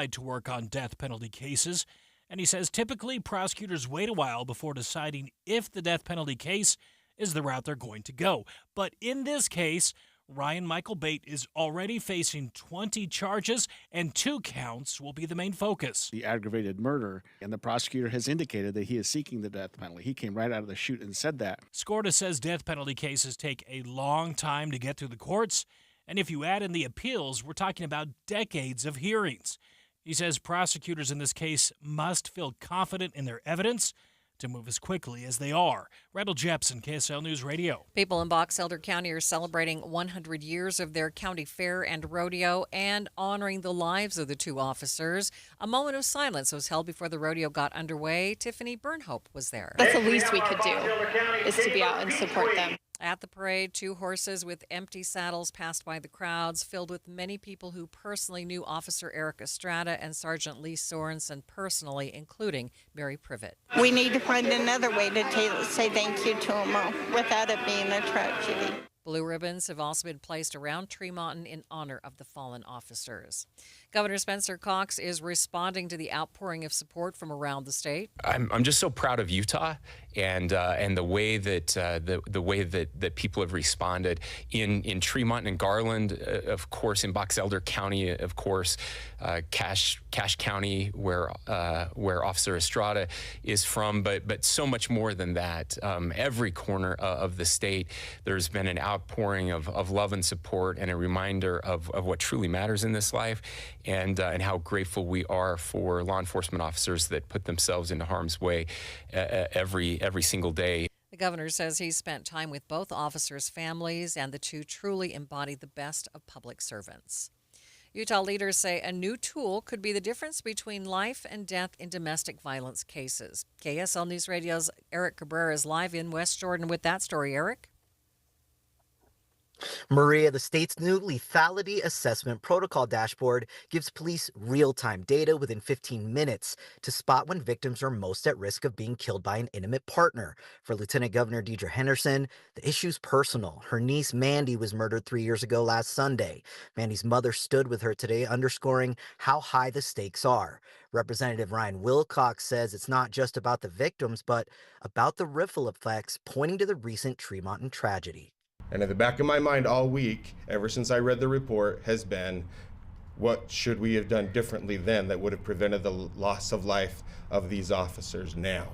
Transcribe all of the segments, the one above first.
to work on death penalty cases, and he says typically prosecutors wait a while before deciding if the death penalty case is the route they're going to go. But in this case, Ryan Michael Bate is already facing 20 charges, and 2 counts will be the main focus. The aggravated murder, and the prosecutor has indicated that he is seeking the death penalty. He came right out of the chute and said that. Skorda says death penalty cases take a long time to get through the courts, and if you add in the appeals, we're talking about decades of hearings. He says prosecutors in this case must feel confident in their evidence to move as quickly as they are. Randall Jepson, KSL News Radio. People in Box Elder County are celebrating 100 years of their county fair and rodeo and honoring the lives of the 2 officers. A moment of silence was held before the rodeo got underway. Tiffany Burnhope was there. That's the least we could do, is to be out and support them. At the parade, 2 horses with empty saddles passed by the crowds, filled with many people who personally knew Officer Eric Estrada and Sergeant Lee Sorensen personally, including Mary Privet. We need to find another way to say thank you to them all without it being a tragedy. Blue ribbons have also been placed around Tremonton in honor of the fallen officers. Governor Spencer Cox is responding to the outpouring of support from around the state. I'm just so proud of Utah and the way that the way that people have responded in Tremonton and Garland, of course, in Box Elder County, of course, Cache County, where Officer Estrada is from, but so much more than that. Every corner of the state, there's been an outpouring of love and support and a reminder of what truly matters in this life. And how grateful we are for law enforcement officers that put themselves into harm's way every single day. The governor says he's spent time with both officers' families, and the 2 truly embody the best of public servants. Utah leaders say a new tool could be the difference between life and death in domestic violence cases. KSL News Radio's Eric Cabrera is live in West Jordan with that story. Eric? Maria, the state's new lethality assessment protocol dashboard gives police real-time data within 15 minutes to spot when victims are most at risk of being killed by an intimate partner. For Lieutenant Governor Deidre Henderson, the issue's personal. Her niece Mandy was murdered 3 years ago last Sunday. Mandy's mother stood with her today, underscoring how high the stakes are. Representative Ryan Wilcox says it's not just about the victims, but about the ripple effects, pointing to the recent Tremonton tragedy. And at the back of my mind all week, ever since I read the report, has been, what should we have done differently then that would have prevented the loss of life of these officers now?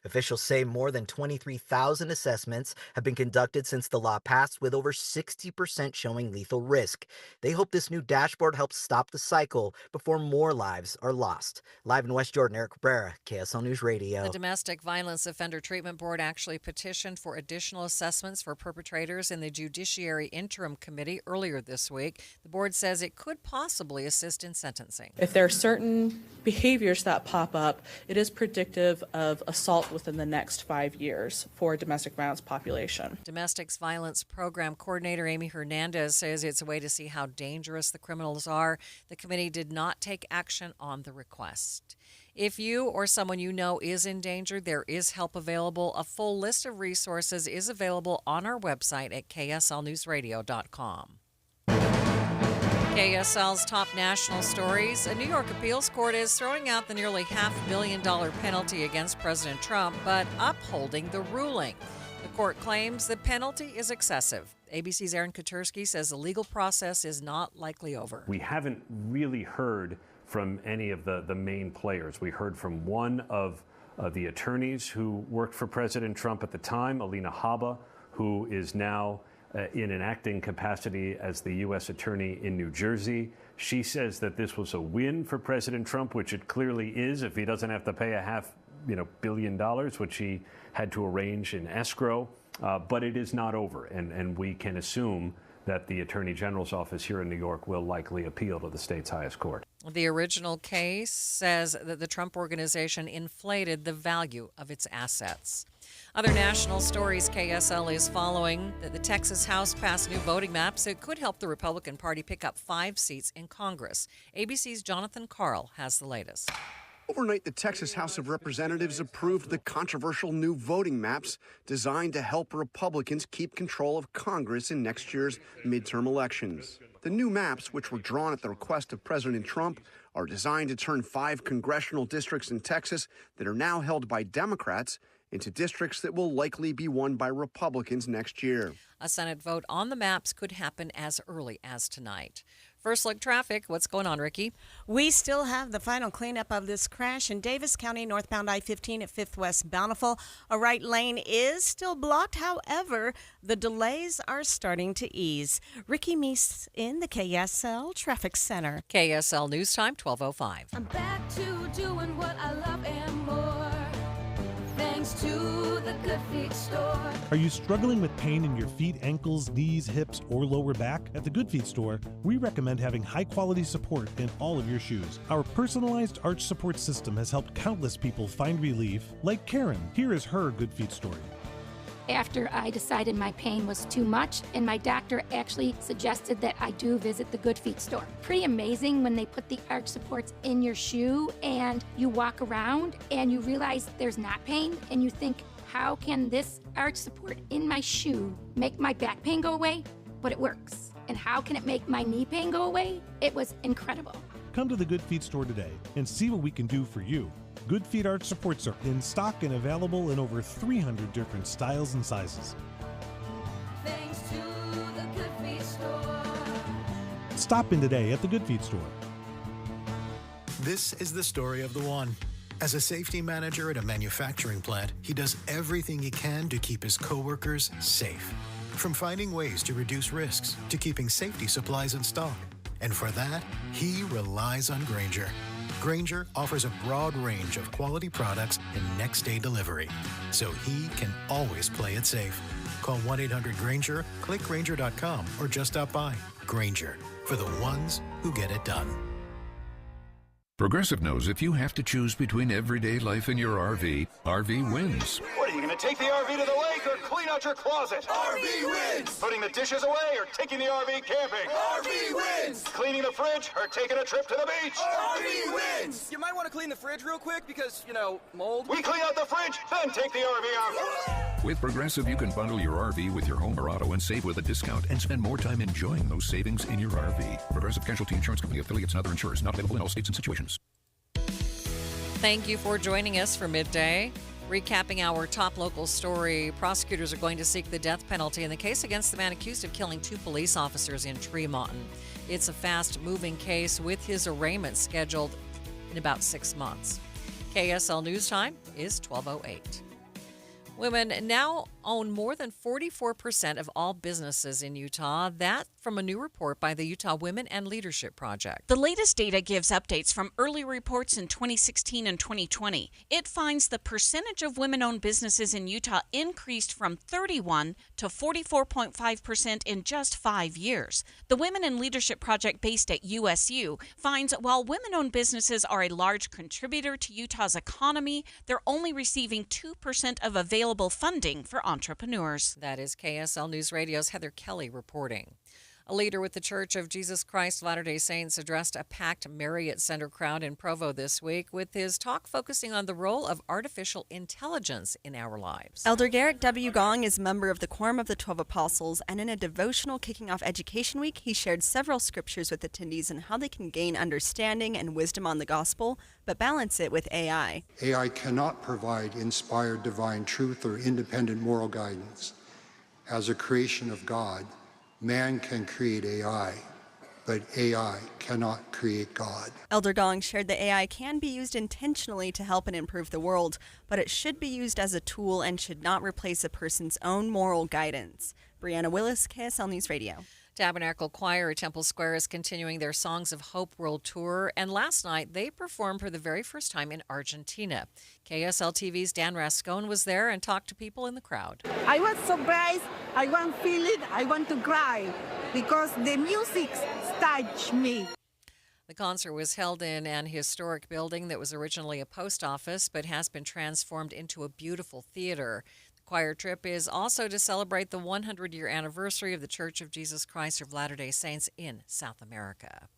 Officials say more than 23,000 assessments have been conducted since the law passed, with over 60% showing lethal risk. They hope this new dashboard helps stop the cycle before more lives are lost. Live in West Jordan, Eric Cabrera, KSL News Radio. The Domestic Violence Offender Treatment Board actually petitioned for additional assessments for perpetrators in the Judiciary Interim Committee earlier this week. The board says it could possibly assist in sentencing. If there are certain behaviors that pop up, it is predictive of assault within the next 5 years for domestic violence population. Domestic Violence Program Coordinator Amy Hernandez says it's a way to see how dangerous the criminals are. The committee did not take action on the request. If you or someone you know is in danger, there is help available. A full list of resources is available on our website at kslnewsradio.com. KSL's top national stories. A New York appeals court is throwing out the nearly $500 million penalty against President Trump, but upholding the ruling. The court claims the penalty is excessive. ABC's Aaron Katursky says the legal process is not likely over. We haven't really heard from any of the main players. We heard from one of the attorneys who worked for President Trump at the time, Alina Habba, who is now in an acting capacity as the U.S. Attorney in New Jersey. She says that this was a win for President Trump, which it clearly is if he doesn't have to pay a $500 million, which he had to arrange in escrow. But it is not over, and we can assume that the Attorney General's office here in New York will likely appeal to the state's highest court. The original case says that the Trump Organization inflated the value of its assets. Other national stories KSL is following: that the Texas House passed new voting maps that could help the Republican Party pick up 5 seats in Congress. ABC's Jonathan Carl has the latest. Overnight, the Texas House of Representatives approved the controversial new voting maps designed to help Republicans keep control of Congress in next year's midterm elections. The new maps, which were drawn at the request of President Trump, are designed to turn 5 congressional districts in Texas that are now held by Democrats into districts that will likely be won by Republicans next year. A Senate vote on the maps could happen as early as tonight. First look traffic. What's going on, Ricky? We still have the final cleanup of this crash in Davis County, northbound I-15 at 5th West Bountiful. A right lane is still blocked. However, the delays are starting to ease. Ricky Meese in the KSL Traffic Center. KSL News Time, 12:05. I'm back to doing what I love and more. Thanks to the Good Feet store. Are you struggling with pain in your feet, ankles, knees, hips, or lower back? At the Good Feet store, we recommend having high-quality support in all of your shoes. Our personalized arch support system has helped countless people find relief, like Karen. Here is her Good Feet story. After I decided my pain was too much, and my doctor actually suggested that I do visit the Good Feet store. Pretty amazing when they put the arch supports in your shoe and you walk around and you realize there's not pain and you think, how can this arch support in my shoe make my back pain go away? But it works. And how can it make my knee pain go away? It was incredible. Come to the Good Feet store today and see what we can do for you. Good Feet arch supports are in stock and available in over 300 different styles and sizes. Thanks to the Good Feet store. Stop in today at the Good Feet store. This is the story of the one. As a safety manager at a manufacturing plant, he does everything he can to keep his coworkers safe. From finding ways to reduce risks to keeping safety supplies in stock. And for that, he relies on Grainger. Grainger offers a broad range of quality products and next-day delivery, so he can always play it safe. Call 1-800-GRAINGER, click Grainger.com, or just stop by. Grainger, for the ones who get it done. Progressive knows if you have to choose between everyday life and your RV, RV wins. What are you going to take the RV to the lake or clean out your closet? RV wins! Putting the dishes away or taking the RV camping? RV wins! Cleaning the fridge or taking a trip to the beach? RV wins! You might want to clean the fridge real quick because, mold. We clean out the fridge, then take the RV out. With Progressive, you can bundle your RV with your home or auto and save with a discount and spend more time enjoying those savings in your RV. Progressive Casualty Insurance Company, affiliates, and other insurers. Not available in all states and situations. Thank you for joining us for Midday. Recapping our top local story, prosecutors are going to seek the death penalty in the case against the man accused of killing 2 police officers in Tremont. It's a fast-moving case with his arraignment scheduled in about 6 months. KSL News Time is 12:08. Women now own more than 44% of all businesses in Utah. That from a new report by the Utah Women and Leadership Project. The latest data gives updates from early reports in 2016 and 2020. It finds the percentage of women-owned businesses in Utah increased from 31 to 44.5% in just 5 years. The Women in Leadership Project, based at USU, finds while women-owned businesses are a large contributor to Utah's economy, they're only receiving 2% of available funding for entrepreneurs. That is KSL News Radio's Heather Kelly reporting. A leader with the Church of Jesus Christ of Latter-day Saints addressed a packed Marriott Center crowd in Provo this week with his talk focusing on the role of artificial intelligence in our lives. Elder Garrett W. Gong is a member of the Quorum of the 12 Apostles, and in a devotional kicking off Education Week, he shared several scriptures with attendees on how they can gain understanding and wisdom on the gospel, but balance it with AI. AI cannot provide inspired divine truth or independent moral guidance. As a creation of God, man can create AI, but AI cannot create God. Elder Gong shared that AI can be used intentionally to help and improve the world, but it should be used as a tool and should not replace a person's own moral guidance. Brianna Willis, KSL News Radio. Tabernacle Choir at Temple Square is continuing their Songs of Hope World Tour, and last night they performed for the very first time in Argentina. KSL TV's Dan Rascone was there and talked to people in the crowd. I was surprised, I want to feel it, I want to cry, because the music touched me. The concert was held in an historic building that was originally a post office but has been transformed into a beautiful theater. Choir trip is also to celebrate the 100-year anniversary of the Church of Jesus Christ of Latter-day Saints in South America.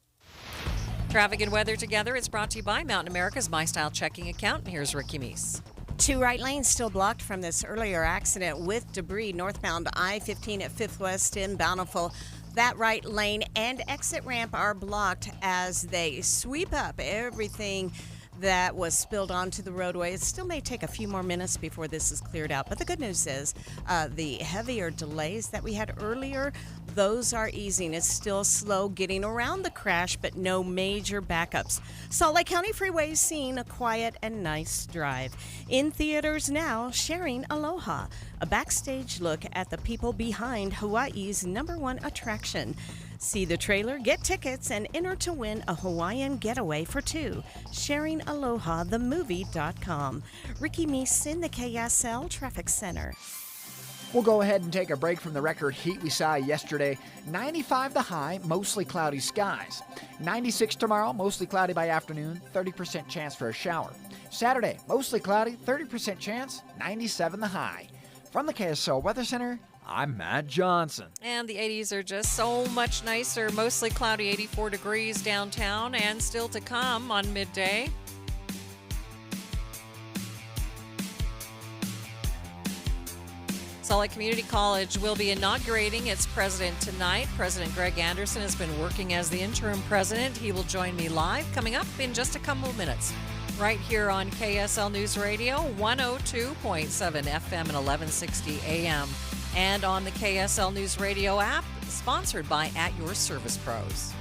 Traffic and weather together. It's brought to you by Mountain America's My Style checking account. And here's Ricky Meese. 2 right lanes still blocked from this earlier accident with debris northbound I-15 at 5th West in Bountiful. That right lane and exit ramp are blocked as they sweep up everything that was spilled onto the roadway. It still may take a few more minutes before this is cleared out. But the good news is the heavier delays that we had earlier, those are easing. It's still slow getting around the crash, but no major backups. Salt Lake County Freeway seeing a quiet and nice drive. In theaters now, Sharing Aloha, a backstage look at the people behind Hawaii's #1 attraction. See the trailer, get tickets, and enter to win a Hawaiian getaway for 2. SharingAlohaTheMovie.com. Ricky Meese in the KSL Traffic Center. We'll go ahead and take a break from the record heat we saw yesterday. 95 the high, mostly cloudy skies. 96 tomorrow, mostly cloudy by afternoon, 30% chance for a shower. Saturday, mostly cloudy, 30% chance, 97 the high. From the KSL Weather Center, I'm Matt Johnson. And the 80s are just so much nicer. Mostly cloudy, 84 degrees downtown, and still to come on midday. Salt Lake Community College will be inaugurating its president tonight. President Greg Anderson has been working as the interim president. He will join me live coming up in just a couple of minutes. Right here on KSL News Radio, 102.7 FM and 1160 AM. And on the KSL News Radio app, sponsored by At Your Service Pros.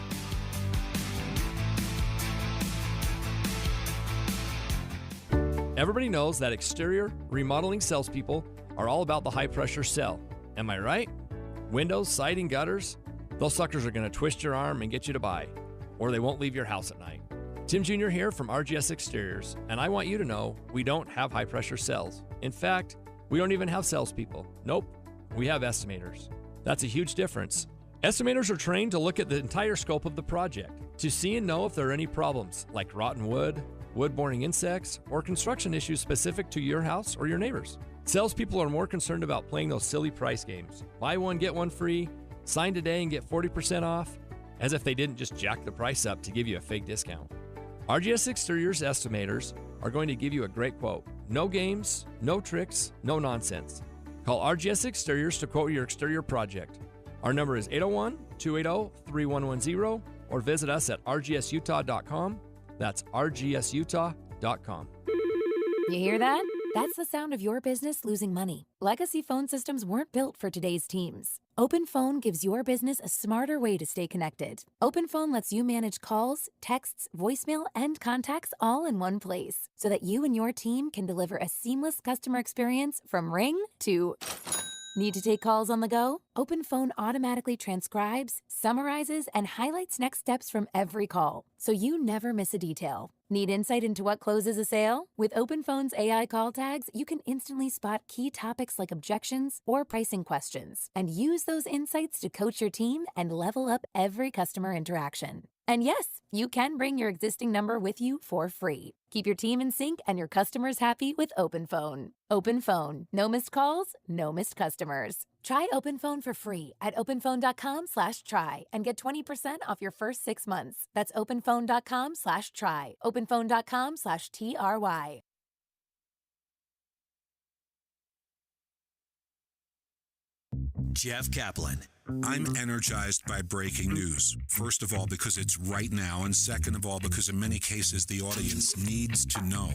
Everybody knows that exterior remodeling salespeople are all about the high-pressure sell. Am I right? Windows, siding, gutters, those suckers are going to twist your arm and get you to buy, or they won't leave your house at night. Tim Jr. here from RGS Exteriors, and I want you to know we don't have high-pressure sells. In fact, we don't even have salespeople. Nope. We have estimators. That's a huge difference. Estimators are trained to look at the entire scope of the project, to see and know if there are any problems like rotten wood, wood-borne insects, or construction issues specific to your house or your neighbors. Salespeople are more concerned about playing those silly price games. Buy one, get one free, sign today and get 40% off, as if they didn't just jack the price up to give you a fake discount. RGS Exteriors estimators are going to give you a great quote. No games, no tricks, no nonsense. Call RGS Exteriors to quote your exterior project. Our number is 801-280-3110 or visit us at rgsutah.com. That's rgsutah.com. You hear that? That's the sound of your business losing money. Legacy phone systems weren't built for today's teams. OpenPhone gives your business a smarter way to stay connected. OpenPhone lets you manage calls, texts, voicemail, and contacts all in one place so that you and your team can deliver a seamless customer experience from ring to... Need to take calls on the go? OpenPhone automatically transcribes, summarizes, and highlights next steps from every call, so you never miss a detail. Need insight into what closes a sale? With OpenPhone's AI call tags, you can instantly spot key topics like objections or pricing questions, and use those insights to coach your team and level up every customer interaction. And yes, you can bring your existing number with you for free. Keep your team in sync and your customers happy with OpenPhone. OpenPhone. No missed calls, no missed customers. Try OpenPhone for free at openphone.com/try and get 20% off your first 6 months. That's openphone.com/try. openphone.com/TRY. Jeff Kaplan. I'm energized by breaking news. First of all, because it's right now, and second of all, because in many cases the audience needs to know.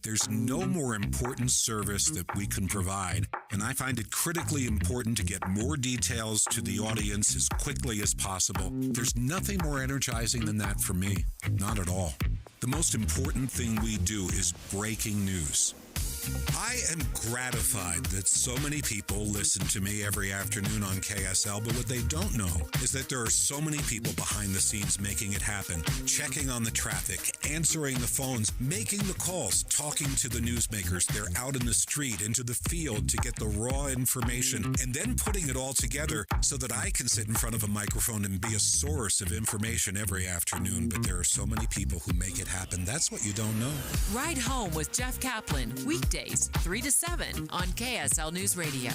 There's no more important service that we can provide, and I find it critically important to get more details to the audience as quickly as possible. There's nothing more energizing than that for me. Not at all. The most important thing we do is breaking news. I am gratified that so many people listen to me every afternoon on KSL, but what they don't know is that there are so many people behind the scenes making it happen, checking on the traffic, answering the phones, making the calls, talking to the newsmakers. They're out in the street, into the field to get the raw information, and then putting it all together so that I can sit in front of a microphone and be a source of information every afternoon. But there are so many people who make it happen. That's what you don't know. Ride Home with Jeff Kaplan, weekdays 3 to 7 on KSL News Radio.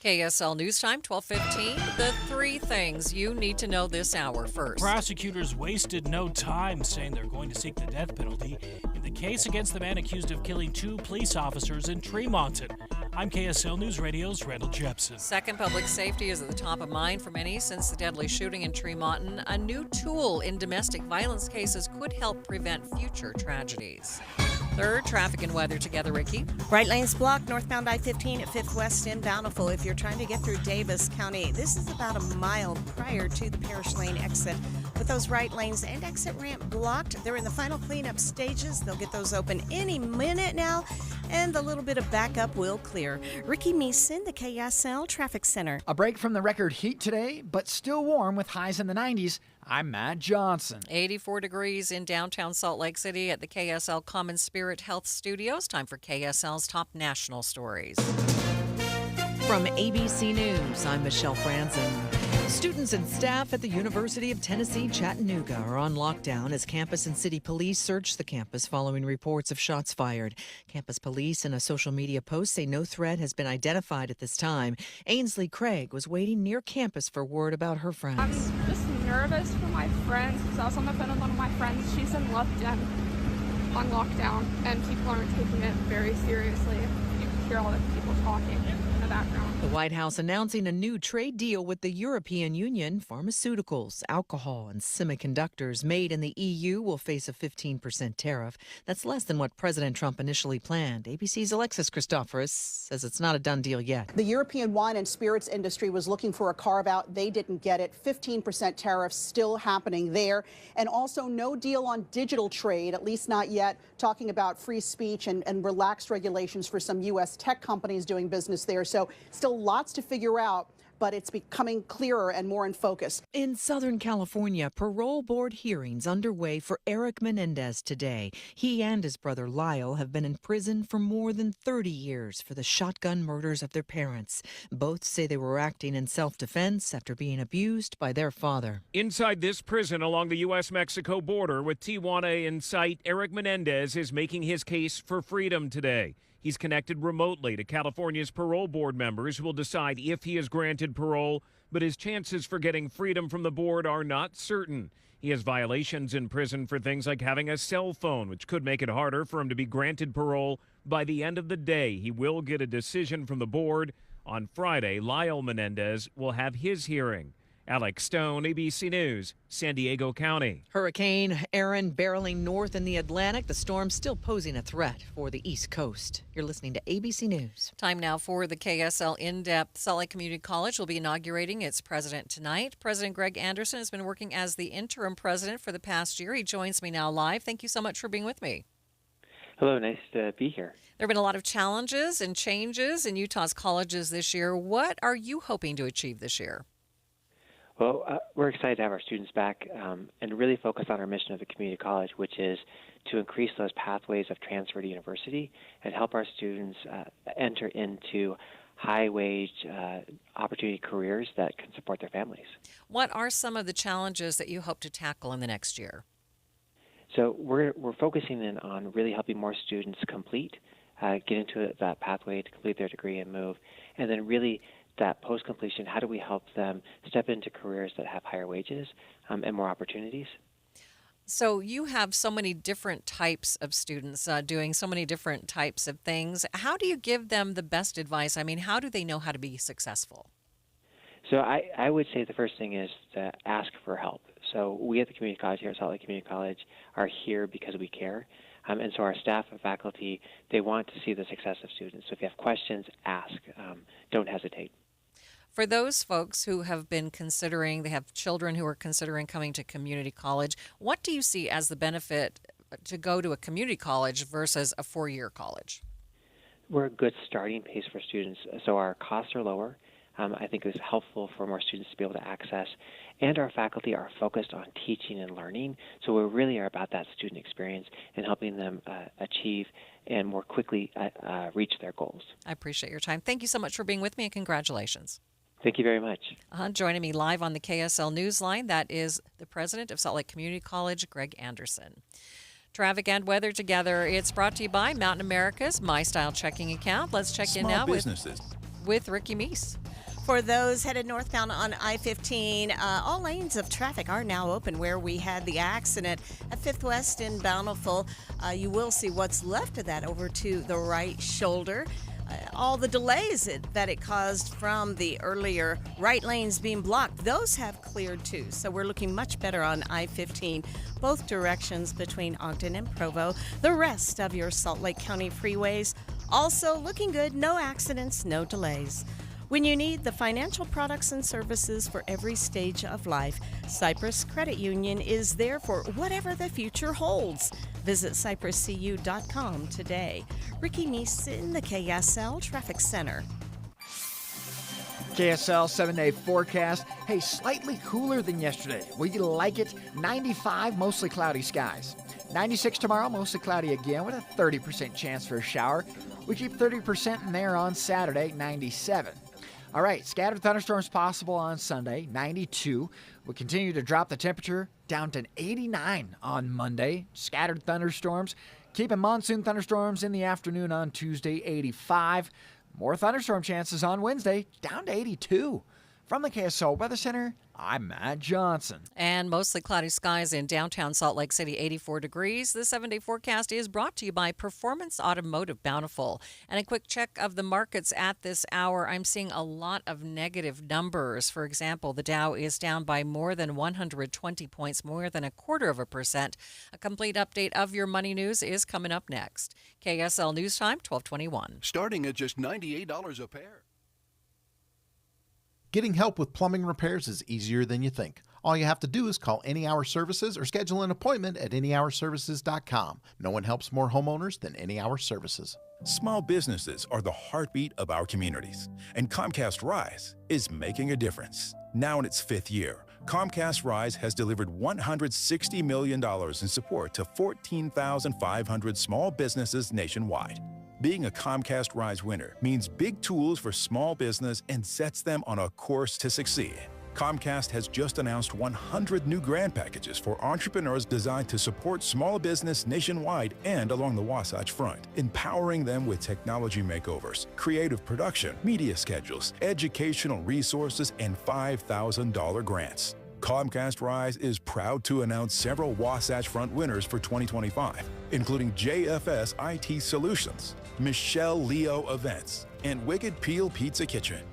KSL News Time, 12:15. The three things you need to know this hour first. Prosecutors wasted no time saying they're going to seek the death penalty in the case against the man accused of killing 2 police officers in Tremonton. I'm KSL News Radio's Randall Jepson. Second, public safety is at the top of mind for many since the deadly shooting in Tremonton. A new tool in domestic violence cases could help prevent future tragedies. Third, traffic and weather together, Ricky. Right lanes blocked northbound I-15 at 5th West in Bountiful. If you're trying to get through Davis County, this is about a mile prior to the Parish Lane exit. With those right lanes and exit ramp blocked, they're in the final cleanup stages. They'll get those open any minute now, and the little bit of backup will clear. Ricky Meeson, the KSL Traffic Center. A break from the record heat today, but still warm with highs in the 90s. I'm Matt Johnson. 84 degrees in downtown Salt Lake City at the KSL Common Spirit Health Studios. Time for KSL's top national stories. From ABC News, I'm Michelle Franzen. Students and staff at the University of Tennessee, Chattanooga are on lockdown as campus and city police search the campus following reports of shots fired. Campus police in a social media post say no threat has been identified at this time. Ainsley Craig was waiting near campus for word about her friends. I'm just nervous for my friends because I was on the phone with one of my friends. She's in Lufkin on lockdown, and people aren't taking it very seriously. You can hear all the people talking in the background. The White House announcing a new trade deal with the European Union. Pharmaceuticals, alcohol, and semiconductors made in the EU will face a 15% tariff. That's less than what President Trump initially planned. ABC's Alexis Christoforous says it's not a done deal yet. The European wine and spirits industry was looking for a carve-out. They didn't get it. 15% tariffs still happening there. And also no deal on digital trade, at least not yet, talking about free speech and relaxed regulations for some U.S. tech companies doing business there. So still lots to figure out, but it's becoming clearer and more in focus. In Southern California, parole board hearings underway for Eric Menendez today. He and his brother Lyle have been in prison for more than 30 years for the shotgun murders of their parents. Both say they were acting in self-defense after being abused by their father. Inside this prison along the U.S.-Mexico border with Tijuana in sight, Eric Menendez is making his case for freedom today. He's connected remotely to California's parole board members who will decide if he is granted parole, but his chances for getting freedom from the board are not certain. He has violations in prison for things like having a cell phone, which could make it harder for him to be granted parole. By the end of the day, he will get a decision from the board. On Friday, Lyle Menendez will have his hearing. Alex Stone, ABC News, San Diego County. Hurricane Erin barreling north in the Atlantic. The storm still posing a threat for the East Coast. You're listening to ABC News. Time now for the KSL In-Depth. Salt Lake Community College will be inaugurating its president tonight. President Greg Anderson has been working as the interim president for the past year. He joins me now live. Thank you so much for being with me. Hello, nice to be here. There have been a lot of challenges and changes in Utah's colleges this year. What are you hoping to achieve this year? Well, we're excited to have our students back and really focus on our mission of the community college, which is to increase those pathways of transfer to university and help our students enter into high-wage opportunity careers that can support their families. What are some of the challenges that you hope to tackle in the next year? So we're focusing in on really helping more students complete, get into that pathway to complete their degree and move, and then really that post-completion, how do we help them step into careers that have higher wages and more opportunities? So you have so many different types of students doing so many different types of things. How do you give them the best advice? I mean, how do they know how to be successful? So I would say the first thing is to ask for help. So we at the community college here at Salt Lake Community College are here because we care. And so our staff and faculty, they want to see the success of students. So if you have questions, ask. Don't hesitate. For those folks who have been considering, they have children who are considering coming to community college, what do you see as the benefit to go to a community college versus a four-year college? We're a good starting pace for students. So our costs are lower. I think it's helpful for more students to be able to access. And our faculty are focused on teaching and learning. So we really are about that student experience and helping them achieve and more quickly reach their goals. I appreciate your time. Thank you so much for being with me, and congratulations. Thank you very much. Joining me live on the KSL Newsline, that is the president of Salt Lake Community College, Greg Anderson. Traffic and weather together. It's brought to you by Mountain America's My Style checking account. Let's check in now with with Ricky Meese. For those headed northbound on I-15, all lanes of traffic are now open where we had the accident at 5th West in Bountiful. You will see what's left of that over to the right shoulder. All the delays that it caused from the earlier right lanes being blocked, those have cleared too. So we're looking much better on I-15, both directions between Ogden and Provo. The rest of your Salt Lake County freeways also looking good. No accidents, no delays. When you need the financial products and services for every stage of life, Cyprus Credit Union is there for whatever the future holds. Visit cypruscu.com today. Ricky Meese in the KSL Traffic Center. KSL 7-day forecast. Hey, slightly cooler than yesterday. We like it. 95, mostly cloudy skies. 96 tomorrow, mostly cloudy again with a 30% chance for a shower. We keep 30% in there on Saturday, 97. All right, scattered thunderstorms possible on Sunday, 92. We'll continue to drop the temperature down to 89 on Monday. Scattered thunderstorms. Keeping monsoon thunderstorms in the afternoon on Tuesday, 85. More thunderstorm chances on Wednesday, down to 82. From the KSL Weather Center, I'm Matt Johnson. And mostly cloudy skies in downtown Salt Lake City, 84 degrees. The 7-day forecast is brought to you by Performance Automotive Bountiful. And a quick check of the markets at this hour. I'm seeing a lot of negative numbers. For example, the Dow is down by more than 120 points, more than 0.25%. A complete update of your money news is coming up next. KSL News Time, 1221. Starting at just $98 a pair. Getting help with plumbing repairs is easier than you think. All you have to do is call Any Hour Services or schedule an appointment at anyhourservices.com. No one helps more homeowners than Any Hour Services. Small businesses are the heartbeat of our communities, and Comcast Rise is making a difference. Now in its 5th year, Comcast Rise has delivered $160 million in support to 14,500 small businesses nationwide. Being a Comcast Rise winner means big tools for small business and sets them on a course to succeed. Comcast has just announced 100 new grant packages for entrepreneurs designed to support small business nationwide and along the Wasatch Front, empowering them with technology makeovers, creative production, media schedules, educational resources, and $5,000 grants. Comcast Rise is proud to announce several Wasatch Front winners for 2025, including JFS IT Solutions, Michelle Leo Events, and Wicked Peel Pizza Kitchen.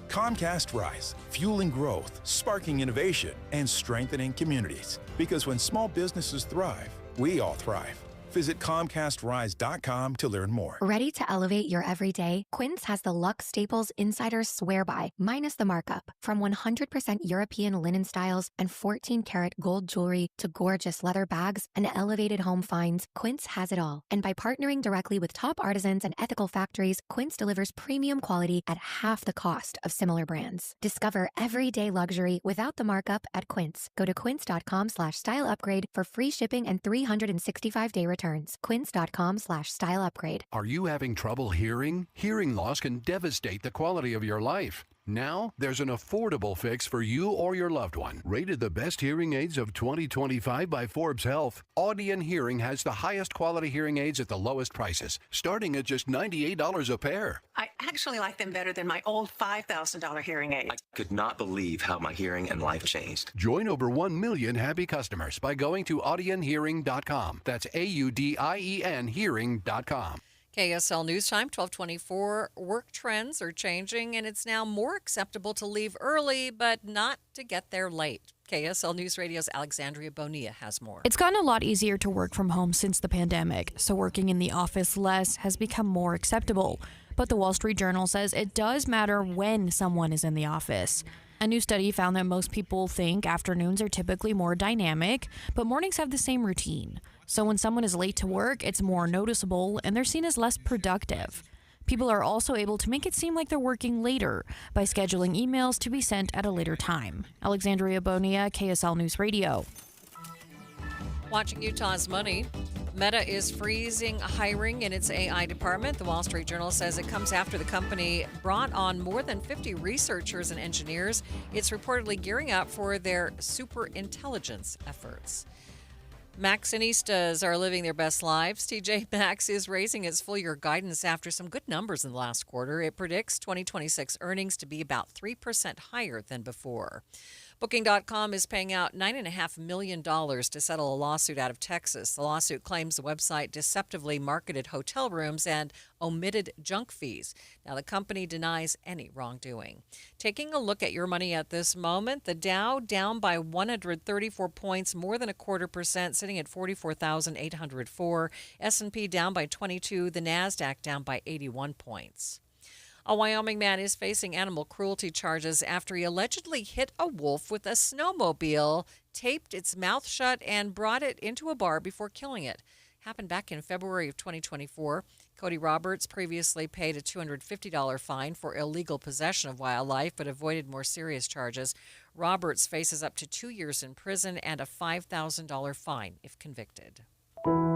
Comcast Rise, fueling growth, sparking innovation, and strengthening communities. Because when small businesses thrive, we all thrive. Visit ComcastRise.com to learn more. Ready to elevate your everyday? Quince has the luxe staples insiders swear by, minus the markup. From 100% European linen styles and 14-karat gold jewelry to gorgeous leather bags and elevated home finds, Quince has it all. And by partnering directly with top artisans and ethical factories, Quince delivers premium quality at half the cost of similar brands. Discover everyday luxury without the markup at Quince. Go to quince.com/style upgrade for free shipping and 365-day returns. Quince.com/style upgrade. Are you having trouble hearing? Hearing loss can devastate the quality of your life. Now, there's an affordable fix for you or your loved one. Rated the best hearing aids of 2025 by Forbes Health, Audion Hearing has the highest quality hearing aids at the lowest prices, starting at just $98 a pair. I actually like them better than my old $5,000 hearing aid. I could not believe how my hearing and life changed. Join over 1 million happy customers by going to audionhearing.com. That's AUDIEN hearing.com. KSL News Time, 1224. Work trends are changing, and it's now more acceptable to leave early, but not to get there late. KSL News Radio's Alexandria Bonilla has more. It's gotten a lot easier to work from home since the pandemic, so working in the office less has become more acceptable. But the Wall Street Journal says it does matter when someone is in the office. A new study found that most people think afternoons are typically more dynamic, but mornings have the same routine. So when someone is late to work, it's more noticeable and they're seen as less productive. People are also able to make it seem like they're working later by scheduling emails to be sent at a later time. Alexandria Bonilla, KSL News Radio. Watching Utah's money. Meta is freezing hiring in its AI department. The Wall Street Journal says it comes after the company brought on more than 50 researchers and engineers. It's reportedly gearing up for their super intelligence efforts. Maxinistas are living their best lives. TJ Maxx is raising its full-year guidance after some good numbers in the last quarter. It predicts 2026 earnings to be about 3% higher than before. Booking.com is paying out $9.5 million to settle a lawsuit out of Texas. The lawsuit claims the website deceptively marketed hotel rooms and omitted junk fees. Now, the company denies any wrongdoing. Taking a look at your money at this moment, the Dow down by 134 points, more than 0.25%, sitting at 44,804. S&P down by 22. The NASDAQ down by 81 points. A Wyoming man is facing animal cruelty charges after he allegedly hit a wolf with a snowmobile, taped its mouth shut, and brought it into a bar before killing it. Happened back in February of 2024. Cody Roberts previously paid a $250 fine for illegal possession of wildlife, but avoided more serious charges. Roberts faces up to 2 years in prison and a $5,000 fine if convicted.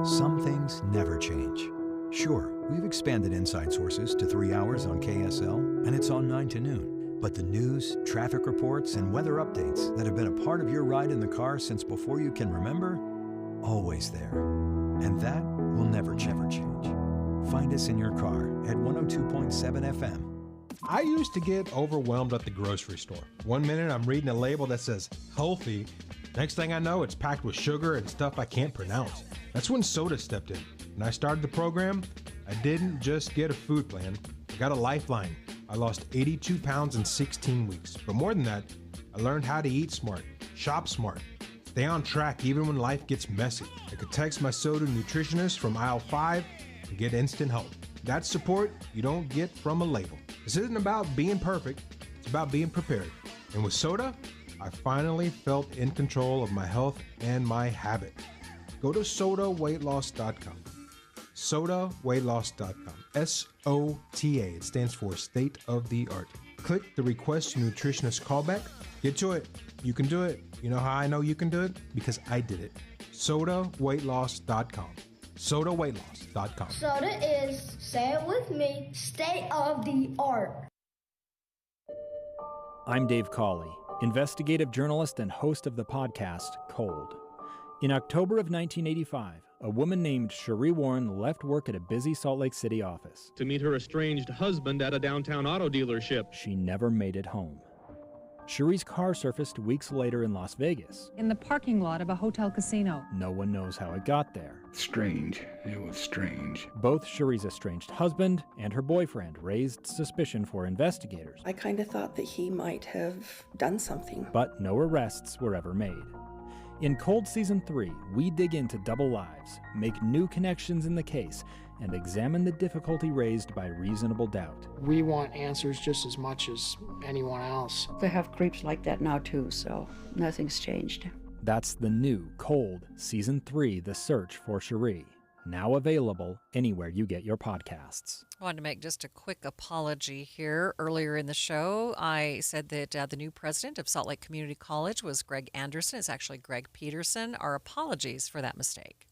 Some things never change. Sure, we've expanded Inside Sources to 3 hours on KSL, and it's on 9 to noon. But the news, traffic reports, and weather updates that have been a part of your ride in the car since before you can remember, always there. And that will never change. Find us in your car at 102.7 FM. I used to get overwhelmed at the grocery store. One minute I'm reading a label that says healthy. Next thing I know, it's packed with sugar and stuff I can't pronounce. That's when soda stepped in. When I started the program, I didn't just get a food plan, I got a lifeline. I lost 82 pounds in 16 weeks. But more than that, I learned how to eat smart, shop smart, stay on track even when life gets messy. I could text my soda nutritionist from aisle 5 and get instant help. That's support you don't get from a label. This isn't about being perfect, it's about being prepared. And with soda, I finally felt in control of my health and my habit. Go to sodaweightloss.com. sodaweightloss.com. SOTA. It stands for State of the Art. Click the Request Your Nutritionist callback. Get to it. You can do it. You know how I know you can do it? Because I did it. sodaweightloss.com. sodaweightloss.com. Soda is, say it with me, state of the art. I'm Dave Cawley, investigative journalist and host of the podcast Cold. In October of 1985, a woman named Cherie Warren left work at a busy Salt Lake City office to meet her estranged husband at a downtown auto dealership. She never made it home. Cherie's car surfaced weeks later in Las Vegas. In the parking lot of a hotel casino. No one knows how it got there. Strange. It was strange. Both Cherie's estranged husband and her boyfriend raised suspicion for investigators. I kind of thought that he might have done something. But no arrests were ever made. In Cold Season 3, we dig into double lives, make new connections in the case, and examine the difficulty raised by reasonable doubt. We want answers just as much as anyone else. They have creeps like that now too, so nothing's changed. That's the new Cold Season 3, The Search for Cherie. Now available anywhere you get your podcasts. I wanted to make just a quick apology here. Earlier in the show, I said that the new president of Salt Lake Community College was Greg Anderson. It's actually Greg Peterson. Our apologies for that mistake.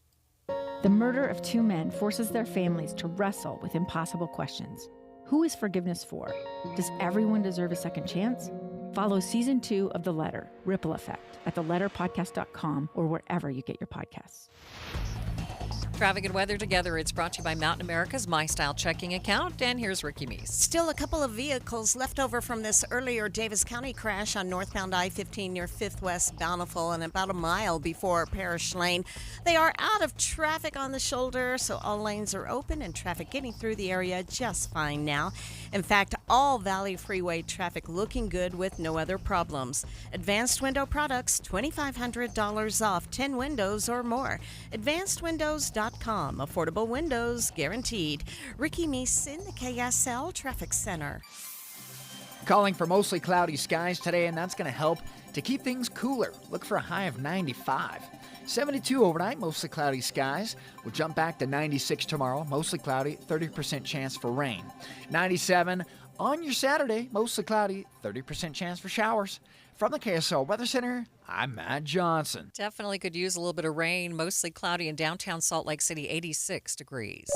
The murder of two men forces their families to wrestle with impossible questions. Who is forgiveness for? Does everyone deserve a second chance? Follow Season 2 of The Letter, Ripple Effect, at theletterpodcast.com or wherever you get your podcasts. Traffic and weather together. It's brought to you by Mountain America's My Style checking account. And here's Ricky Meese. Still a couple of vehicles left over from this earlier Davis County crash on northbound I-15 near 5th West Bountiful and about a mile before Parish Lane. They are out of traffic on the shoulder, so all lanes are open and traffic getting through the area just fine now. In fact, all Valley Freeway traffic looking good with no other problems. Advanced Window Products, $2,500 off 10 windows or more. AdvancedWindows.com. Affordable windows guaranteed. Ricky Meese in the KSL Traffic Center. Calling for mostly cloudy skies today, and that's going to help to keep things cooler. Look for a high of 95. 72 overnight, mostly cloudy skies. We'll jump back to 96 tomorrow, mostly cloudy, 30% chance for rain. 97 on your Saturday, mostly cloudy, 30% chance for showers. From the KSL Weather Center, I'm Matt Johnson. Definitely could use a little bit of rain, mostly cloudy in downtown Salt Lake City, 86 degrees.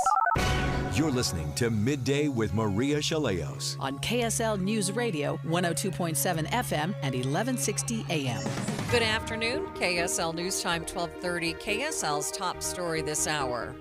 You're listening to Midday with Maria Shilaos on KSL News Radio, 102.7 FM and 1160 AM. Good afternoon. KSL News Time 1230. KSL's top story this hour.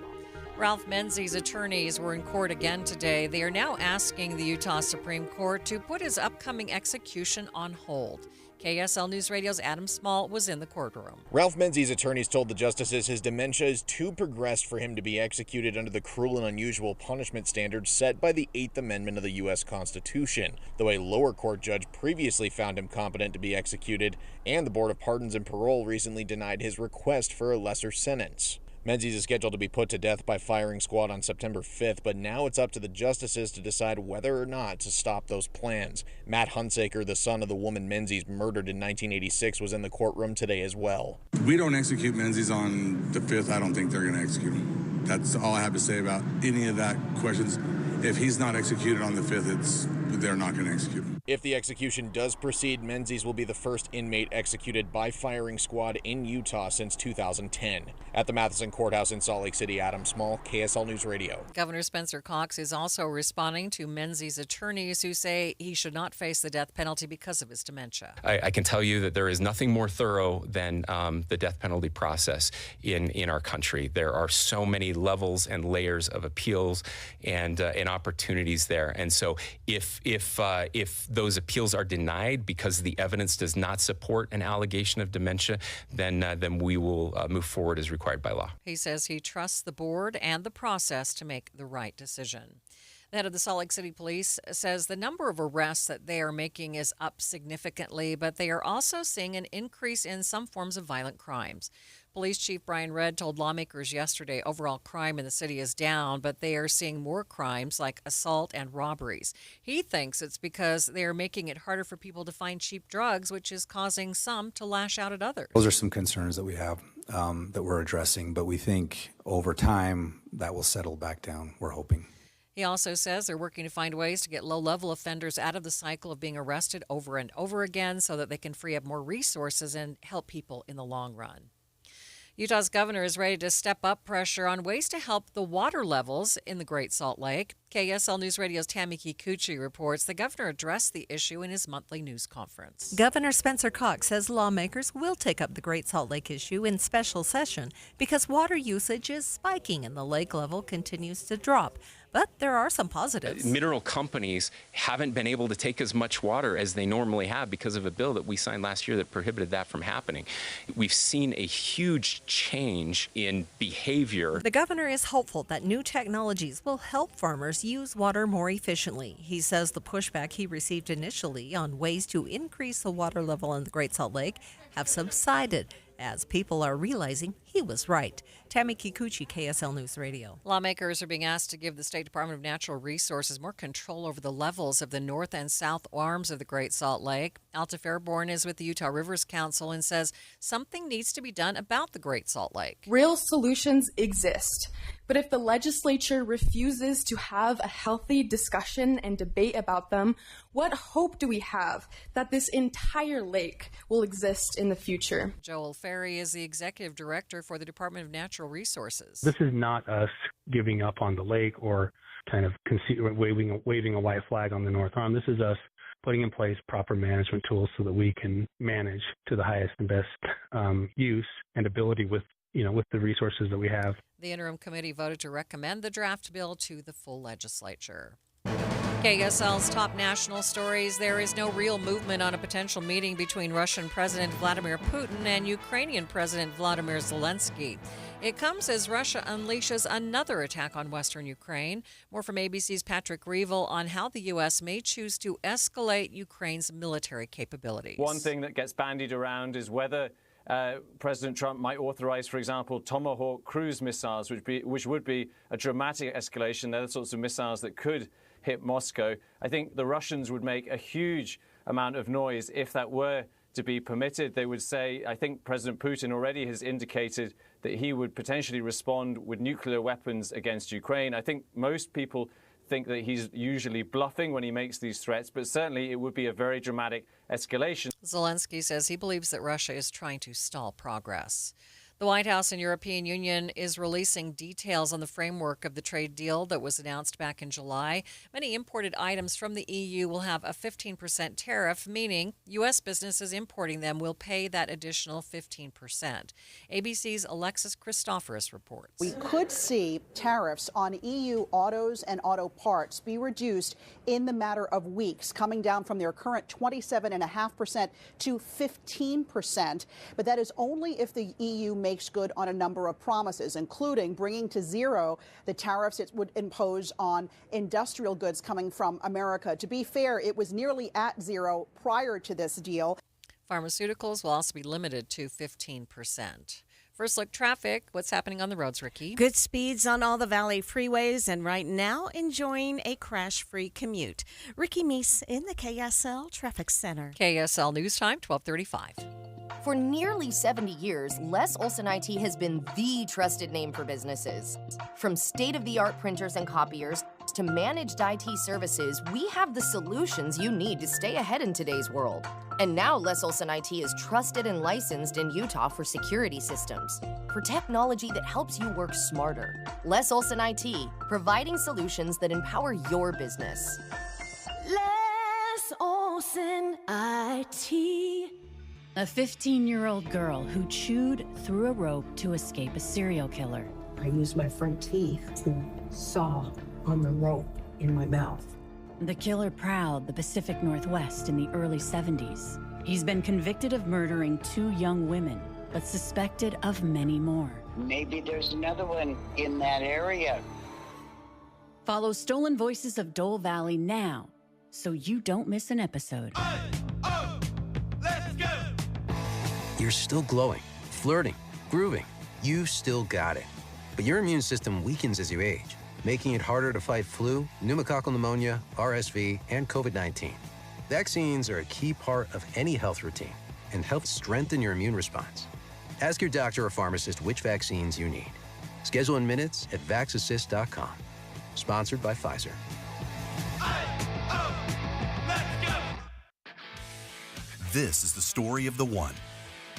Ralph Menzies' attorneys were in court again today. They are now asking the Utah Supreme Court to put his upcoming execution on hold. KSL News Radio's Adam Small was in the courtroom. Ralph Menzies' attorneys told the justices his dementia is too progressed for him to be executed under the cruel and unusual punishment standards set by the 8th Amendment of the U.S. Constitution, though a lower court judge previously found him competent to be executed, and the Board of Pardons and Parole recently denied his request for a lesser sentence. Menzies is scheduled to be put to death by firing squad on September 5th, but now it's up to the justices to decide whether or not to stop those plans. Matt Hunsaker, the son of the woman Menzies murdered in 1986, was in the courtroom today as well. We don't execute Menzies on the 5th. I don't think they're going to execute him. That's all I have to say about any of that questions. If he's not executed on the 5th, they're not going to execute him. If the execution does proceed, Menzies will be the first inmate executed by firing squad in Utah since 2010. At the Matheson Courthouse in Salt Lake City, Adam Small, KSL News Radio. Governor Spencer Cox is also responding to Menzies' attorneys who say he should not face the death penalty because of his dementia. I can tell you that there is nothing more thorough than the death penalty process in our country. There are so many levels and layers of appeals and opportunities there. And so if those appeals are denied because the evidence does not support an allegation of dementia, then we will move forward as required by law. He says he trusts the board and the process to make the right decision. The head of the Salt Lake City Police says the number of arrests that they are making is up significantly, but they are also seeing an increase in some forms of violent crimes. Police Chief Brian Redd told lawmakers yesterday overall crime in the city is down, but they are seeing more crimes like assault and robberies. He thinks it's because they are making it harder for people to find cheap drugs, which is causing some to lash out at others. Those are some concerns that we have that we're addressing, but we think over time that will settle back down, we're hoping. He also says they're working to find ways to get low-level offenders out of the cycle of being arrested over and over again so that they can free up more resources and help people in the long run. Utah's governor is ready to step up pressure on ways to help the water levels in the Great Salt Lake. KSL News Radio's Tammy Kikuchi reports the governor addressed the issue in his monthly news conference. Governor Spencer Cox says lawmakers will take up the Great Salt Lake issue in special session because water usage is spiking and the lake level continues to drop. But there are some positives. Mineral companies haven't been able to take as much water as they normally have because of a bill that we signed last year that prohibited that from happening. We've seen a huge change in behavior. The governor is hopeful that new technologies will help farmers use water more efficiently. He says the pushback he received initially on ways to increase the water level in the Great Salt Lake have subsided as people are realizing he was right. Tammy Kikuchi, KSL News Radio. Lawmakers are being asked to give the State Department of Natural Resources more control over the levels of the north and south arms of the Great Salt Lake. Alta Fairborn is with the Utah Rivers Council and says something needs to be done about the Great Salt Lake. Real solutions exist, but if the legislature refuses to have a healthy discussion and debate about them, what hope do we have that this entire lake will exist in the future? Joel Ferry is the executive director for the Department of Natural Resources. This is not us giving up on the lake or kind of waving a white flag on the north arm. This is us putting in place proper management tools so that we can manage to the highest and best use and ability with the resources that we have. The interim committee voted to recommend the draft bill to the full legislature. KSL's top national stories. There is no real movement on a potential meeting between Russian President Vladimir Putin and Ukrainian President Vladimir Zelensky. It comes as Russia unleashes another attack on western Ukraine. More from ABC's Patrick Reevil on how the U.S. may choose to escalate Ukraine's military capabilities. One thing that gets bandied around is whether President Trump might authorize, for example, Tomahawk cruise missiles, which would be a dramatic escalation. They're the sorts of missiles that could hit Moscow. I think the Russians would make a huge amount of noise if that were to be permitted. They would say, I think President Putin already has indicated that he would potentially respond with nuclear weapons against Ukraine. I think most people think that he's usually bluffing when he makes these threats, but certainly it would be a very dramatic escalation. Zelensky says he believes that Russia is trying to stall progress. The White House and European Union is releasing details on the framework of the trade deal that was announced back in July. Many imported items from the EU will have a 15% tariff, meaning U.S. businesses importing them will pay that additional 15%. ABC's Alexis Christoforous reports. We could see tariffs on EU autos and auto parts be reduced in the matter of weeks, coming down from their current 27.5% to 15%. But that is only if the EU makes good on a number of promises, including bringing to zero the tariffs it would impose on industrial goods coming from America. To be fair, it was nearly at zero prior to this deal. Pharmaceuticals will also be limited to 15%. First look traffic. What's happening on the roads, Ricky? Good speeds on all the Valley freeways, and right now enjoying a crash-free commute. Ricky Meese in the KSL Traffic Center. KSL News Time, 12:35. For nearly 70 years, Les Olson IT has been the trusted name for businesses. From state-of-the-art printers and copiers to managed IT services, we have the solutions you need to stay ahead in today's world. And now Les Olson IT is trusted and licensed in Utah for security systems, for technology that helps you work smarter. Les Olson IT, providing solutions that empower your business. Les Olson IT. A 15-year-old girl who chewed through a rope to escape a serial killer. I used my front teeth to saw on the rope in my mouth. The killer prowled the Pacific Northwest in the early 70s. He's been convicted of murdering 2 young women, but suspected of many more. Maybe there's another one in that area. Follow Stolen Voices of Dole Valley now, so you don't miss an episode. You're still glowing, flirting, grooving. You still got it. But your immune system weakens as you age, making it harder to fight flu, pneumococcal pneumonia, RSV, and COVID-19. Vaccines are a key part of any health routine and help strengthen your immune response. Ask your doctor or pharmacist which vaccines you need. Schedule in minutes at vaxassist.com. Sponsored by Pfizer. This is the story of the one.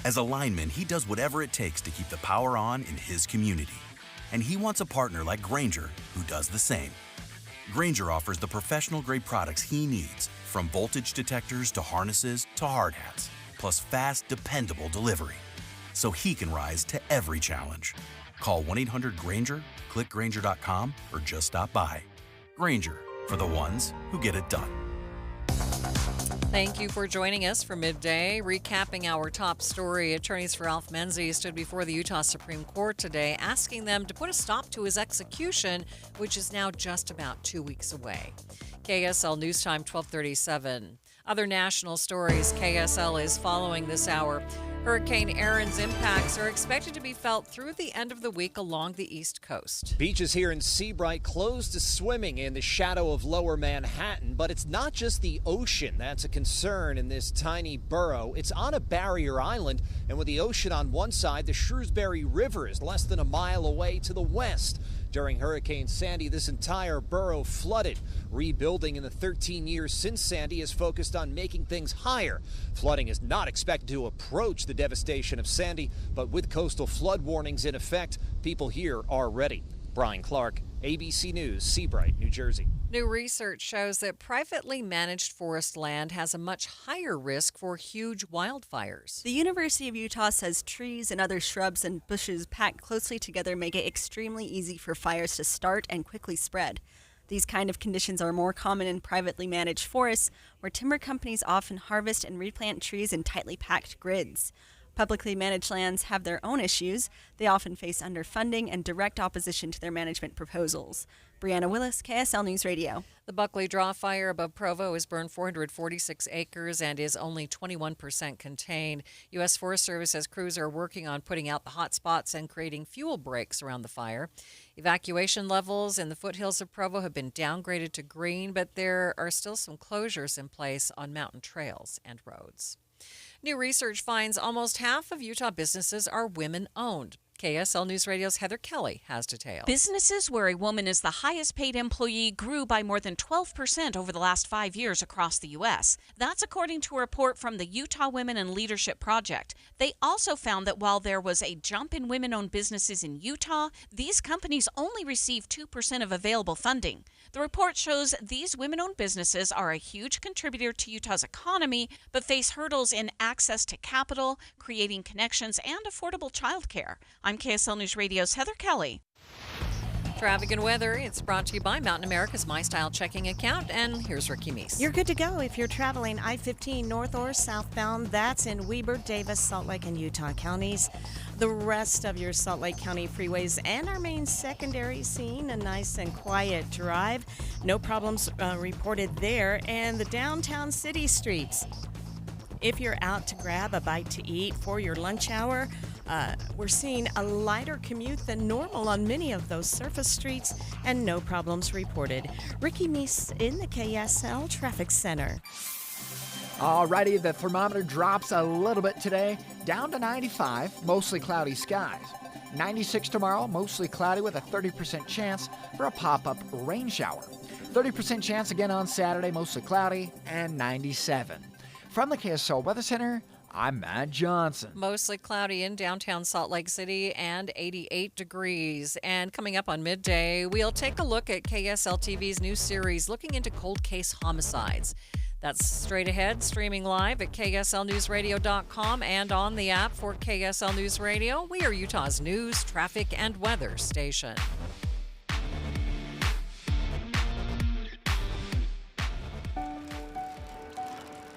As a lineman, he does whatever it takes to keep the power on in his community. And he wants a partner like Grainger who does the same. Grainger offers the professional-grade products he needs, from voltage detectors to harnesses to hard hats, plus fast, dependable delivery, so he can rise to every challenge. Call 1-800-GRAINGER, click Grainger.com, or just stop by. Grainger, for the ones who get it done. Thank you for joining us for Midday. Recapping our top story, attorneys for Ralph Menzies stood before the Utah Supreme Court today, asking them to put a stop to his execution, which is now just about 2 weeks away. KSL News Time, 12:37. Other national stories KSL is following this hour. Hurricane Aaron's impacts are expected to be felt through the end of the week along the East Coast. Beaches here in Seabright closed to swimming in the shadow of lower Manhattan, but it's not just the ocean that's a concern in this tiny borough. It's on a barrier island, and with the ocean on one side, the Shrewsbury River is less than a mile away to the west. During Hurricane Sandy, this entire borough flooded. Rebuilding in the 13 years since Sandy is focused on making things higher. Flooding is not expected to approach the devastation of Sandy, but with coastal flood warnings in effect, people here are ready. Brian Clark, ABC News, Seabright, New Jersey. New research shows that privately managed forest land has a much higher risk for huge wildfires. The University of Utah says trees and other shrubs and bushes packed closely together make it extremely easy for fires to start and quickly spread. These kind of conditions are more common in privately managed forests, where timber companies often harvest and replant trees in tightly packed grids. Publicly managed lands have their own issues. They often face underfunding and direct opposition to their management proposals. Brianna Willis, KSL News Radio. The Buckley Draw fire above Provo has burned 446 acres and is only 21% contained. U.S. Forest Service says crews are working on putting out the hot spots and creating fuel breaks around the fire. Evacuation levels in the foothills of Provo have been downgraded to green, but there are still some closures in place on mountain trails and roads. New research finds almost half of Utah businesses are women-owned. KSL News Radio's Heather Kelly has details. Businesses where a woman is the highest paid employee grew by more than 12% over the last 5 years across the U.S. That's according to a report from the Utah Women in Leadership Project. They also found that while there was a jump in women-owned businesses in Utah, these companies only receive 2% of available funding. The report shows these women-owned businesses are a huge contributor to Utah's economy, but face hurdles in access to capital, creating connections, and affordable childcare. I'm KSL News Radio's Heather Kelly. Traffic and weather, it's brought to you by Mountain America's My Style checking account, and here's Ricky Meese. You're good to go if you're traveling I-15 north or southbound. That's in Weber, Davis, Salt Lake, and Utah counties. The rest of your Salt Lake County freeways and our main secondary seeing a nice and quiet drive. No problems reported there. And the downtown city streets. If you're out to grab a bite to eat for your lunch hour, we're seeing a lighter commute than normal on many of those surface streets and no problems reported. Ricky Meese in the KSL Traffic Center. Alrighty, the thermometer drops a little bit today, down to 95, mostly cloudy skies. 96 tomorrow, mostly cloudy with a 30% chance for a pop-up rain shower. 30% chance again on Saturday, mostly cloudy, and 97. From the KSL Weather Center, I'm Matt Johnson. Mostly cloudy in downtown Salt Lake City and 88 degrees. And coming up on Midday, we'll take a look at KSL TV's new series looking into cold case homicides. That's straight ahead, streaming live at KSLNewsRadio.com and on the app for KSL News Radio. We are Utah's news, traffic, and weather station.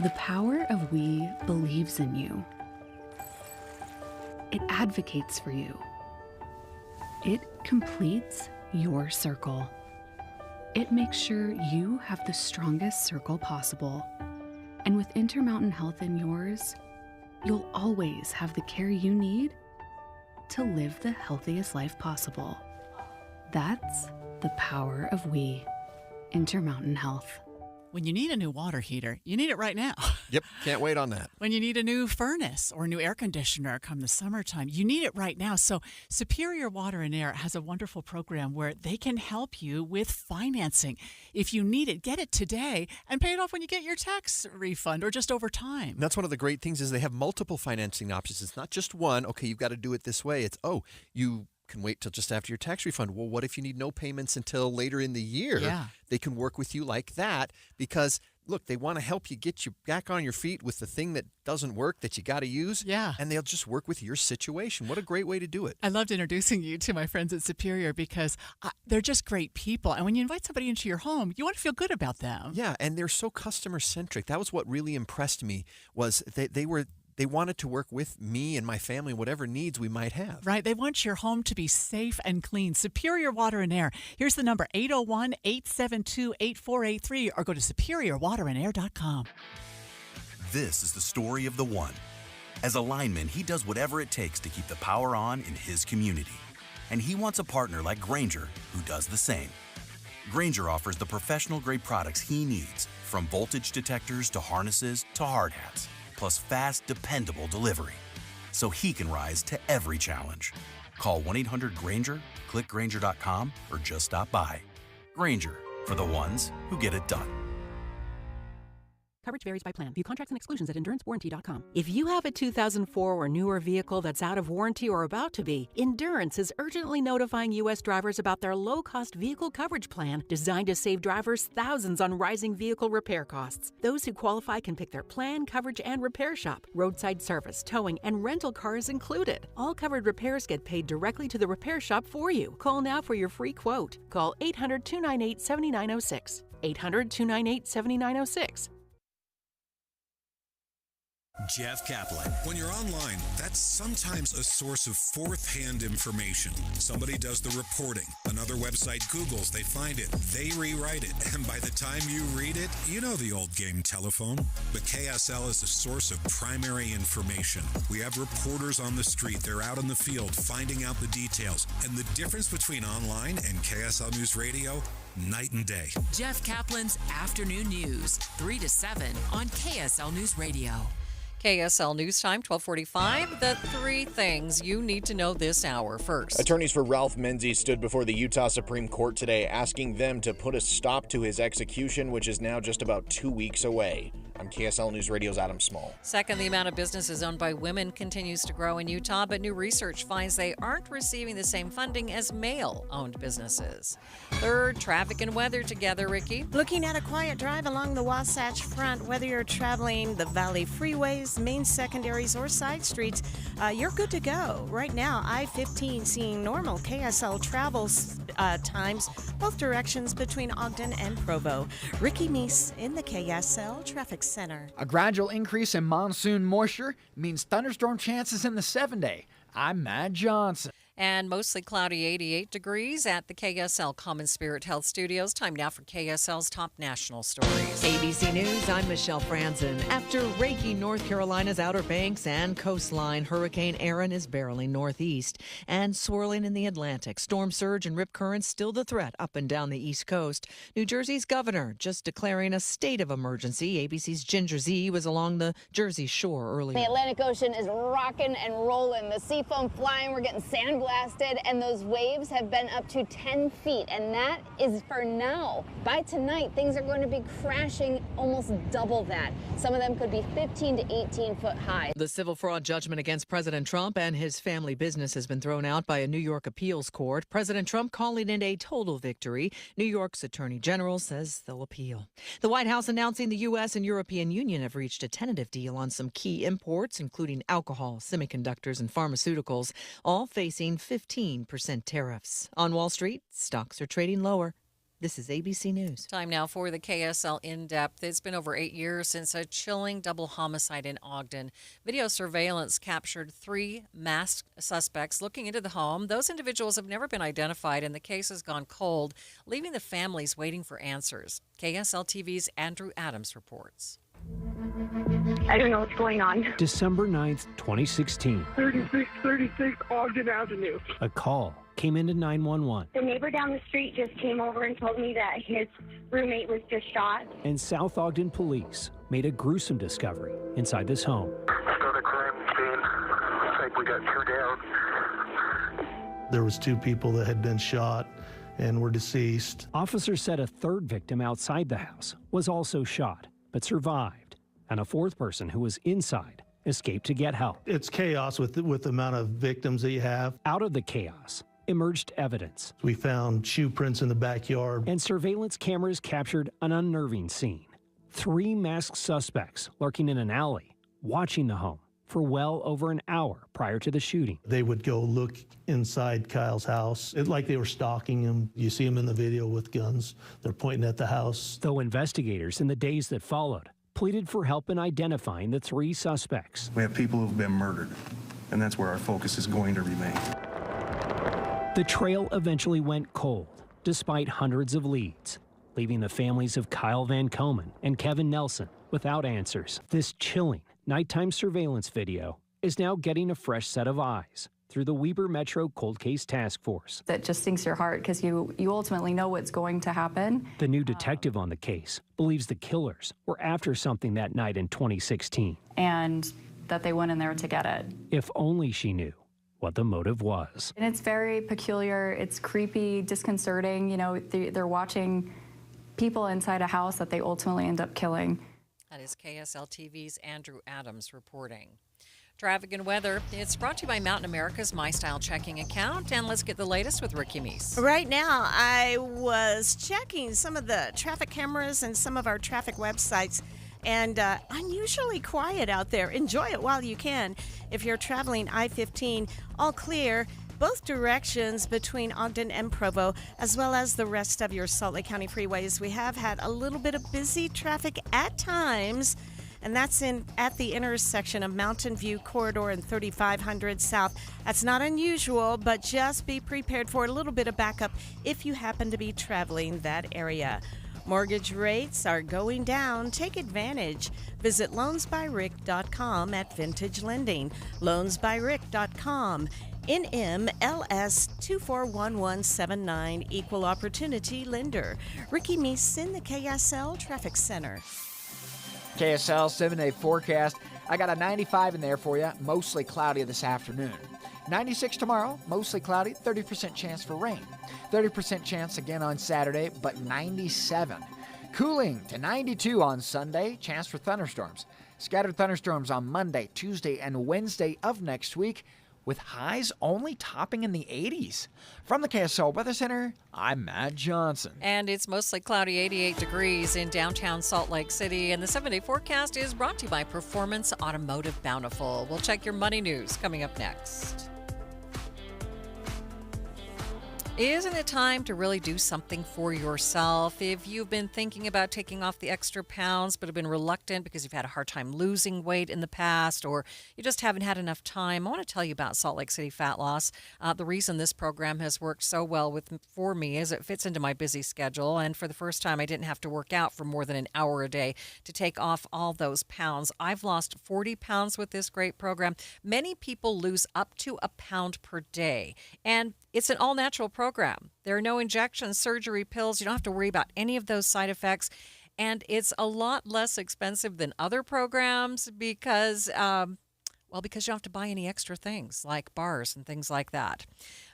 The power of we believes in you. It advocates for you. It completes your circle. It makes sure you have the strongest circle possible. And with Intermountain Health in yours, you'll always have the care you need to live the healthiest life possible. That's the power of we. Intermountain Health. When you need a new water heater, you need it right now. Yep, can't wait on that. When you need a new furnace or a new air conditioner come the summertime, you need it right now. So Superior Water and Air has a wonderful program where they can help you with financing. If you need it, get it today and pay it off when you get your tax refund or just over time. And that's one of the great things is they have multiple financing options. It's not just one, okay, you've got to do it this way. It's, you can wait till just after your tax refund. Well, what if you need no payments until later in the year? Yeah. They can work with you like that because, look, they want to help you get you back on your feet with the thing that doesn't work that you got to use. Yeah. And they'll just work with your situation. What a great way to do it. I loved introducing you to my friends at Superior because they're just great people. And when you invite somebody into your home, you want to feel good about them. Yeah, and they're so customer-centric. That was what really impressed me was they wanted to work with me and my family, whatever needs we might have. Right. They want your home to be safe and clean. Superior Water and Air. Here's the number, 801-872-8483, or go to superiorwaterandair.com. This is the story of the one. As a lineman, he does whatever it takes to keep the power on in his community. And he wants a partner like Grainger who does the same. Grainger offers the professional-grade products he needs, from voltage detectors to harnesses to hard hats, plus fast, dependable delivery, so he can rise to every challenge. Call 1-800-GRAINGER, click Grainger.com, or just stop by. Grainger, for the ones who get it done. Coverage varies by plan. View contracts and exclusions at EnduranceWarranty.com. If you have a 2004 or newer vehicle that's out of warranty or about to be, Endurance is urgently notifying U.S. drivers about their low-cost vehicle coverage plan designed to save drivers thousands on rising vehicle repair costs. Those who qualify can pick their plan, coverage, and repair shop. Roadside service, towing, and rental cars included. All covered repairs get paid directly to the repair shop for you. Call now for your free quote. Call 800-298-7906. 800-298-7906. Jeff Kaplan. When you're online, that's sometimes a source of fourth-hand information. Somebody does the reporting. Another website Googles, they find it, they rewrite it, and by the time you read it, you know the old game telephone. But KSL is a source of primary information. We have reporters on the street. They're out in the field finding out the details. And the difference between online and KSL News Radio, night and day. Jeff Kaplan's Afternoon News, 3 to 7 on KSL News Radio. KSL News Time, 1245. The three things you need to know this hour. First, attorneys for Ralph Menzies stood before the Utah Supreme Court today asking them to put a stop to his execution, which is now just about 2 weeks away. I'm KSL News Radio's Adam Small. Second, the amount of businesses owned by women continues to grow in Utah, but new research finds they aren't receiving the same funding as male-owned businesses. Third, traffic and weather together, Ricky. Looking at a quiet drive along the Wasatch Front, whether you're traveling the Valley freeways, main secondaries, or side streets, you're good to go. Right now, I-15 seeing normal KSL travel times, both directions between Ogden and Provo. Ricky Meese in the KSL Traffic Center. A gradual increase in monsoon moisture means thunderstorm chances in the 7-day. I'm Matt Johnson. And mostly cloudy, 88 degrees at the KSL Common Spirit Health Studios. Time now for KSL's top national stories. ABC News, I'm Michelle Franzen. After raking North Carolina's Outer Banks and coastline, Hurricane Erin is barreling northeast and swirling in the Atlantic. Storm surge and rip currents still the threat up and down the East Coast. New Jersey's governor just declaring a state of emergency. ABC's Ginger Z was along the Jersey shore earlier. The Atlantic Ocean is rocking and rolling. The sea foam flying, we're getting sandblasted. And those waves have been up to 10 feet, and that is for now. By tonight, things are going to be crashing almost double that. Some of them could be 15 to 18 foot high. The civil fraud judgment against President Trump and his family business has been thrown out by a New York appeals court. President Trump calling it a total victory. New York's Attorney General says they'll appeal. The White House announcing the U.S. and European Union have reached a tentative deal on some key imports, including alcohol, semiconductors, and pharmaceuticals, all facing 15% tariffs. On Wall Street, stocks are trading lower. This is ABC News. Time now for the KSL In-Depth. It's been over 8 years since a chilling double homicide in Ogden. Video surveillance captured 3 masked suspects looking into the home. Those individuals have never been identified, and the case has gone cold, leaving the families waiting for answers. KSL TV's Andrew Adams reports. I don't know what's going on. December 9th, 2016. 3636 Ogden Avenue. A call came into 911. The neighbor down the street just came over and told me that his roommate was just shot. And South Ogden police made a gruesome discovery inside this home. Another crime scene. I think we got 2 down. There was 2 people that had been shot and were deceased. Officers said a third victim outside the house was also shot, but survived, and a 4th person who was inside escaped to get help. It's chaos with the amount of victims that you have. Out of the chaos emerged evidence. We found shoe prints in the backyard. And surveillance cameras captured an unnerving scene. 3 masked suspects lurking in an alley, watching the home for well over an hour prior to the shooting. They would go look inside Kyle's house. It's like they were stalking him. You see him in the video with guns. They're pointing at the house. Though investigators in the days that followed pleaded for help in identifying the 3 suspects. We have people who've been murdered, and that's where our focus is going to remain. The trail eventually went cold, despite hundreds of leads, leaving the families of Kyle Van Komen and Kevin Nelson without answers. This chilling nighttime surveillance video is now getting a fresh set of eyes through the Weber Metro Cold Case Task Force. That just sinks your heart because you ultimately know what's going to happen. The new detective on the case believes the killers were after something that night in 2016. And that they went in there to get it. If only she knew what the motive was. And it's very peculiar. It's creepy, disconcerting. You know, they're watching people inside a house that they ultimately end up killing. That is KSL TV's Andrew Adams reporting. Traffic and weather. It's brought to you by Mountain America's My Style checking account. And let's get the latest with Ricky Meese. Right now, I was checking some of the traffic cameras and some of our traffic websites, and unusually quiet out there. Enjoy it while you can. If you're traveling I-15, all clear, both directions between Ogden and Provo, as well as the rest of your Salt Lake County freeways. We have had a little bit of busy traffic at times, and that's at the intersection of Mountain View Corridor and 3500 South. That's not unusual, but just be prepared for a little bit of backup if you happen to be traveling that area. Mortgage rates are going down. Take advantage. Visit loansbyrick.com at Vintage Lending. Loansbyrick.com. NMLS 241179, Equal Opportunity Lender. Ricky Meese in the KSL Traffic Center. KSL 7-day forecast. I got a 95 in there for you, mostly cloudy this afternoon. 96 tomorrow, mostly cloudy, 30% chance for rain. 30% chance again on Saturday, but 97. Cooling to 92 on Sunday, chance for thunderstorms. Scattered thunderstorms on Monday, Tuesday, and Wednesday of next week, with highs only topping in the 80s. From the KSL Weather Center, I'm Matt Johnson. And it's mostly cloudy, 88 degrees in downtown Salt Lake City. And the 7-day forecast is brought to you by Performance Automotive Bountiful. We'll check your money news coming up next. Isn't it time to really do something for yourself? If you've been thinking about taking off the extra pounds but have been reluctant because you've had a hard time losing weight in the past, or you just haven't had enough time, I want to tell you about Salt Lake City Fat Loss. The reason this program has worked so well for me is it fits into my busy schedule, and for the first time I didn't have to work out for more than an hour a day to take off all those pounds. I've lost 40 pounds with this great program. Many people lose up to a pound per day, and it's an all-natural program. There are no injections, surgery, pills. You don't have to worry about any of those side effects. And it's a lot less expensive than other programs because you don't have to buy any extra things like bars and things like that.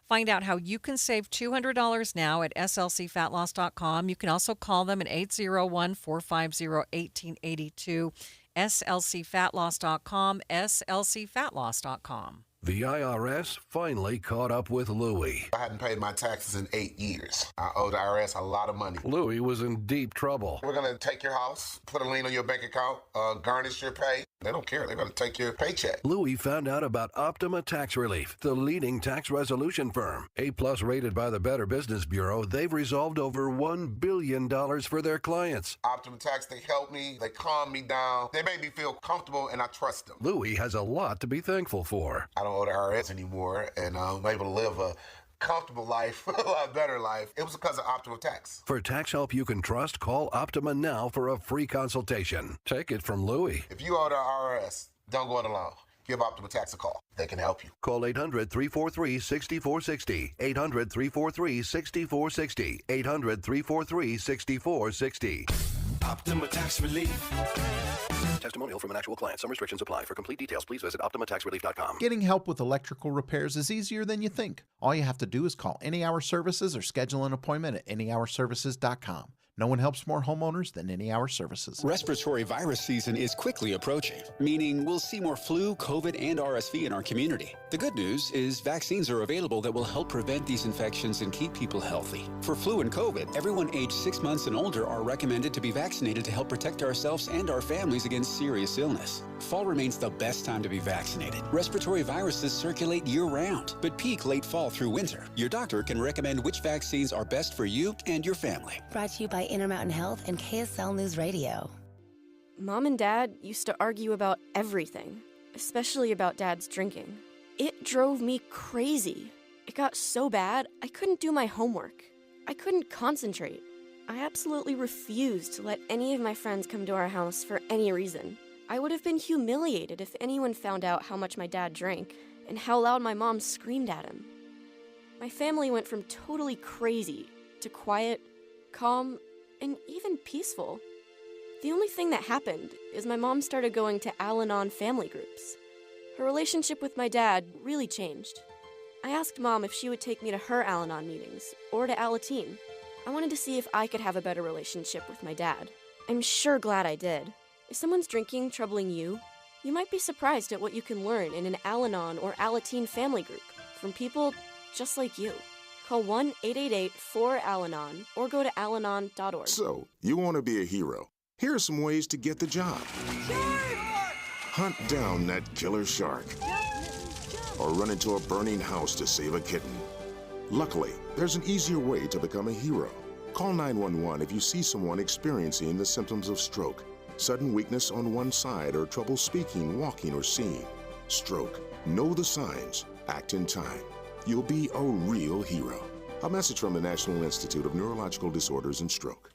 Find out how you can save $200 now at slcfatloss.com. You can also call them at 801-450-1882, slcfatloss.com, slcfatloss.com. The IRS finally caught up with Louie. I hadn't paid my taxes in 8 years. I owe the IRS a lot of money. Louie was in deep trouble. We're going to take your house, put a lien on your bank account, garnish your pay. They don't care. They're going to take your paycheck. Louie found out about Optima Tax Relief, the leading tax resolution firm. A-plus rated by the Better Business Bureau, they've resolved over $1 billion for their clients. Optima Tax, they help me. They calm me down. They make me feel comfortable, and I trust them. Louie has a lot to be thankful for. I don't owe the IRS anymore, and I'm able to live a comfortable life, a lot better life. It was because of Optima Tax. For tax help you can trust, call Optima now for a free consultation. Take it from Louie. If you owe the IRS, don't go it alone. Give Optima Tax a call. They can help you. Call 800-343-6460. 800-343-6460. 800-343-6460. Optima Tax Relief. Testimonial from an actual client. Some restrictions apply. For complete details, please visit OptimaTaxRelief.com. Getting help with electrical repairs is easier than you think. All you have to do is call Any Hour Services or schedule an appointment at anyhourservices.com. No one helps more homeowners than Any Hour Services. Respiratory virus season is quickly approaching, meaning we'll see more flu, COVID, and RSV in our community. The good news is vaccines are available that will help prevent these infections and keep people healthy. For flu and COVID, everyone aged 6 months and older are recommended to be vaccinated to help protect ourselves and our families against serious illness. Fall remains the best time to be vaccinated. Respiratory viruses circulate year-round, but peak late fall through winter. Your doctor can recommend which vaccines are best for you and your family. Brought to you by Intermountain Health and KSL News Radio. Mom and Dad used to argue about everything, especially about Dad's drinking. It drove me crazy. It got so bad, I couldn't do my homework. I couldn't concentrate. I absolutely refused to let any of my friends come to our house for any reason. I would have been humiliated if anyone found out how much my dad drank and how loud my mom screamed at him. My family went from totally crazy to quiet, calm, and even peaceful. The only thing that happened is my mom started going to Al-Anon family groups. Her relationship with my dad really changed. I asked Mom if she would take me to her Al-Anon meetings or to Alateen. I wanted to see if I could have a better relationship with my dad. I'm sure glad I did. If someone's drinking troubling you, you might be surprised at what you can learn in an Al-Anon or Alateen family group from people just like you. Call 1-888-4-ALANON or go to alanon.org. So, you want to be a hero. Here are some ways to get the job. Hunt down that killer shark. Or run into a burning house to save a kitten. Luckily, there's an easier way to become a hero. Call 911 if you see someone experiencing the symptoms of stroke, sudden weakness on one side, or trouble speaking, walking, or seeing. Stroke. Know the signs. Act in time. You'll be a real hero. A message from the National Institute of Neurological Disorders and Stroke.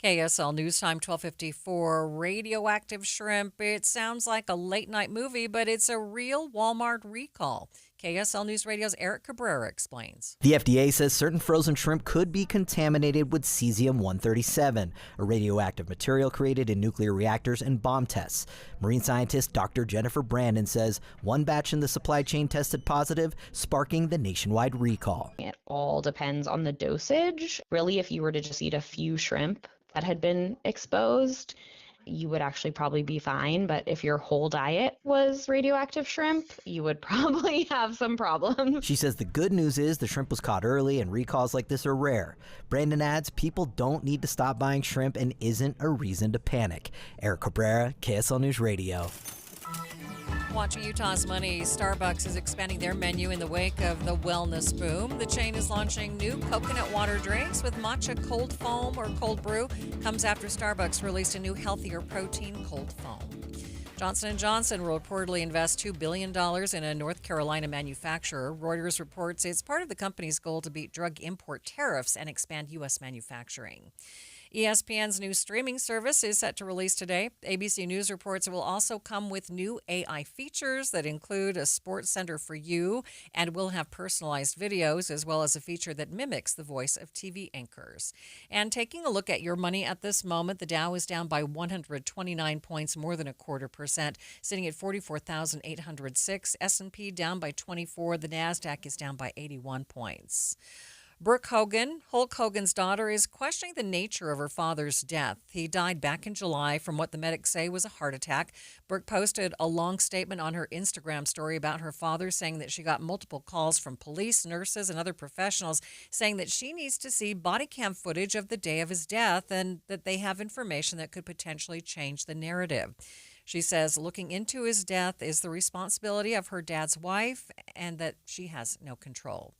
KSL News Time 12:54. Radioactive shrimp. It sounds like a late night movie, but it's a real Walmart recall. KSL News Radio's Eric Cabrera explains. The FDA says certain frozen shrimp could be contaminated with cesium-137, a radioactive material created in nuclear reactors and bomb tests. Marine scientist Dr. Jennifer Brandon says one batch in the supply chain tested positive, sparking the nationwide recall. It all depends on the dosage. Really, if you were to just eat a few shrimp that had been exposed, you would actually probably be fine. But if your whole diet was radioactive shrimp, you would probably have some problems. She says the good news is the shrimp was caught early and recalls like this are rare. Brandon adds people don't need to stop buying shrimp and isn't a reason to panic. Eric Cabrera, KSL News Radio. Watching Utah's money, Starbucks is expanding their menu in the wake of the wellness boom. The chain is launching new coconut water drinks with matcha cold foam or cold brew. Comes after Starbucks released a new healthier protein cold foam. Johnson & Johnson will reportedly invest $2 billion in a North Carolina manufacturer. Reuters reports it's part of the company's goal to beat drug import tariffs and expand U.S. manufacturing. ESPN's new streaming service is set to release today. ABC News reports it will also come with new AI features that include a sports center for you and will have personalized videos, as well as a feature that mimics the voice of TV anchors. And taking a look at your money at this moment, the Dow is down by 129 points, more than 0.25%, sitting at 44,806. S&P down by 24. The NASDAQ is down by 81 points. Brooke Hogan, Hulk Hogan's daughter, is questioning the nature of her father's death. He died back in July from what the medics say was a heart attack. Brooke posted a long statement on her Instagram story about her father, saying that she got multiple calls from police, nurses, and other professionals saying that she needs to see body cam footage of the day of his death and that they have information that could potentially change the narrative. She says looking into his death is the responsibility of her dad's wife and that she has no control.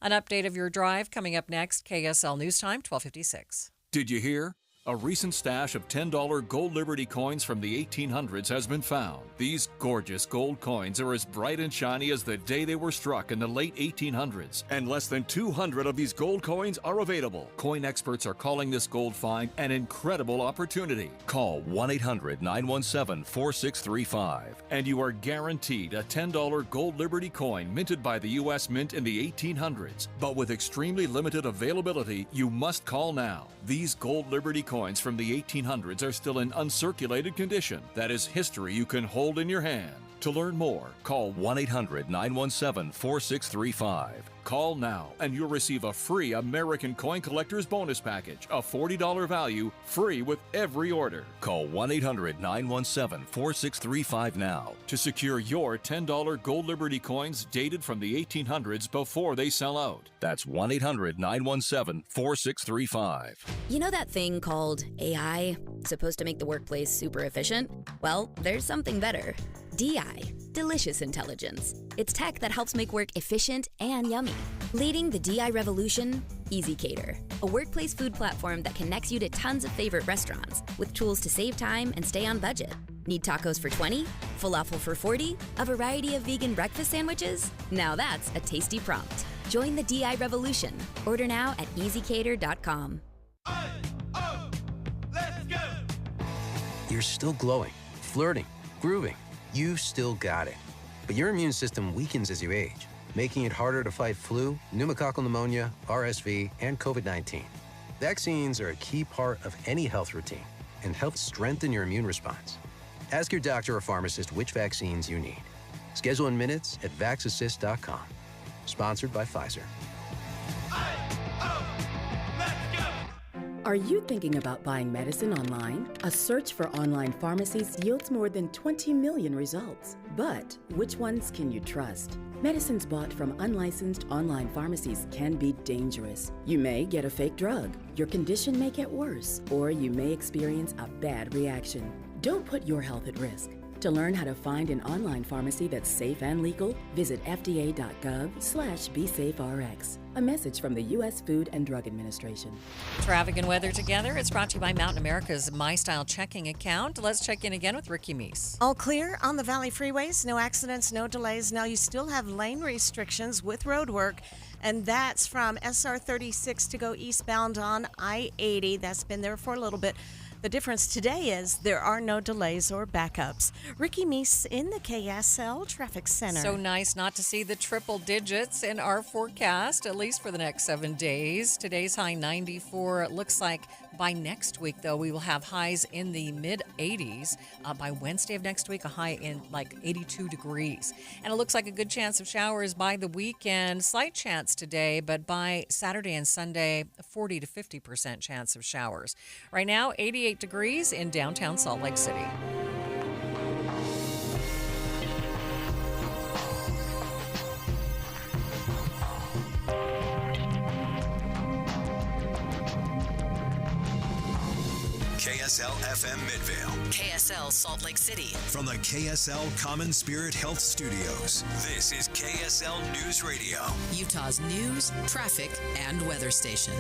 An update of your drive coming up next. KSL News Time, 12:56. Did you hear? A recent stash of $10 gold Liberty coins from the 1800s has been found. These gorgeous gold coins are as bright and shiny as the day they were struck in the late 1800s. And less than 200 of these gold coins are available. Coin experts are calling this gold find an incredible opportunity. Call 1-800-917-4635 and you are guaranteed a $10 gold Liberty coin minted by the U.S. Mint in the 1800s. But with extremely limited availability, you must call now. These gold Liberty coins from the 1800s are still in uncirculated condition. That is history you can hold in your hand. To learn more, call 1-800-917-4635. Call now and you'll receive a free American Coin Collector's Bonus Package, a $40 value, free with every order. Call 1-800-917-4635 now to secure your $10 gold Liberty coins dated from the 1800s before they sell out. That's 1-800-917-4635. You know that thing called AI? Supposed to make the workplace super efficient? Well, there's something better. DI, Delicious Intelligence. It's tech that helps make work efficient and yummy. Leading the DI revolution, EasyCater, a workplace food platform that connects you to tons of favorite restaurants with tools to save time and stay on budget. Need tacos for $20? Falafel for $40? A variety of vegan breakfast sandwiches? Now that's a tasty prompt. Join the DI revolution. Order now at easycater.com. You're still glowing, flirting, grooving. You've still got it. But your immune system weakens as you age, making it harder to fight flu, pneumococcal pneumonia, RSV, and COVID-19. Vaccines are a key part of any health routine and help strengthen your immune response. Ask your doctor or pharmacist which vaccines you need. Schedule in minutes at vaxassist.com. Sponsored by Pfizer. Are you thinking about buying medicine online? A search for online pharmacies yields more than 20 million results. But which ones can you trust? Medicines bought from unlicensed online pharmacies can be dangerous. You may get a fake drug, your condition may get worse, or you may experience a bad reaction. Don't put your health at risk. To learn how to find an online pharmacy that's safe and legal, visit fda.gov/BeSafeRx. A message from the U.S. Food and Drug Administration. Traffic and weather together. It's brought to you by Mountain America's MyStyle checking account. Let's check in again with Ricky Meese. All clear on the Valley freeways. No accidents, no delays. Now you still have lane restrictions with road work. And that's from SR 36 to go eastbound on I-80. That's been there for a little bit. The difference today is there are no delays or backups. Ricky Meese in the KSL Traffic Center. So nice not to see the triple digits in our forecast, at least for the next 7 days. Today's high 94. It looks like by next week, though, we will have highs in the mid-80s. By Wednesday of next week, a high in like 82 degrees. And it looks like a good chance of showers by the weekend. Slight chance today, but by Saturday and Sunday, a 40 to 50% chance of showers. Right now, 88 degrees in downtown Salt Lake City. KSL FM Midvale. KSL Salt Lake City. From the KSL Common Spirit Health Studios, this is KSL News Radio. Utah's news, traffic, and weather station.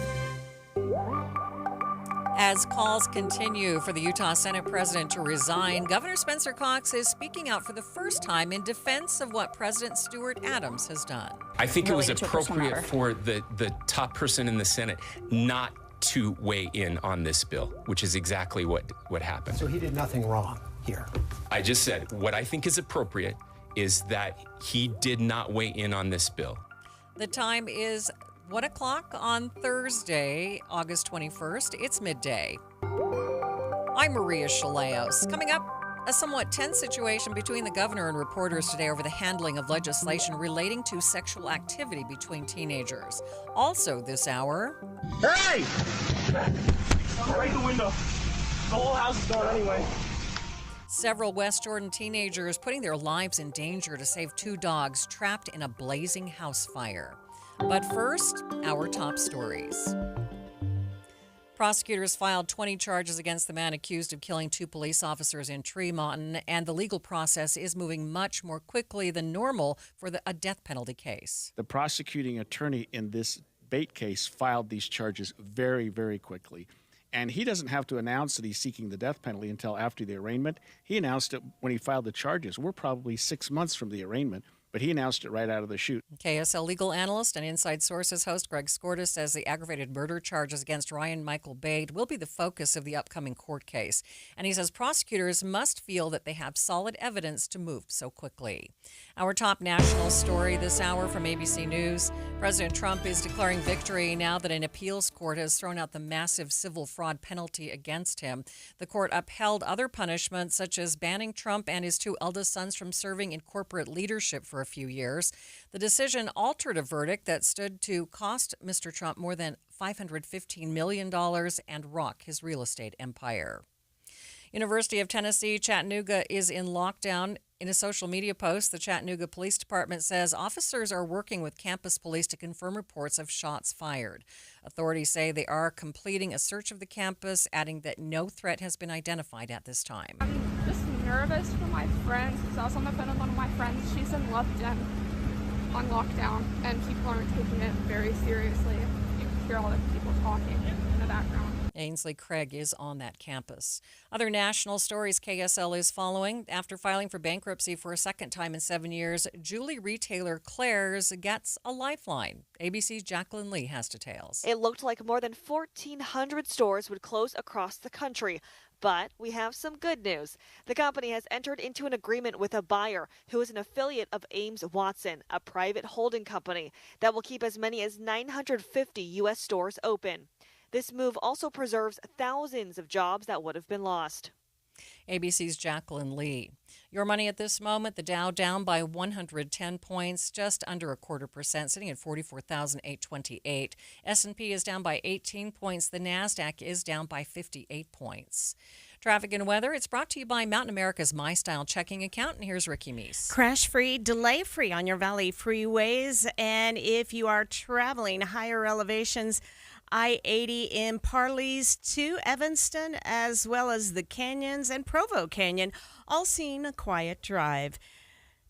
As calls continue for the Utah Senate president to resign, Governor Spencer Cox is speaking out for the first time in defense of what President Stuart Adams has done. I think it was appropriate for the top person in the Senate not to weigh in on this bill, which is exactly what happened. So he did nothing wrong here. I just said what I think is appropriate is that he did not weigh in on this bill. The time is 1 o'clock on Thursday, August 21st. It's midday. I'm Maria Shilaos. Coming up, a somewhat tense situation between the governor and reporters today over the handling of legislation relating to sexual activity between teenagers. Also this hour... Hey! Break the window. The whole house is gone anyway. Several West Jordan teenagers putting their lives in danger to save 2 dogs trapped in a blazing house fire. But first, our top stories. Prosecutors filed 20 charges against the man accused of killing 2 police officers in Tremont, and the legal process is moving much more quickly than normal for a death penalty case. The prosecuting attorney in this Bate case filed these charges very, very quickly. And he doesn't have to announce that he's seeking the death penalty until after the arraignment. He announced it when he filed the charges. We're probably 6 months from the arraignment, but he announced it right out of the chute. KSL legal analyst and Inside Sources host Greg Skorda says the aggravated murder charges against Ryan Michael Bate will be the focus of the upcoming court case. And he says prosecutors must feel that they have solid evidence to move so quickly. Our top national story this hour from ABC News. President Trump is declaring victory now that an appeals court has thrown out the massive civil fraud penalty against him. The court upheld other punishments, such as banning Trump and his 2 eldest sons from serving in corporate leadership for a few years. The decision altered a verdict that stood to cost Mr. Trump more than $515 million and rock his real estate empire. University of Tennessee, Chattanooga is in lockdown. In a social media post, the Chattanooga Police Department says officers are working with campus police to confirm reports of shots fired. Authorities say they are completing a search of the campus, adding that no threat has been identified at this time. I'm just nervous for my friends because I was on the phone with one of my friends. She's in lockdown, and people aren't taking it very seriously. You can hear all the people talking in the background. Ainsley Craig is on that campus. Other national stories KSL is following. After filing for bankruptcy for a second time in 7 years, jewelry retailer Claire's gets a lifeline. ABC's Jacqueline Lee has details. It looked like more than 1,400 stores would close across the country. But we have some good news. The company has entered into an agreement with a buyer who is an affiliate of Ames Watson, a private holding company that will keep as many as 950 U.S. stores open. This move also preserves thousands of jobs that would have been lost. ABC's Jacqueline Lee. Your money at this moment, the Dow down by 110 points, just under 0.25%, sitting at 44,828. S&P is down by 18 points. The NASDAQ is down by 58 points. Traffic and weather, it's brought to you by Mountain America's My Style checking account. And here's Ricky Meese. Crash-free, delay-free on your Valley freeways. And if you are traveling higher elevations, I-80 in Parleys to Evanston, as well as the canyons and Provo Canyon, all seeing a quiet drive.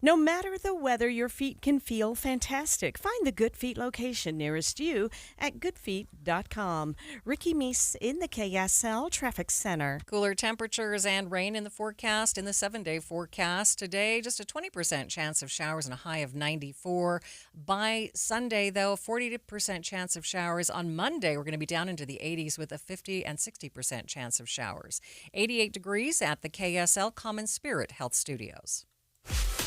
No matter the weather, your feet can feel fantastic. Find the Good Feet location nearest you at goodfeet.com. Ricky Meese in the KSL Traffic Center. Cooler temperatures and rain in the forecast in the 7-day forecast. Today, just a 20% chance of showers and a high of 94. By Sunday, though, 40% chance of showers. On Monday, we're going to be down into the 80s with a 50 and 60% chance of showers. 88 degrees at the KSL Common Spirit Health Studios.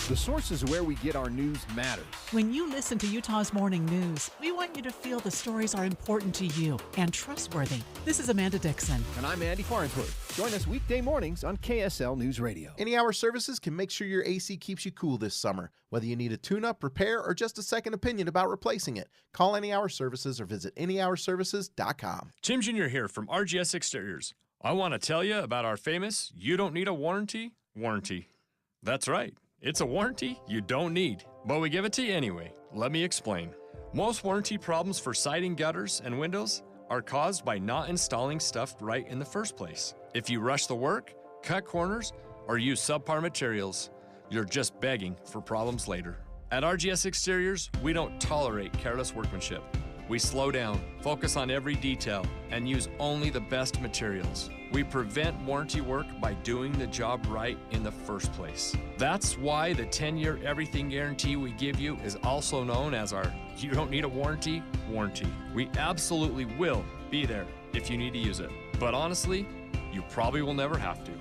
The sources where we get our news matters. When you listen to Utah's Morning News, we want you to feel the stories are important to you and trustworthy. This is Amanda Dixon. And I'm Andy Farnsworth. Join us weekday mornings on KSL News Radio. Any Hour Services can make sure your AC keeps you cool this summer. Whether you need a tune-up, repair, or just a second opinion about replacing it, call Any Hour Services or visit anyhourservices.com. Tim Jr. here from RGS Exteriors. I want to tell you about our famous "You Don't Need a Warranty" warranty. That's right. It's a warranty you don't need, but we give it to you anyway. Let me explain. Most warranty problems for siding, gutters, and windows are caused by not installing stuff right in the first place. If you rush the work, cut corners, or use subpar materials, you're just begging for problems later. At RGS Exteriors, we don't tolerate careless workmanship. We slow down, focus on every detail, and use only the best materials. We prevent warranty work by doing the job right in the first place. That's why the 10-year everything guarantee we give you is also known as our "You Don't Need a Warranty" warranty. We absolutely will be there if you need to use it. But honestly, you probably will never have to.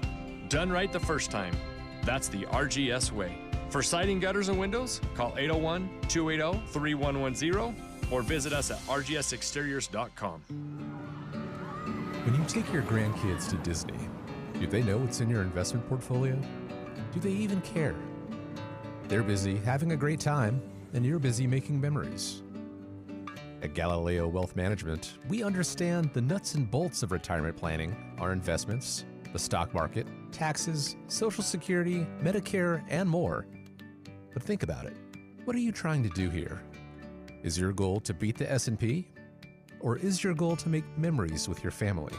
Done right the first time. That's the RGS way. For siding, gutters, and windows, call 801-280-3110 or visit us at rgsexteriors.com. When you take your grandkids to Disney, do they know what's in your investment portfolio? Do they even care? They're busy having a great time, and you're busy making memories. At Galileo Wealth Management, we understand the nuts and bolts of retirement planning, our investments, the stock market, taxes, Social Security, Medicare, and more. But think about it. What are you trying to do here? Is your goal to beat the S&P? Or is your goal to make memories with your family?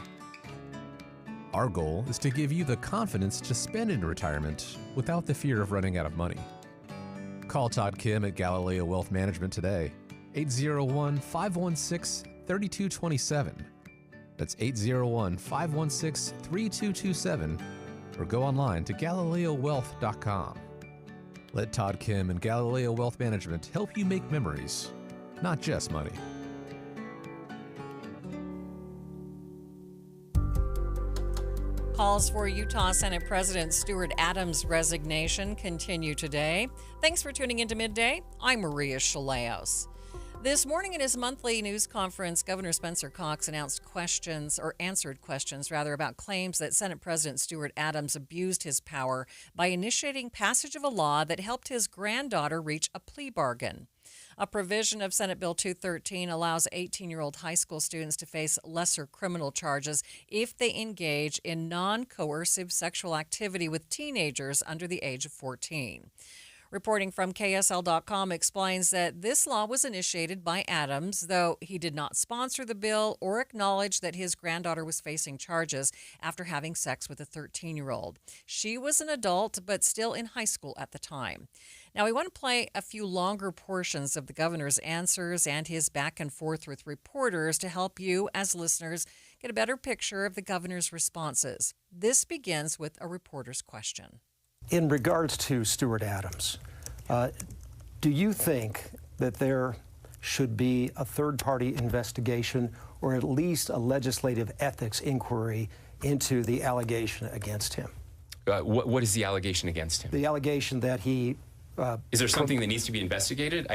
Our goal is to give you the confidence to spend in retirement without the fear of running out of money. Call Todd Kim at Galileo Wealth Management today, 801-516-3227. That's 801-516-3227, or go online to GalileoWealth.com. Let Todd Kim and Galileo Wealth Management help you make memories, not just money. Calls for Utah Senate President Stuart Adams' resignation continue today. Thanks for tuning into Midday. I'm Maria Shilaos. This morning in his monthly news conference, Governor Spencer Cox answered questions about claims that Senate President Stuart Adams abused his power by initiating passage of a law that helped his granddaughter reach a plea bargain. A provision of Senate Bill 213 allows 18-year-old high school students to face lesser criminal charges if they engage in non-coercive sexual activity with teenagers under the age of 14. Reporting from KSL.com explains that this law was initiated by Adams, though he did not sponsor the bill or acknowledge that his granddaughter was facing charges after having sex with a 13-year-old. She was an adult, but still in high school at the time. Now, we want to play a few longer portions of the governor's answers and his back and forth with reporters to help you, as listeners, get a better picture of the governor's responses. This begins with a reporter's question. In regards to Stuart Adams, do you think that there should be a third-party investigation or at least a legislative ethics inquiry into the allegation against him? What is the allegation against him? The allegation that he... is there something that needs to be investigated?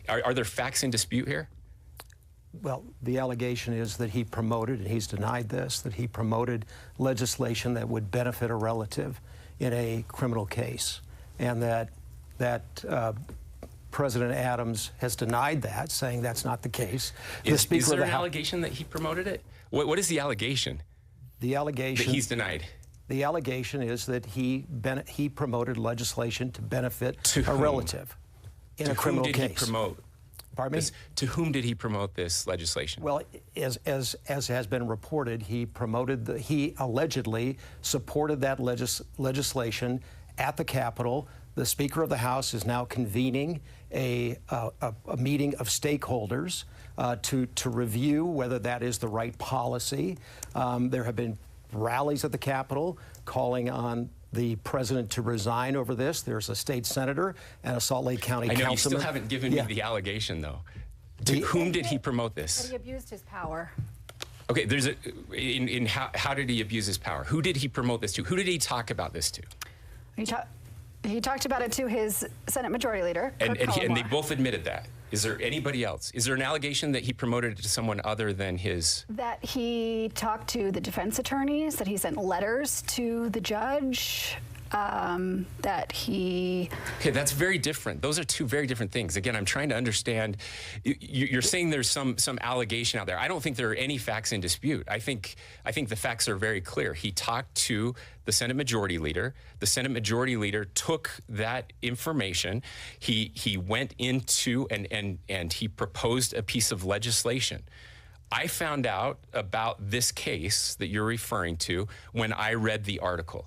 Are there facts in dispute here? Well, the allegation is that he promoted, and he's denied this, that he promoted legislation that would benefit a relative in a criminal case, and that President Adams has denied that, saying that's not the case. Is there an allegation that he promoted it? What is the allegation? The allegation... that he's denied. The allegation is that he promoted legislation to benefit a relative in a criminal case. To whom did he promote? Pardon me? To whom did he promote this legislation? Well, as has been reported, he allegedly supported that legislation at the Capitol The Speaker of the House is now convening a meeting of stakeholders to review whether that is the right policy. There have been rallies at the Capitol calling on the president to resign over this. There's a state senator and a Salt Lake County councilman. You still haven't given me the allegation, though. To whom did he promote this? That he abused his power. Okay, there's how did he abuse his power? Who did he promote this to? Who did he talk about this to? He talked about it to his Senate Majority Leader, and they both admitted that. Is there anybody else? Is there an allegation that he promoted it to someone other than his? That he talked to the defense attorneys, that he sent letters to the judge, that he... Okay, that's very different. Those are two very different things. Again, I'm trying to understand. You're saying there's some allegation out there. I don't think there are any facts in dispute. I think the facts are very clear. He talked to the Senate Majority Leader. The Senate Majority Leader took that information. He went into and he proposed a piece of legislation. I found out about this case that you're referring to when I read the article.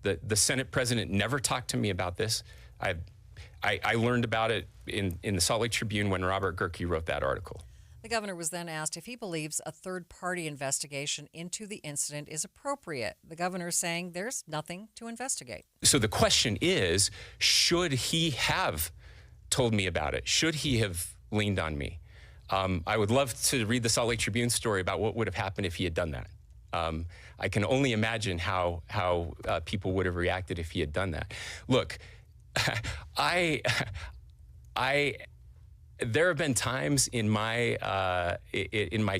The Senate president never talked to me about this. I learned about it in the Salt Lake Tribune when Robert Gerke wrote that article. The governor was then asked if he believes a third-party investigation into the incident is appropriate. The governor saying there's nothing to investigate. So the question is, should he have told me about it? Should he have leaned on me? I would love to read the Salt Lake Tribune story about what would have happened if he had done that. I can only imagine how people would have reacted if he had done that. Look, there have been times in my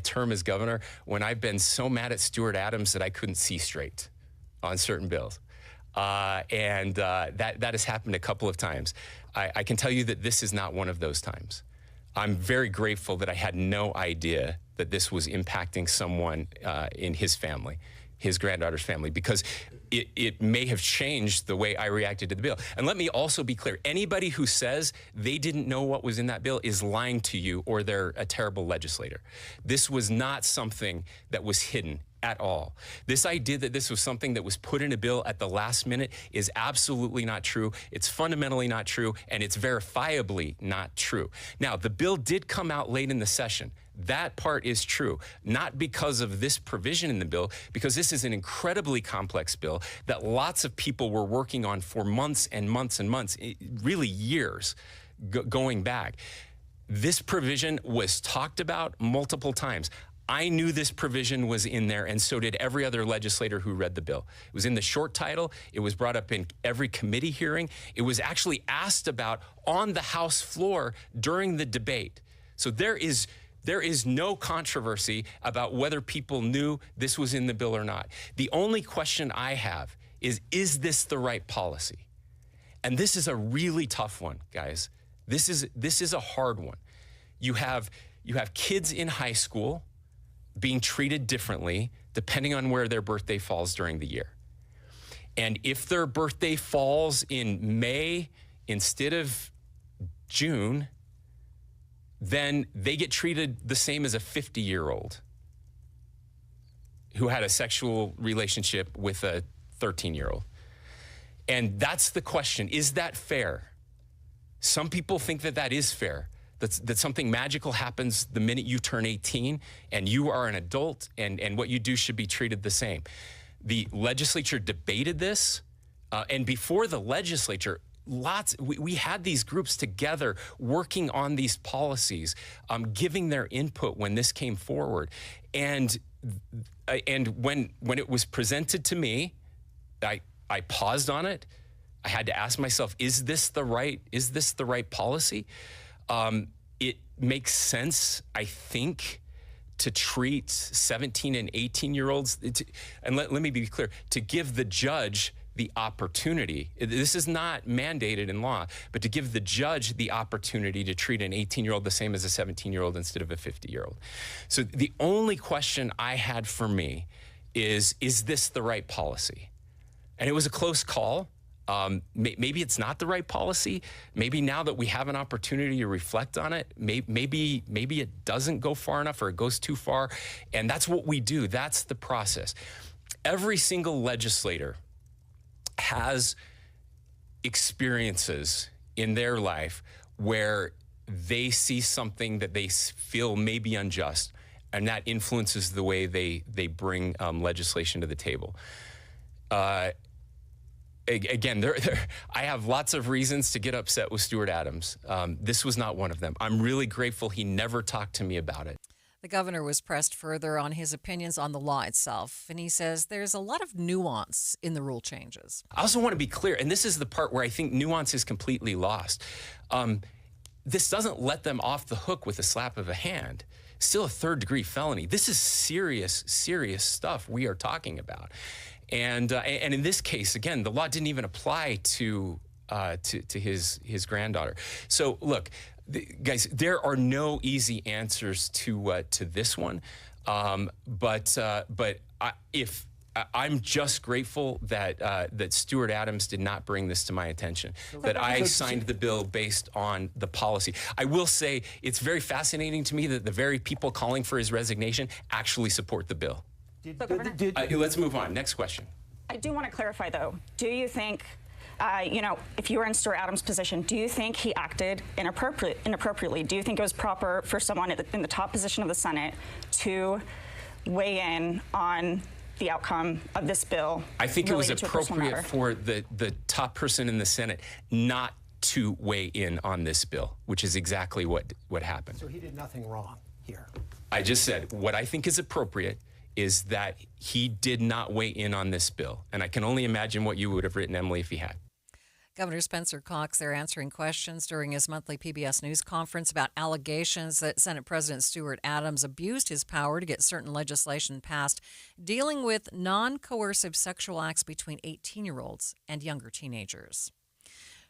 term as governor when I've been so mad at Stuart Adams that I couldn't see straight on certain bills, and that has happened a couple of times. I can tell you that this is not one of those times. I'm very grateful that I had no idea that this was impacting someone in his family, his granddaughter's family, because it may have changed the way I reacted to the bill. And let me also be clear, anybody who says they didn't know what was in that bill is lying to you, or they're a terrible legislator. This was not something that was hidden at all. This idea that this was something that was put in a bill at the last minute is absolutely not true. It's fundamentally not true, and it's verifiably not true. Now, the bill did come out late in the session. That part is true, not because of this provision in the bill, because this is an incredibly complex bill that lots of people were working on for months and months and months, really years going back. This provision was talked about multiple times. I knew this provision was in there, and so did every other legislator who read the bill. It was in the short title. It was brought up in every committee hearing. It was actually asked about on the House floor during the debate. So there is no controversy about whether people knew this was in the bill or not. The only question I have is this the right policy? And this is a really tough one, guys. This is a hard one. You have kids in high school being treated differently depending on where their birthday falls during the year. And if their birthday falls in May instead of June, then they get treated the same as a 50-year-old who had a sexual relationship with a 13-year-old. And that's the question. Is that fair? Some people think that is fair. That something magical happens the minute you turn 18 and you are an adult, and what you do should be treated the same. The legislature debated this, and before the legislature, we had these groups together working on these policies, giving their input when this came forward. And when it was presented to me, I paused on it. I had to ask myself, is this the right policy? It makes sense, I think, to treat 17 and 18-year-olds, and let me be clear, to give the judge the opportunity. This is not mandated in law, but to give the judge the opportunity to treat an 18-year-old the same as a 17-year-old instead of a 50-year-old. So the only question I had for me is this the right policy? And it was a close call. Maybe it's not the right policy. Maybe now that we have an opportunity to reflect on it, maybe it doesn't go far enough or it goes too far. And that's what we do. That's the process. Every single legislator has experiences in their life where they see something that they feel may be unjust, and that influences the way they bring legislation to the table. Again, I have lots of reasons to get upset with Stuart Adams. This was not one of them. I'm really grateful he never talked to me about it. The governor was pressed further on his opinions on the law itself, and he says there's a lot of nuance in the rule changes. I also want to be clear, and this is the part where I think nuance is completely lost. This doesn't let them off the hook with a slap of a hand. Still a third-degree felony. This is serious, serious stuff we are talking about. And in this case, again, the law didn't even apply to his granddaughter. So look, guys, there are no easy answers to this one. But I'm just grateful that Stuart Adams did not bring this to my attention, that I signed the bill based on the policy. I will say it's very fascinating to me that the very people calling for his resignation actually support the bill. Let's move on. Next question. I do want to clarify, though. Do you think, if you were in Stuart Adams' position, do you think he acted inappropriately? Do you think it was proper for someone in the top position of the Senate to weigh in on the outcome of this bill? I think it was appropriate for the top person in the Senate not to weigh in on this bill, which is exactly what happened. So he did nothing wrong here. I just said what I think is appropriate is that he did not weigh in on this bill. And I can only imagine what you would have written, Emily, if he had. Governor Spencer Cox there answering questions during his monthly PBS News conference about allegations that Senate President Stuart Adams abused his power to get certain legislation passed dealing with non-coercive sexual acts between 18-year-olds and younger teenagers.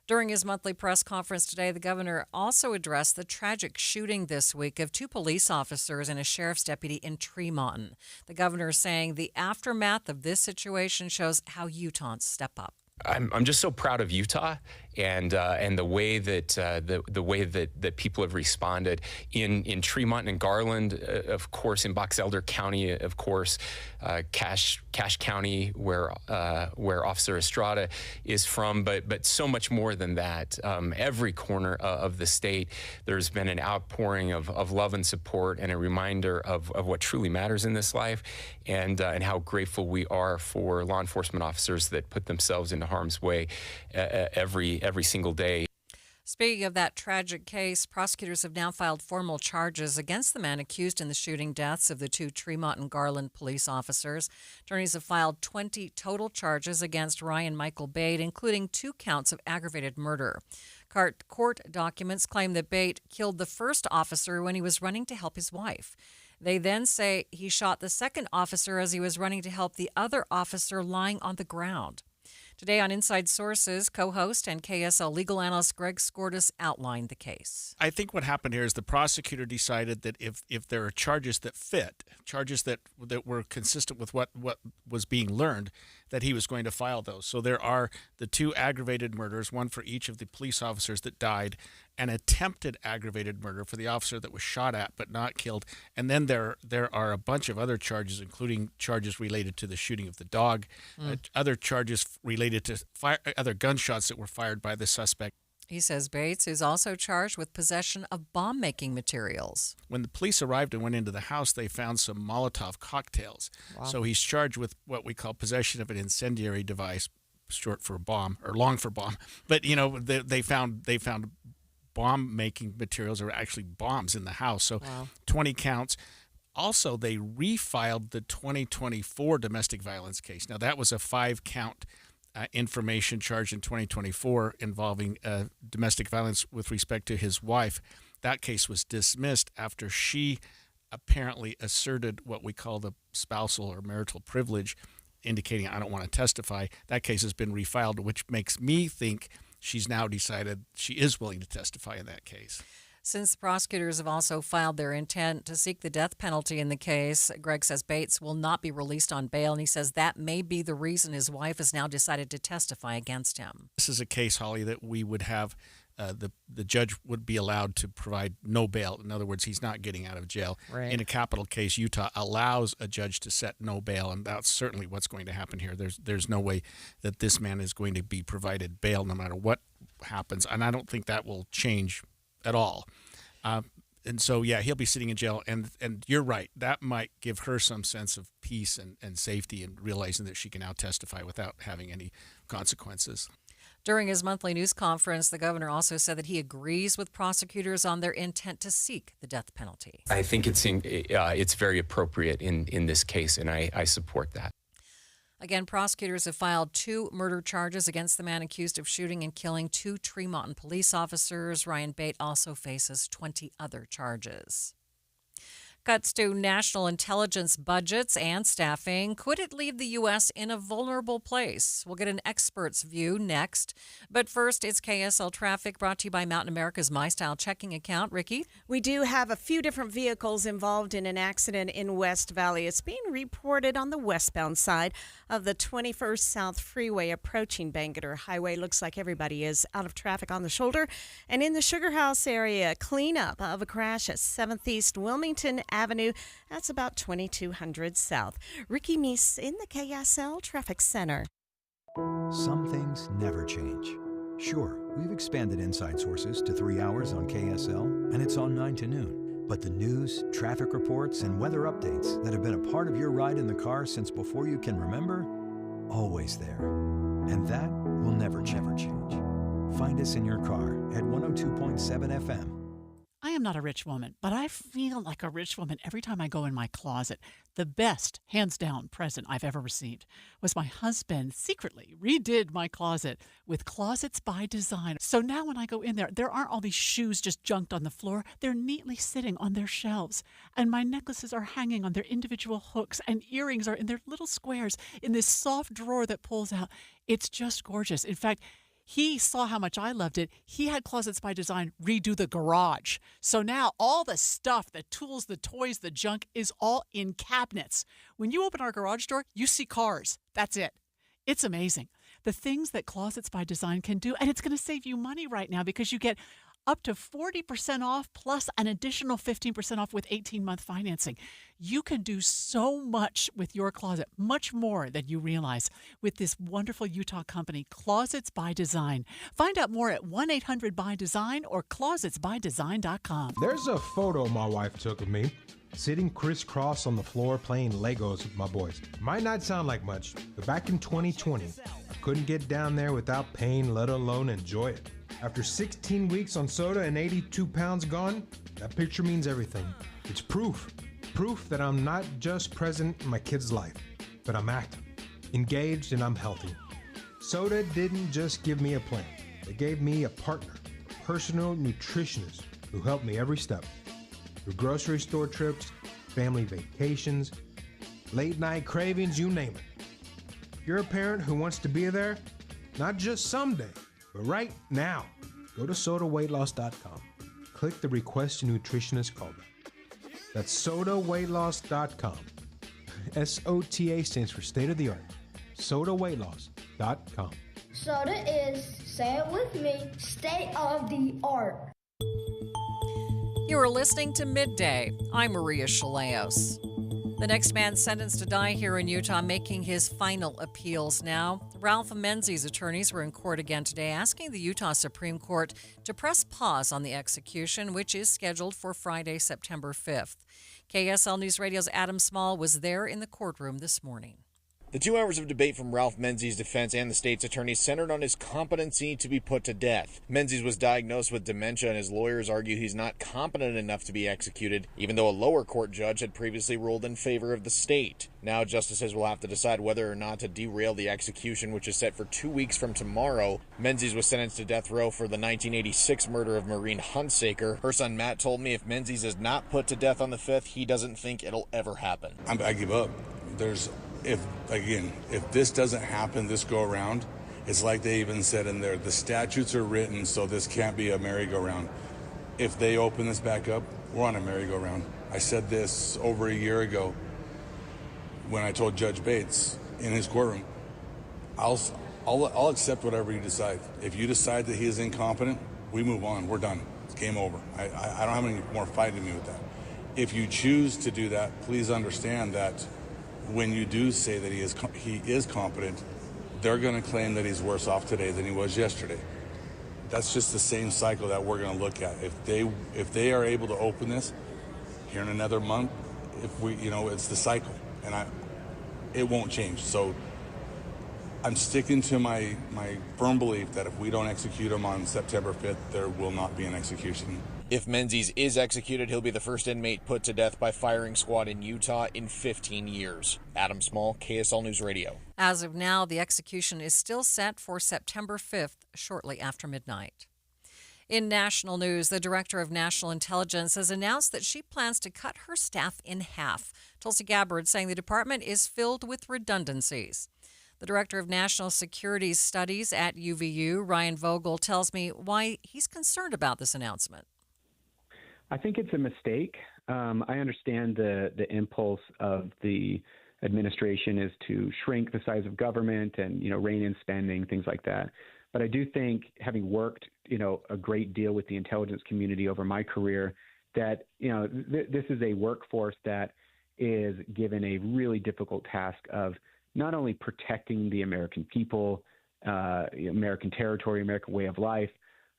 During his monthly press conference today, the governor also addressed the tragic shooting this week of 2 police officers and a sheriff's deputy in Tremonton. The governor saying the aftermath of this situation shows how Utahns step up. I'm just so proud of Utah and the way that that people have responded in Tremont and Garland, of course, in Box Elder County, of course, Cache County, where Officer Estrada is from, but so much more than that. Every corner of the state, there's been an outpouring of love and support and a reminder of what truly matters in this life, and how grateful we are for law enforcement officers that put themselves into harm's way every single day. Speaking of that tragic case, prosecutors have now filed formal charges against the man accused in the shooting deaths of the 2 Tremont and Garland police officers. Attorneys have filed 20 total charges against Ryan Michael Bate, including 2 counts of aggravated murder. Court documents claim that Bate killed the first officer when he was running to help his wife. They then say he shot the second officer as he was running to help the other officer lying on the ground. Today on Inside Sources, co-host and KSL legal analyst Greg Skordas outlined the case. I think what happened here is the prosecutor decided that if there are charges that fit, charges that were consistent with what was being learned, that he was going to file those. So there are the 2 aggravated murders, one for each of the police officers that died, an attempted aggravated murder for the officer that was shot at but not killed, and then there are a bunch of other charges, including charges related to the shooting of the dog, other charges related to other gunshots that were fired by the suspect. He says Bates is also charged with possession of bomb-making materials. When the police arrived and went into the house, they found some Molotov cocktails. Wow. So he's charged with what we call possession of an incendiary device, short for bomb or long for bomb. But they found bomb-making materials, or actually bombs, in the house. So wow. 20 counts. Also, they refiled the 2024 domestic violence case. Now, that was a 5-count information charge in 2024 involving domestic violence with respect to his wife. That case was dismissed after she apparently asserted what we call the spousal or marital privilege, indicating I don't want to testify. That case has been refiled, which makes me think she's now decided she is willing to testify in that case. Since the prosecutors have also filed their intent to seek the death penalty in the case, Greg says Bates will not be released on bail, and he says that may be the reason his wife has now decided to testify against him. This is a case, Holly, that we would have the judge would be allowed to provide no bail. In other words, he's not getting out of jail. Right. In a capital case, Utah allows a judge to set no bail, and that's certainly what's going to happen here. There's no way that this man is going to be provided bail no matter what happens, and I don't think that will change at all. And so, yeah, he'll be sitting in jail, and you're right. That might give her some sense of peace and safety, and realizing that she can now testify without having any consequences. During his monthly news conference, the governor also said that he agrees with prosecutors on their intent to seek the death penalty. I think it's very appropriate in this case, and I support that. Again, prosecutors have filed 2 murder charges against the man accused of shooting and killing 2 Tremonton police officers. Ryan Bate also faces 20 other charges. Cuts to national intelligence budgets and staffing. Could it leave the U.S. in a vulnerable place? We'll get an expert's view next. But first, it's KSL Traffic, brought to you by Mountain America's MyStyle checking account. Ricky? We do have a few different vehicles involved in an accident in West Valley. It's being reported on the westbound side of the 21st South Freeway approaching Bangerter Highway. Looks like everybody is out of traffic on the shoulder. And in the Sugar House area, cleanup of a crash at 7th East Wilmington Avenue. That's about 2200 South. Ricky Meese in the KSL Traffic Center. Some things never change. Sure, we've expanded Inside Sources to 3 hours on KSL, and it's on 9 to noon. But the news, traffic reports, and weather updates that have been a part of your ride in the car since before you can remember, always there. And that will never change. Find us in your car at 102.7 FM. I am not a rich woman, but I feel like a rich woman every time I go in my closet. The best, hands down, present I've ever received was my husband secretly redid my closet with Closets by Design. So now when I go in there aren't all these shoes just junked on the floor. They're neatly sitting on their shelves. And my necklaces are hanging on their individual hooks, and earrings are in their little squares in this soft drawer that pulls out. It's just gorgeous. In fact, he saw how much I loved it. He had Closets by Design redo the garage. So now all the stuff, the tools, the toys, the junk is all in cabinets. When you open our garage door, you see cars. That's it. It's amazing. The things that Closets by Design can do, and it's going to save you money right now because you get up to 40% off plus an additional 15% off with 18-month financing. You can do so much with your closet, much more than you realize, with this wonderful Utah company, Closets by Design. Find out more at 1-800-BY-DESIGN or closetsbydesign.com. There's a photo my wife took of me, sitting crisscross on the floor playing Legos with my boys. Might not sound like much, but back in 2020, I couldn't get down there without pain, let alone enjoy it. After 16 weeks on soda and 82 pounds gone, that picture means everything. It's proof that I'm not just present in my kid's life, but I'm active, engaged, and I'm healthy. Soda didn't just give me a plan. It gave me a partner, a personal nutritionist who helped me every step. Through grocery store trips, family vacations, late night cravings, you name it. If you're a parent who wants to be there, not just someday, but right now, go to sodaweightloss.com. Click the Request a Nutritionist callback. That's sodaweightloss.com. SOTA stands for state of the art. sodaweightloss.com. Soda is, say it with me, state of the art. You are listening to Midday. I'm Maria Shilaos. The next man sentenced to die here in Utah making his final appeals now. Ralph Menzies' attorneys were in court again today asking the Utah Supreme Court to press pause on the execution, which is scheduled for Friday, September 5th. KSL News Radio's Adam Small was there in the courtroom this morning. The 2 hours of debate from Ralph Menzies' defense and the state's attorney centered on his competency to be put to death. Menzies was diagnosed with dementia, and his lawyers argue he's not competent enough to be executed, even though a lower court judge had previously ruled in favor of the state. Now justices will have to decide whether or not to derail the execution, which is set for 2 weeks from tomorrow. Menzies was sentenced to death row for the 1986 murder of Maureen Hunsaker. Her son Matt told me if Menzies is not put to death on the 5th, he doesn't think it'll ever happen. I give up. If this doesn't happen this go around, it's like they even said in there, the statutes are written so this can't be a merry-go-round. If they open this back up, we're on a merry-go-round. I said this over a year ago when I told Judge Bates in his courtroom, I'll accept whatever you decide. If you decide that he is incompetent, we move on. We're done. It's game over. I don't have any more fight in me with that. If you choose to do that, please understand that when you do say that he is competent, they're going to claim that he's worse off today than he was yesterday. That's just the same cycle that we're going to look at. If they are able to open this here in another month, it's the cycle, and it won't change. So I'm sticking to my firm belief that if we don't execute him on September 5th, there will not be an execution. If Menzies is executed, he'll be the first inmate put to death by firing squad in Utah in 15 years. Adam Small, KSL News Radio. As of now, the execution is still set for September 5th, shortly after midnight. In national news, the Director of National Intelligence has announced that she plans to cut her staff in half. Tulsi Gabbard saying the department is filled with redundancies. The Director of National Security Studies at UVU, Ryan Vogel, tells me why he's concerned about this announcement. I think it's a mistake. I understand the impulse of the administration is to shrink the size of government and, rein in spending, things like that. But I do think, having worked, a great deal with the intelligence community over my career, that, this is a workforce that is given a really difficult task of not only protecting the American people, American territory, American way of life,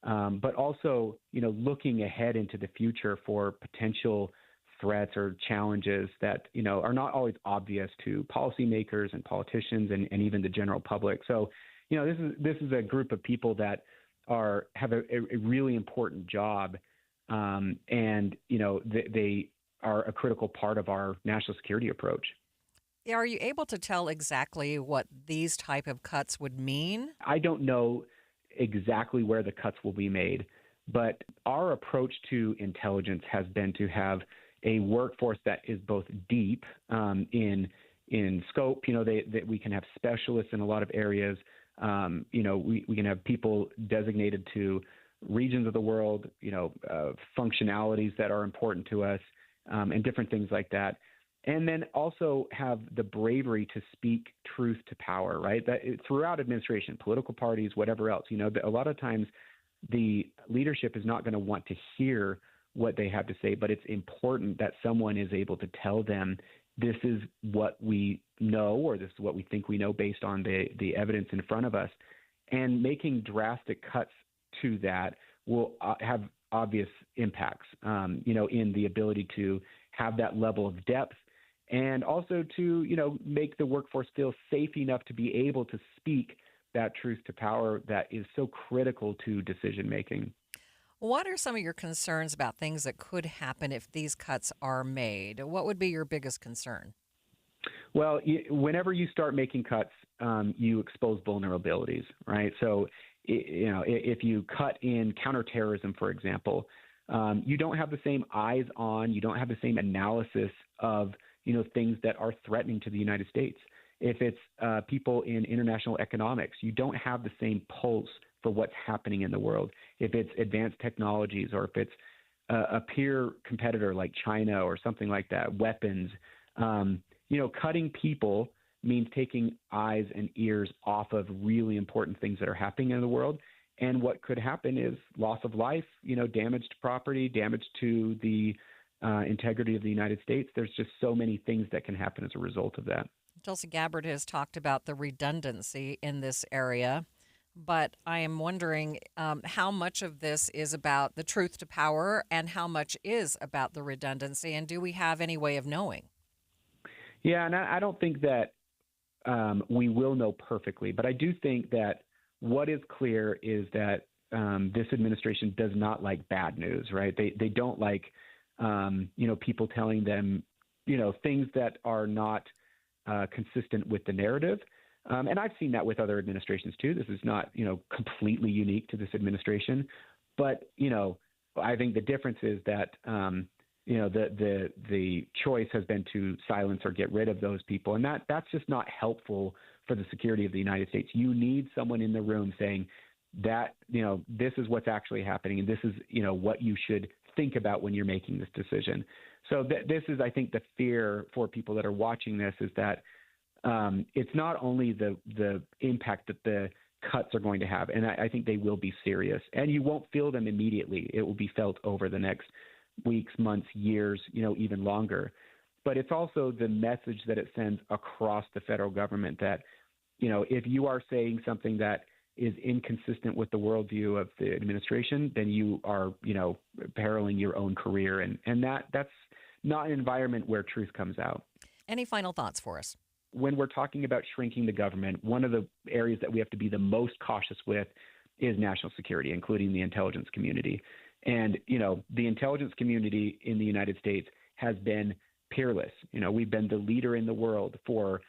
but also, looking ahead into the future for potential threats or challenges that, are not always obvious to policymakers and politicians and even the general public. So, this is a group of people that have a really important job, and, they are a critical part of our national security approach. Are you able to tell exactly what these type of cuts would mean? I don't know exactly where the cuts will be made, but our approach to intelligence has been to have a workforce that is both deep in scope. That we can have specialists in a lot of areas. We can have people designated to regions of the world. Functionalities that are important to us, and different things like that. And then also have the bravery to speak truth to power, right? That throughout administration, political parties, whatever else, a lot of times the leadership is not going to want to hear what they have to say, but it's important that someone is able to tell them this is what we know, or this is what we think we know based on the evidence in front of us. And making drastic cuts to that will have obvious impacts, in the ability to have that level of depth, and also to, make the workforce feel safe enough to be able to speak that truth to power that is so critical to decision making. What are some of your concerns about things that could happen if these cuts are made? What would be your biggest concern? Well, whenever you start making cuts, you expose vulnerabilities, right? So, if you cut in counterterrorism, for example, you don't have the same eyes on, you don't have the same analysis of things that are threatening to the United States. If it's people in international economics, you don't have the same pulse for what's happening in the world. If it's advanced technologies, or if it's a peer competitor like China or something like that, weapons, cutting people means taking eyes and ears off of really important things that are happening in the world. And what could happen is loss of life, damage to property, damage to the integrity of the United States. There's just so many things that can happen as a result of that. Tulsi Gabbard has talked about the redundancy in this area, but I am wondering how much of this is about the truth to power and how much is about the redundancy, and do we have any way of knowing? Yeah, and I don't think that we will know perfectly, but I do think that what is clear is that this administration does not like bad news, right? They don't like people telling them, things that are not consistent with the narrative. And I've seen that with other administrations too. This is not, completely unique to this administration. But, I think the difference is that, the choice has been to silence or get rid of those people. And that's just not helpful for the security of the United States. You need someone in the room saying that, this is what's actually happening. And this is, what you should think about when you're making this decision. So this is, I think, the fear for people that are watching this is that it's not only the impact that the cuts are going to have. And I think they will be serious. And you won't feel them immediately. It will be felt over the next weeks, months, years, even longer. But it's also the message that it sends across the federal government that, if you are saying something that is inconsistent with the worldview of the administration, then you are, imperiling your own career. And that's not an environment where truth comes out. Any final thoughts for us? When we're talking about shrinking the government, one of the areas that we have to be the most cautious with is national security, including the intelligence community. And, the intelligence community in the United States has been peerless. We've been the leader in the world for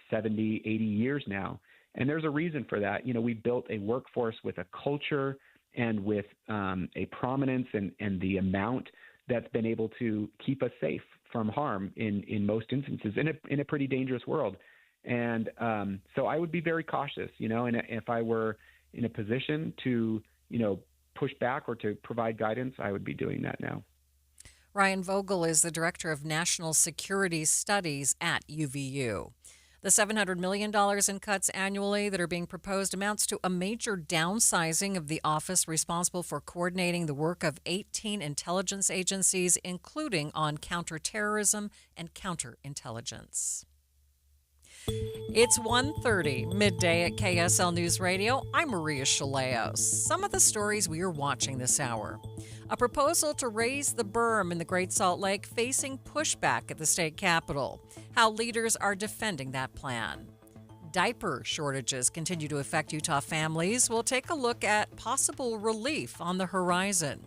70, 80 years now. And there's a reason for that. We built a workforce with a culture and with a prominence and the amount that's been able to keep us safe from harm in most instances in a pretty dangerous world. And so I would be very cautious, and if I were in a position to, push back or to provide guidance, I would be doing that now. Ryan Vogel is the Director of National Security Studies at UVU. The $700 million in cuts annually that are being proposed amounts to a major downsizing of the office responsible for coordinating the work of 18 intelligence agencies, including on counterterrorism and counterintelligence. It's 1:30, midday at KSL News Radio. I'm Maria Shilaos. Some of the stories we are watching this hour. A proposal to raise the berm in the Great Salt Lake facing pushback at the state capitol. How leaders are defending that plan. Diaper shortages continue to affect Utah families. We'll take a look at possible relief on the horizon.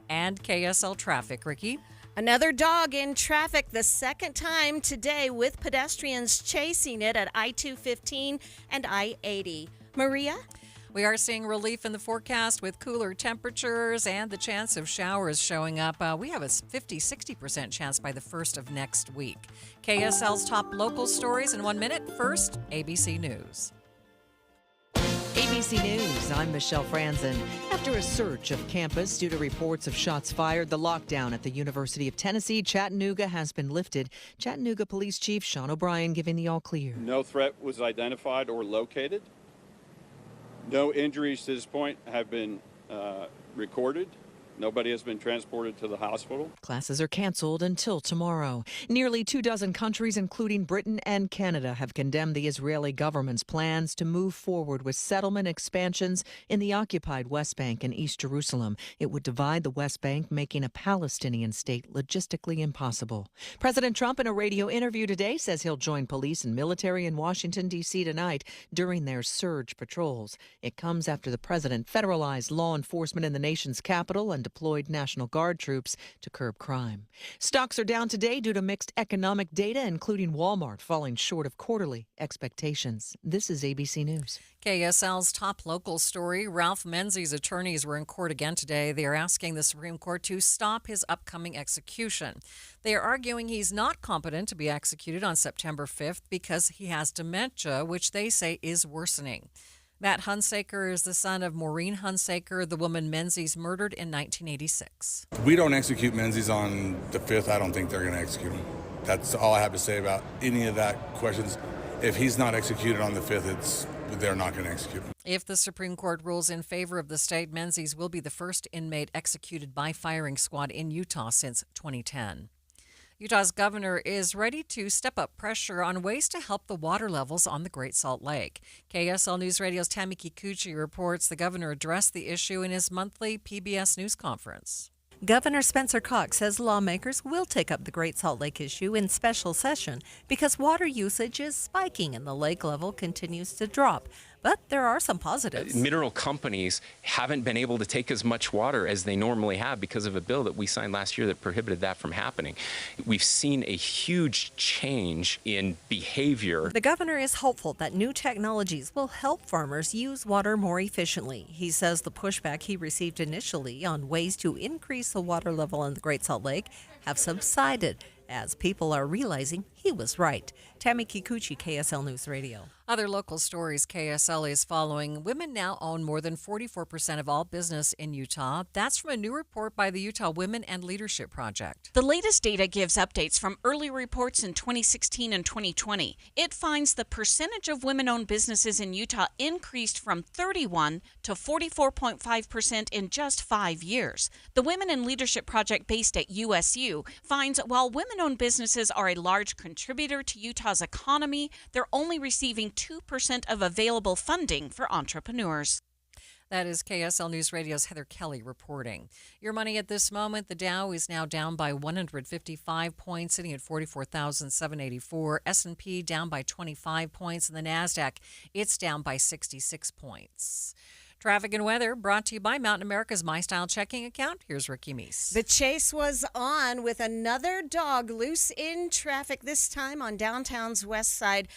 And KSL traffic, Ricky. Another dog in traffic the second time today with pedestrians chasing it at I-215 and I-80. Maria? We are seeing relief in the forecast with cooler temperatures and the chance of showers showing up. We have a 50-60% chance by the first of next week. KSL's top local stories in 1 minute. First, ABC News. ABC News, I'm Michelle Franzen. After a search of campus due to reports of shots fired, the lockdown at the University of Tennessee, Chattanooga has been lifted. Chattanooga Police Chief Sean O'Brien giving the all clear. No threat was identified or located. No injuries to this point have been recorded. Nobody has been transported to the hospital. Classes are canceled until tomorrow. Nearly 24 countries, including Britain and Canada, have condemned the Israeli government's plans to move forward with settlement expansions in the occupied West Bank and East Jerusalem. It would divide the West Bank, making a Palestinian state logistically impossible. President Trump, in a radio interview today, says he'll join police and military in Washington, D.C. tonight during their surge patrols. It comes after the president federalized law enforcement in the nation's capital and deployed National Guard troops to curb crime. Stocks are down today due to mixed economic data, including Walmart falling short of quarterly expectations. This is ABC News. KSL's top local story. Ralph Menzies' attorneys were in court again today. They are asking the Supreme Court to stop his upcoming execution. They are arguing he's not competent to be executed on September 5th because he has dementia, which they say is worsening. Matt Hunsaker is the son of Maureen Hunsaker, the woman Menzies murdered in 1986. We don't execute Menzies on the 5th. I don't think they're going to execute him. That's all I have to say about any of that questions. If he's not executed on the 5th, they're not going to execute him. If the Supreme Court rules in favor of the state, Menzies will be the first inmate executed by firing squad in Utah since 2010. Utah's governor is ready to step up pressure on ways to help the water levels on the Great Salt Lake. KSL News Radio's Tammy Kikuchi reports the governor addressed the issue in his monthly PBS news conference. Governor Spencer Cox says lawmakers will take up the Great Salt Lake issue in special session because water usage is spiking and the lake level continues to drop. But there are some positives. Mineral companies haven't been able to take as much water as they normally have because of a bill that we signed last year that prohibited that from happening. We've seen a huge change in behavior. The governor is hopeful that new technologies will help farmers use water more efficiently. He says the pushback he received initially on ways to increase the water level in the Great Salt Lake have subsided as people are realizing he was right. Tammy Kikuchi, KSL News Radio. Other local stories KSL is following. Women now own more than 44% of all business in Utah. That's from a new report by the Utah Women and Leadership Project. The latest data gives updates from early reports in 2016 and 2020. It finds the percentage of women-owned businesses in Utah increased from 31 to 44.5% in just 5 years. The Women in Leadership Project, based at USU, finds while women-owned businesses are a large contributor to Utah's economy, they're only receiving 2% of available funding for entrepreneurs. That is KSL News Radio's Heather Kelly reporting. Your money at this moment, the Dow is now down by 155 points, sitting at 44,784. S&P down by 25 points, and the NASDAQ, it's down by 66 points. Traffic and weather brought to you by Mountain America's My Style checking account. Here's Ricky Meese. The chase was on with another dog loose in traffic, this time on downtown's west side.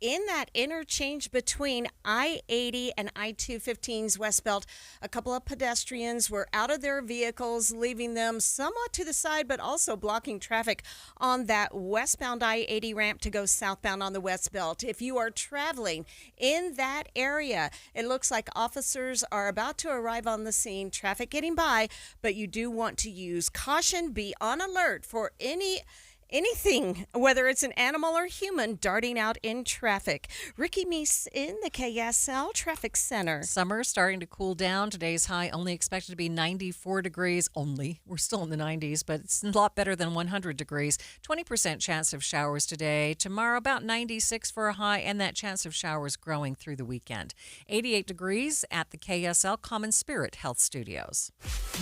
In that interchange between I-80 and I-215's West Belt, a couple of pedestrians were out of their vehicles, leaving them somewhat to the side, but also blocking traffic on that westbound I-80 ramp to go southbound on the West Belt. If you are traveling in that area, it looks like officers are about to arrive on the scene, traffic getting by, but you do want to use caution, be on alert for anything, whether it's an animal or human, darting out in traffic. Ricky Meese in the KSL Traffic Center. Summer starting to cool down. Today's high only expected to be 94 degrees only. We're still in the 90s, but it's a lot better than 100 degrees. 20% chance of showers today. Tomorrow, about 96 for a high, and that chance of showers growing through the weekend. 88 degrees at the KSL Common Spirit Health Studios.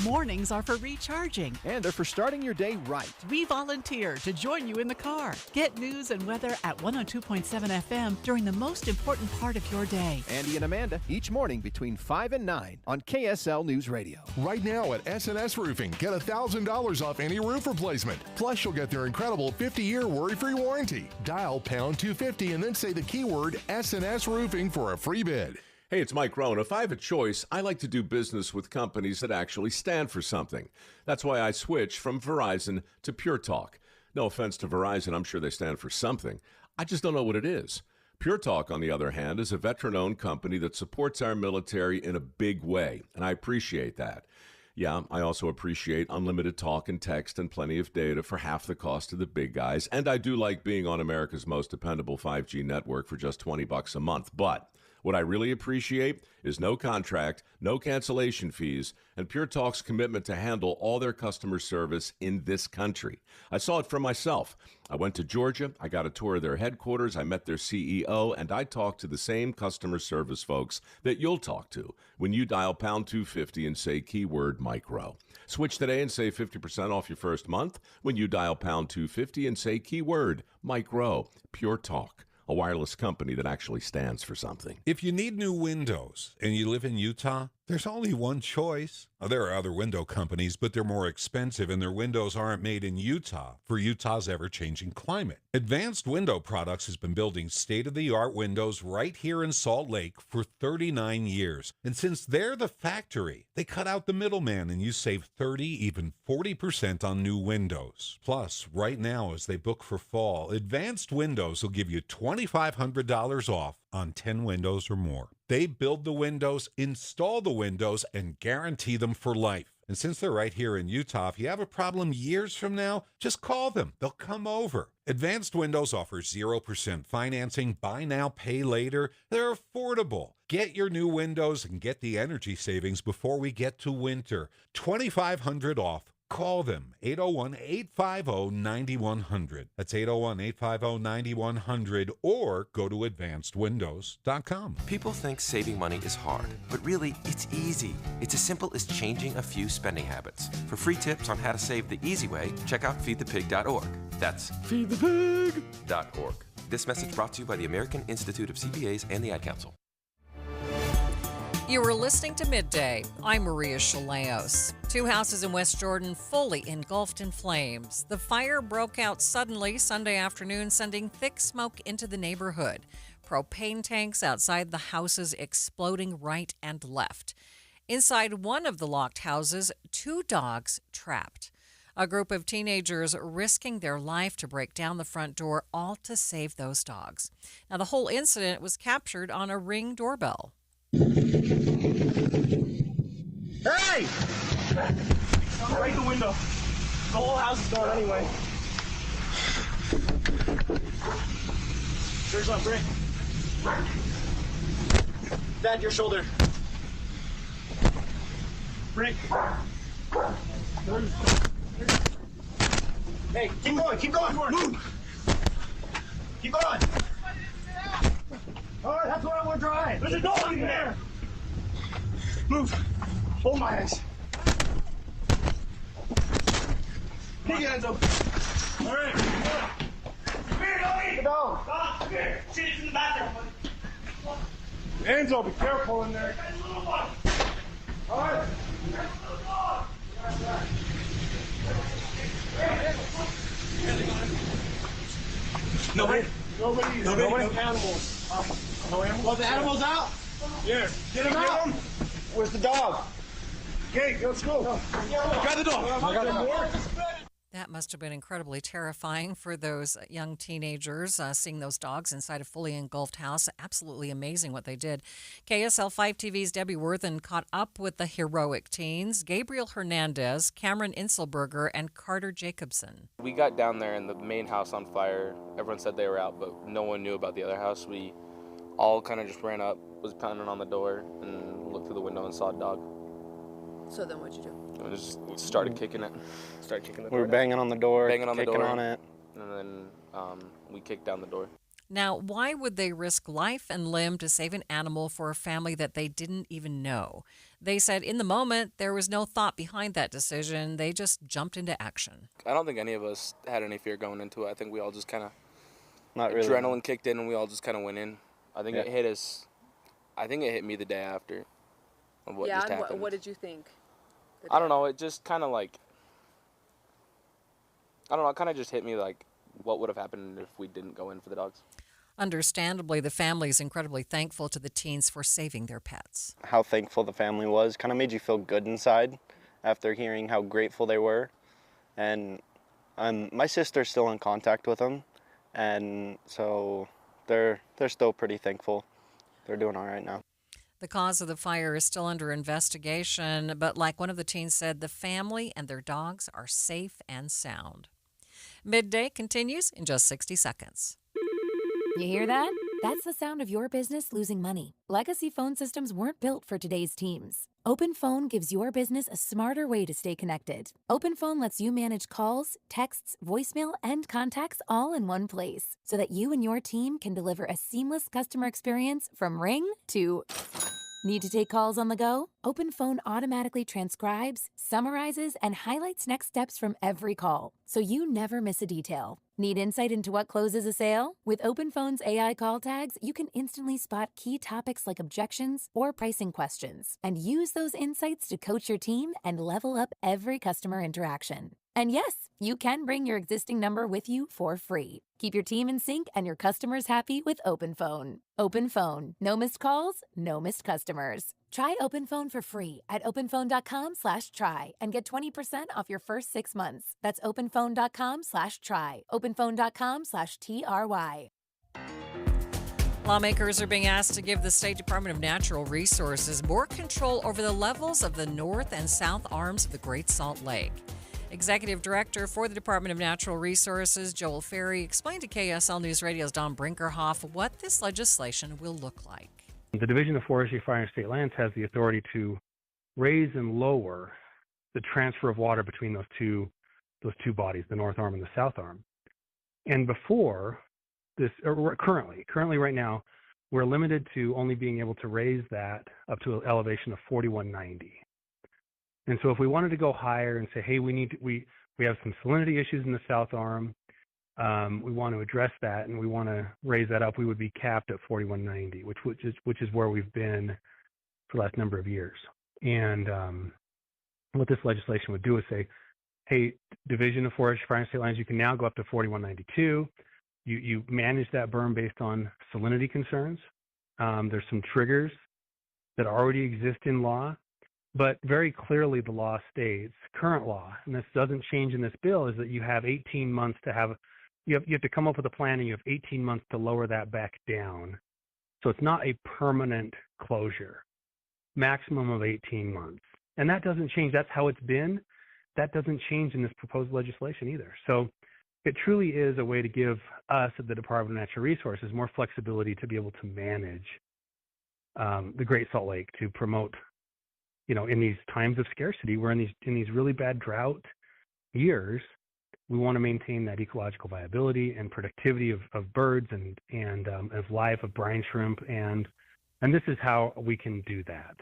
Mornings are for recharging. And they're for starting your day right. We volunteer to join you in the car. Get news and weather at 102.7 FM during the most important part of your day. Andy and Amanda, each morning between 5 and 9 on KSL News Radio. Right now at S&S Roofing, get $1,000 off any roof replacement. Plus, you'll get their incredible 50-year worry-free warranty. Dial pound 250 and then say the keyword S&S Roofing for a free bid. Hey, it's Mike Rohn. If I have a choice, I like to do business with companies that actually stand for something. That's why I switched from Verizon to Pure Talk. No offense to Verizon, I'm sure they stand for something. I just don't know what it is. Pure Talk, on the other hand, is a veteran-owned company that supports our military in a big way, and I appreciate that. Yeah, I also appreciate unlimited talk and text and plenty of data for half the cost of the big guys, and I do like being on America's most dependable 5G network for just $20 a month, but what I really appreciate is no contract, no cancellation fees, and Pure Talk's commitment to handle all their customer service in this country. I saw it for myself. I went to Georgia, I got a tour of their headquarters, I met their CEO, and I talked to the same customer service folks that you'll talk to when you dial pound 250 and say keyword micro. Switch today and save 50% off your first month when you dial pound 250 and say keyword micro. Pure Talk, a wireless company that actually stands for something. If you need new windows and you live in Utah, there's only one choice. There are other window companies, but they're more expensive and their windows aren't made in Utah for Utah's ever-changing climate. Advanced Window Products has been building state-of-the-art windows right here in Salt Lake for 39 years. And since they're the factory, they cut out the middleman and you save 30, even 40% on new windows. Plus, right now as they book for fall, Advanced Windows will give you $2,500 off on 10 windows or more. They build the windows, install the windows, and guarantee them for life. And since they're right here in Utah, if you have a problem years from now, just call them. They'll come over. Advanced Windows offers 0% financing, buy now, pay later. They're affordable. Get your new windows and get the energy savings before we get to winter. $2,500 off. Call them, 801-850-9100. That's 801-850-9100, or go to advancedwindows.com. People think saving money is hard, but really, it's easy. It's as simple as changing a few spending habits. For free tips on how to save the easy way, check out feedthepig.org. That's feedthepig.org. This message brought to you by the American Institute of CPAs and the Ad Council. You were listening to Midday. I'm Maria Shilaos. 2 houses in West Jordan fully engulfed in flames. The fire broke out suddenly Sunday afternoon, sending thick smoke into the neighborhood. Propane tanks outside the houses exploding right and left. Inside one of the locked houses, 2 dogs trapped. A group of teenagers risking their life to break down the front door, all to save those dogs. Now, the whole incident was captured on a Ring doorbell. Hey! Break the window. The whole house is gone anyway. There's one brick. Dad, your shoulder. Brick. Hey, keep going, keep going. Move. Keep going. All right, that's what I want to drive. There's a dog in there. Move. Hold my hands. Take your hands up. All right. Come here, doggy. Get down. Come here. Shit, it's in the bathroom. Hands up. Be careful in there. All right. Nobody animals. No animals? Well, the animals out? Here. Get them out. Where's the dog? Okay, let's go. Grab the dog. That must have been incredibly terrifying for those young teenagers, seeing those dogs inside a fully engulfed house. Absolutely amazing what they did. KSL 5 TV's Debbie Worthen caught up with the heroic teens, Gabriel Hernandez, Cameron Inselberger, and Carter Jacobson. We got down there and the main house on fire. Everyone said they were out, but no one knew about the other house. We all kind of just ran up, was pounding on the door, and looked through the window and saw a dog. So then what'd you do? We just started kicking it. Started kicking the door. We were banging on the door, kicking on it. And then we kicked down the door. Now, why would they risk life and limb to save an animal for a family that they didn't even know? They said in the moment, there was no thought behind that decision. They just jumped into action. I don't think any of us had any fear going into it. I think we all just kind of, really. Adrenaline kicked in and we all just kind of went in. I think it hit us, I think it hit me the day after of what just happened. What did you think? I don't know, it just kind of like, I don't know, it kind of just hit me like what would have happened if we didn't go in for the dogs. Understandably, the family is incredibly thankful to the teens for saving their pets. How thankful the family was kind of made you feel good inside after hearing how grateful they were. And my sister's still in contact with them, and so they're still pretty thankful. They're doing all right now. The cause of the fire is still under investigation, but like one of the teens said, the family and their dogs are safe and sound. Midday continues in just 60 seconds. You hear that? That's the sound of your business losing money. Legacy phone systems weren't built for today's teams. OpenPhone gives your business a smarter way to stay connected. OpenPhone lets you manage calls, texts, voicemail, and contacts all in one place so that you and your team can deliver a seamless customer experience from ring to... Need to take calls on the go? OpenPhone automatically transcribes, summarizes, and highlights next steps from every call, so you never miss a detail. Need insight into what closes a sale? With OpenPhone's AI call tags, you can instantly spot key topics like objections or pricing questions, and use those insights to coach your team and level up every customer interaction. And yes, you can bring your existing number with you for free. Keep your team in sync and your customers happy with OpenPhone. OpenPhone. No missed calls, no missed customers. Try OpenPhone for free at openphone.com/try and get 20% off your first 6 months. That's openphone.com/try. openphone.com/TRY. Lawmakers are being asked to give the State Department of Natural Resources more control over the levels of the north and south arms of the Great Salt Lake. Executive Director for the Department of Natural Resources, Joel Ferry, explained to KSL News Radio's Don Brinkerhoff what this legislation will look like. The Division of Forestry, Fire, and State Lands has the authority to raise and lower the transfer of water between those two bodies, the north arm and the south arm. And before this, or currently right now, we're limited to only being able to raise that up to an elevation of 4190. And so if we wanted to go higher and say, hey, we have some salinity issues in the south arm, we want to address that and we want to raise that up, we would be capped at 4190, which is where we've been for the last number of years. And what this legislation would do is say, hey, Division of Forestry, Fire, and State Lands, you can now go up to 4192. You manage that berm based on salinity concerns. There's some triggers that already exist in law But very clearly the law states, current law, and this doesn't change in this bill, is that you have 18 months to have, you have to come up with a plan, and you have 18 months to lower that back down. So it's not a permanent closure, maximum of 18 months. And that doesn't change. That's how it's been. That doesn't change in this proposed legislation either. So it truly is a way to give us at the Department of Natural Resources more flexibility to be able to manage the Great Salt Lake, to promote, in these times of scarcity, we're in these really bad drought years, we want to maintain that ecological viability and productivity of birds and of life, of brine shrimp, and this is how we can do that.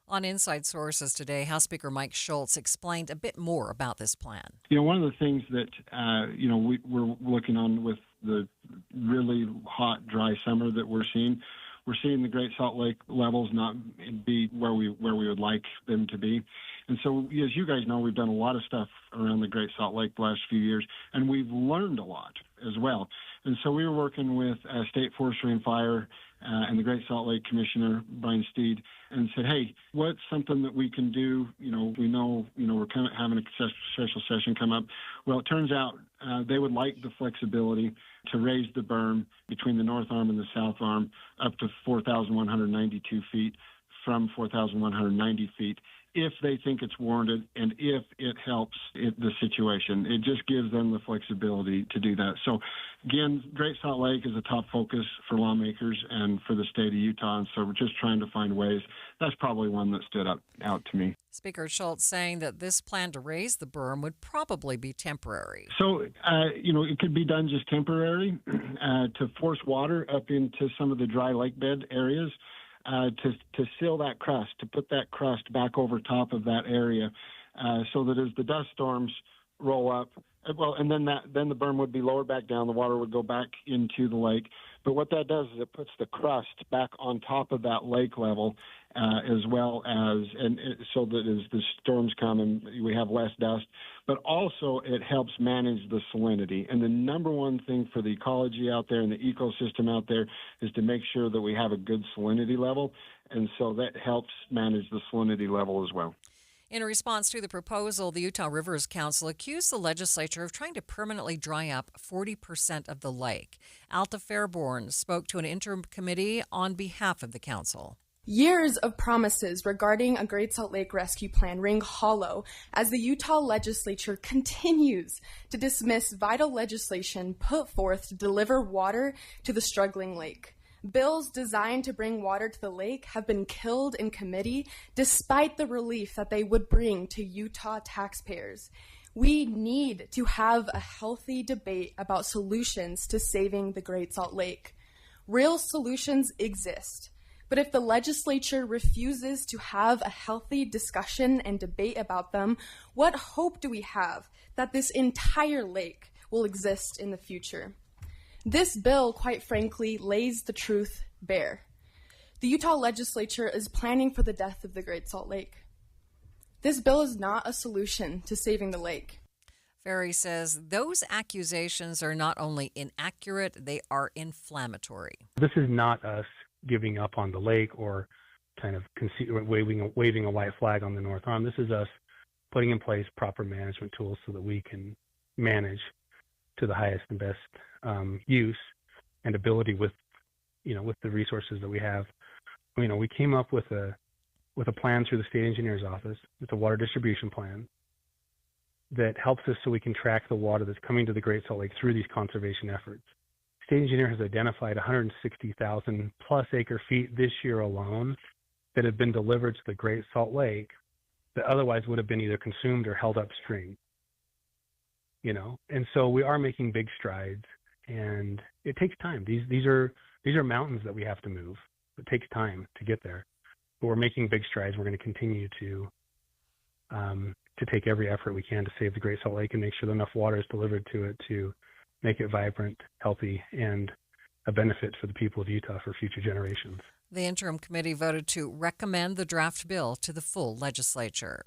On Inside Sources today, House Speaker Mike Schultz explained a bit more about this plan. One of the things that, we're looking on with the really hot, dry summer that we're seeing the Great Salt Lake levels not be where we would like them to be. And so, as you guys know, we've done a lot of stuff around the Great Salt Lake the last few years, and we've learned a lot as well. And so we were working with State Forestry and Fire and the Great Salt Lake Commissioner, Brian Steed, and said, hey, what's something that we can do? We know, we're kind of having a special session come up. Well, it turns out they would like the flexibility to raise the berm between the north arm and the south arm up to 4,192 feet from 4,190 feet, if they think it's warranted and if it helps the situation. It just gives them the flexibility to do that. So, again, Great Salt Lake is a top focus for lawmakers and for the state of Utah, and so we're just trying to find ways. That's probably one that stood out to me. Speaker Schultz saying that this plan to raise the berm would probably be temporary. So, it could be done just temporary to force water up into some of the dry lake bed areas. To seal that crust, to put that crust back over top of that area, so that as the dust storms roll up, and then the berm would be lowered back down, the water would go back into the lake. But what that does is it puts the crust back on top of that lake level, as well as, so that as the storms come and we have less dust, but also it helps manage the salinity. And the number one thing for the ecology out there and the ecosystem out there is to make sure that we have a good salinity level. And so that helps manage the salinity level as well. In response to the proposal, the Utah Rivers Council accused the legislature of trying to permanently dry up 40% of the lake. Alta Fairborn spoke to an interim committee on behalf of the council. Years of promises regarding a Great Salt Lake rescue plan ring hollow as the Utah legislature continues to dismiss vital legislation put forth to deliver water to the struggling lake. Bills designed to bring water to the lake have been killed in committee despite the relief that they would bring to Utah taxpayers. We need to have a healthy debate about solutions to saving the Great Salt Lake. Real solutions exist, but if the legislature refuses to have a healthy discussion and debate about them, what hope do we have that this entire lake will exist in the future? This bill, quite frankly, lays the truth bare. The Utah legislature is planning for the death of the Great Salt Lake. This bill is not a solution to saving the lake. Ferry says those accusations are not only inaccurate, they are inflammatory. This is not us giving up on the lake or kind of waving a white flag on the North Arm. This is us putting in place proper management tools so that we can manage to the highest and best use and ability with the resources that we have. We came up with a plan through the state engineer's office. It's a water distribution plan that helps us so we can track the water that's coming to the Great Salt Lake through these conservation efforts. State engineer has identified 160,000 plus acre feet this year alone that have been delivered to the Great Salt Lake that otherwise would have been either consumed or held upstream. And so we are making big strides, and it takes time. These are mountains that we have to move. It takes time to get there, but we're making big strides. We're going to continue to take every effort we can to save the Great Salt Lake and make sure that enough water is delivered to it to make it vibrant, healthy, and a benefit for the people of Utah for future generations. The interim committee voted to recommend the draft bill to the full legislature.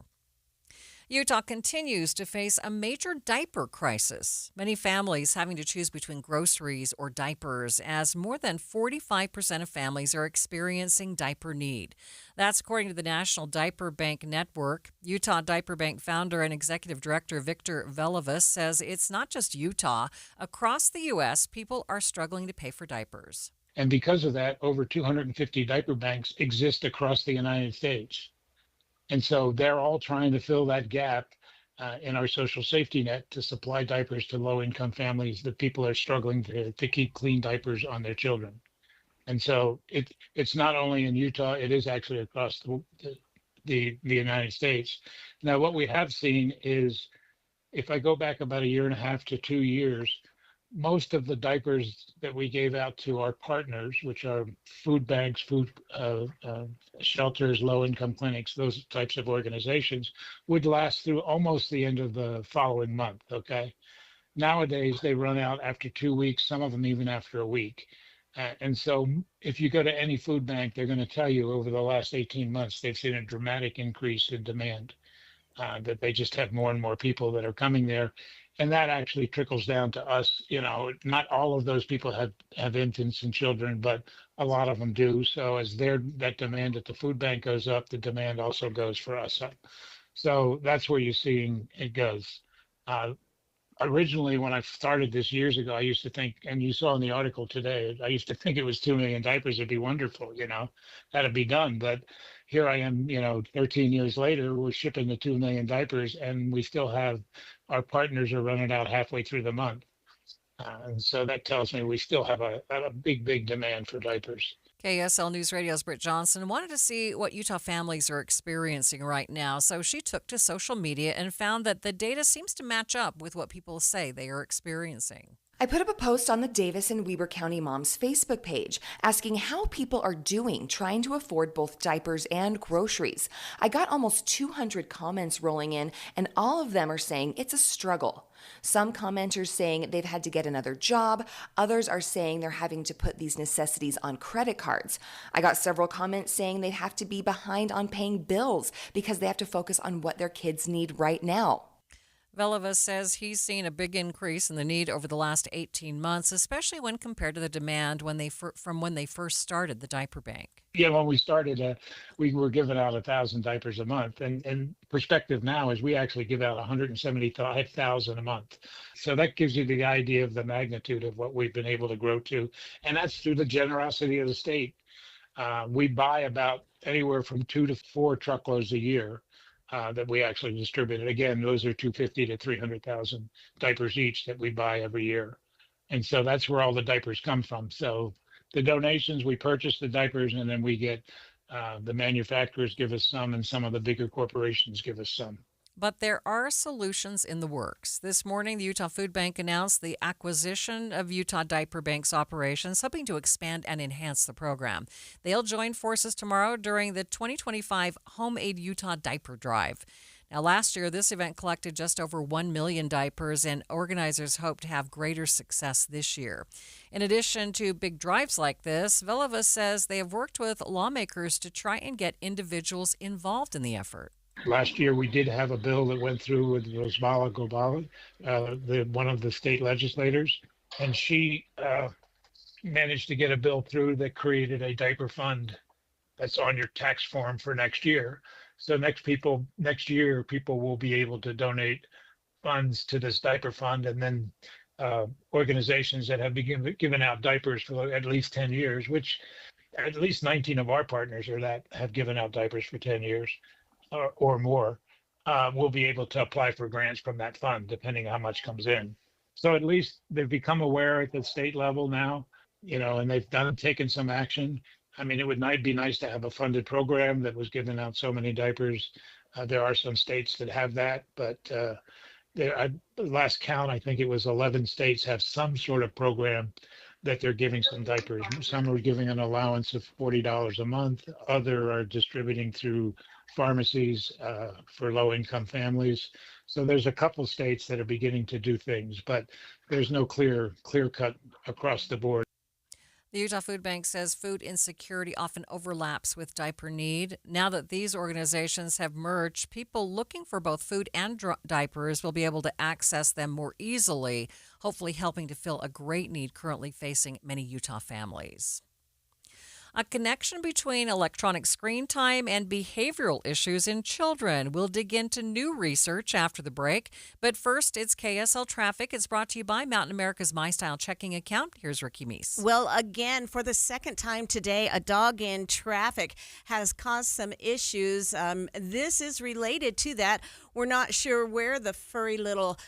Utah continues to face a major diaper crisis. Many families having to choose between groceries or diapers, as more than 45% of families are experiencing diaper need. That's according to the National Diaper Bank Network. Utah Diaper Bank founder and executive director Victor Velovas says it's not just Utah. Across the U.S., people are struggling to pay for diapers. And because of that, over 250 diaper banks exist across the United States. And so they're all trying to fill that gap in our social safety net to supply diapers to low-income families that people are struggling to keep clean diapers on their children. And so it's not only in Utah, it is actually across the United States. Now, what we have seen is, if I go back about a year and a half to 2 years, most of the diapers that we gave out to our partners, which are food banks, food shelters, low-income clinics, those types of organizations, would last through almost the end of the following month, okay? Nowadays, they run out after 2 weeks, some of them even after a week. And so if you go to any food bank, they're going to tell you over the last 18 months, they've seen a dramatic increase in demand, that they just have more and more people that are coming there. And that actually trickles down to us. You know, not all of those people have infants and children, but a lot of them do. So as that demand at the food bank goes up, the demand also goes for us up. So that's where you're seeing it goes. Originally, when I started this years ago, I used to think, and you saw in the article today, I used to think it was 2 million diapers would be wonderful, that'd be done. But here I am, 13 years later, we're shipping the 2 million diapers, and we still have, our partners are running out halfway through the month. And so that tells me we still have a big, big demand for diapers. KSL News Radio's Britt Johnson wanted to see what Utah families are experiencing right now, so she took to social media and found that the data seems to match up with what people say they are experiencing. I put up a post on the Davis and Weber County Moms Facebook page asking how people are doing trying to afford both diapers and groceries. I got almost 200 comments rolling in, and all of them are saying it's a struggle. Some commenters saying they've had to get another job. Others are saying they're having to put these necessities on credit cards. I got several comments saying they have to be behind on paying bills because they have to focus on what their kids need right now. Velovas says he's seen a big increase in the need over the last 18 months, especially when compared to the demand from when they first started the diaper bank. Yeah, when we started, we were giving out 1,000 diapers a month. And perspective now is we actually give out 175,000 a month. So that gives you the idea of the magnitude of what we've been able to grow to. And that's through the generosity of the state. We buy about anywhere from 2 to 4 truckloads a year. That we actually distributed. Again, those are 250 to 300,000 diapers each that we buy every year. And so that's where all the diapers come from. So the donations, we purchase the diapers, and then we get the manufacturers give us some, and some of the bigger corporations give us some. But there are solutions in the works. This morning, the Utah Food Bank announced the acquisition of Utah Diaper Bank's operations, hoping to expand and enhance the program. They'll join forces tomorrow during the 2025 Home Aid Utah Diaper Drive. Now, last year, this event collected just over 1 million diapers, and organizers hope to have greater success this year. In addition to big drives like this, Velovas says they have worked with lawmakers to try and get individuals involved in the effort. Last year, we did have a bill that went through with Rosmala Gobala, one of the state legislators, and she managed to get a bill through that created a diaper fund that's on your tax form for next year. So next year, people will be able to donate funds to this diaper fund, and then organizations that have been given out diapers for at least 10 years, which at least 19 of our partners have given out diapers for 10 years. Or more, will be able to apply for grants from that fund, depending on how much comes in. So at least they've become aware at the state level now, and they've taken some action. I mean, it would be nice to have a funded program that was giving out so many diapers. There are some states that have that, but last count, I think it was 11 states have some sort of program that they're giving some diapers. Some are giving an allowance of $40 a month. Other are distributing through pharmacies for low-income families. So there's a couple states that are beginning to do things, but there's no clear cut across the board. The Utah Food Bank says food insecurity often overlaps with diaper need. Now that these organizations have merged, people looking for both food and diapers will be able to access them more easily, hopefully helping to fill a great need currently facing many Utah families. A connection between electronic screen time and behavioral issues in children. We'll dig into new research after the break. But first, it's KSL Traffic. It's brought to you by Mountain America's MyStyle checking account. Here's Ricky Meese. Well, again, for the second time today, a dog in traffic has caused some issues. This is related to that. We're not sure where the furry little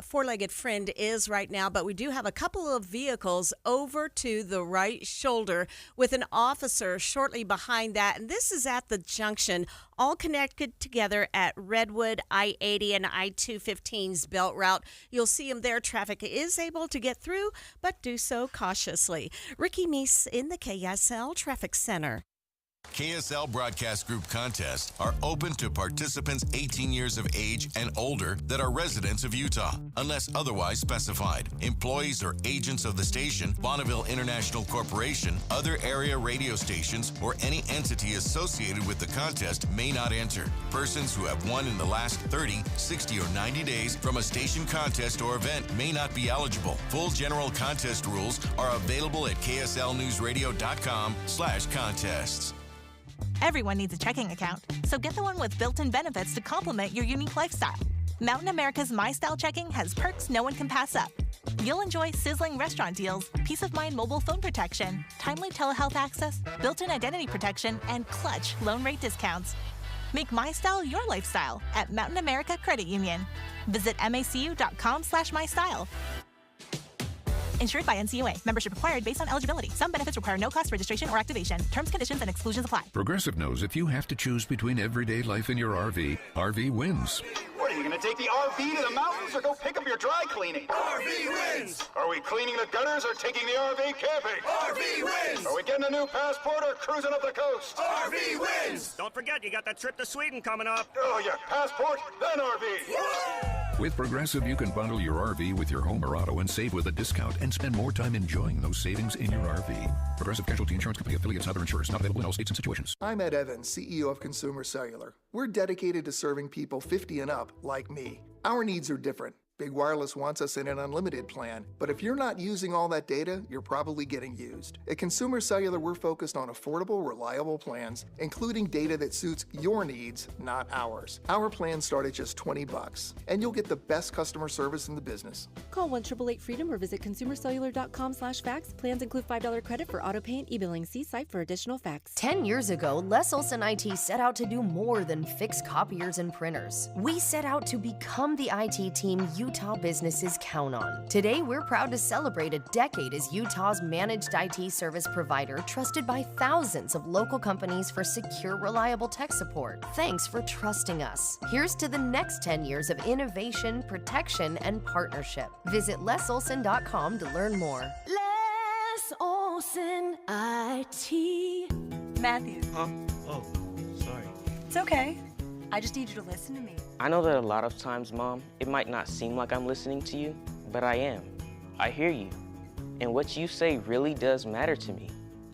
four-legged friend is right now, but we do have a couple of vehicles over to the right shoulder with an officer shortly behind that. And this is at the junction, all connected together at Redwood, I-80 and I-215's belt route. You'll see them there. Traffic is able to get through, but do so cautiously. Ricky Meese in the KSL Traffic Center. KSL Broadcast Group contests are open to participants 18 years of age and older that are residents of Utah, unless otherwise specified. Employees or agents of the station, Bonneville International Corporation, other area radio stations, or any entity associated with the contest may not enter. Persons who have won in the last 30, 60, or 90 days from a station contest or event may not be eligible. Full general contest rules are available at kslnewsradio.com/contests. Everyone needs a checking account, so get the one with built-in benefits to complement your unique lifestyle. Mountain America's MyStyle Checking has perks no one can pass up. You'll enjoy sizzling restaurant deals, peace of mind mobile phone protection, timely telehealth access, built-in identity protection, and clutch loan rate discounts. Make MyStyle your lifestyle at Mountain America Credit Union. Visit macu.com/mystyle. Insured by NCUA. Membership required based on eligibility. Some benefits require no cost registration or activation. Terms, conditions, and exclusions apply. Progressive knows if you have to choose between everyday life and your RV, RV wins. What, are you going to take the RV to the mountains or go pick up your dry cleaning? RV wins! Are we cleaning the gutters or taking the RV camping? RV wins! Are we getting a new passport or cruising up the coast? RV wins! Don't forget, you got that trip to Sweden coming up. Oh, yeah, passport, then RV. With Progressive, you can bundle your RV with your home or auto and save with a discount and spend more time enjoying those savings in your RV. Progressive Casualty Insurance Company affiliates and other insurers not available in all states and situations. I'm Ed Evans, CEO of Consumer Cellular. We're dedicated to serving people 50 and up like me. Our needs are different. Big Wireless wants us in an unlimited plan, but if you're not using all that data, you're probably getting used. At Consumer Cellular, we're focused on affordable, reliable plans, including data that suits your needs, not ours. Our plans start at just $20, and you'll get the best customer service in the business. Call 1-888-FREEDOM or visit consumercellular.com/facts. Plans include $5 credit for auto pay and e-billing. See site for additional facts. 10 years ago, Les Olson IT set out to do more than fix copiers and printers. We set out to become the IT team Utah businesses count on. Today, we're proud to celebrate a decade as Utah's managed IT service provider, trusted by thousands of local companies for secure, reliable tech support. Thanks for trusting us. Here's to the next 10 years of innovation, protection, and partnership. Visit lesolson.com to learn more. Les Olson IT. Matthew. Huh? Oh, sorry. It's okay. I just need you to listen to me. I know that a lot of times, Mom, it might not seem like I'm listening to you, but I am. I hear you. And what you say really does matter to me.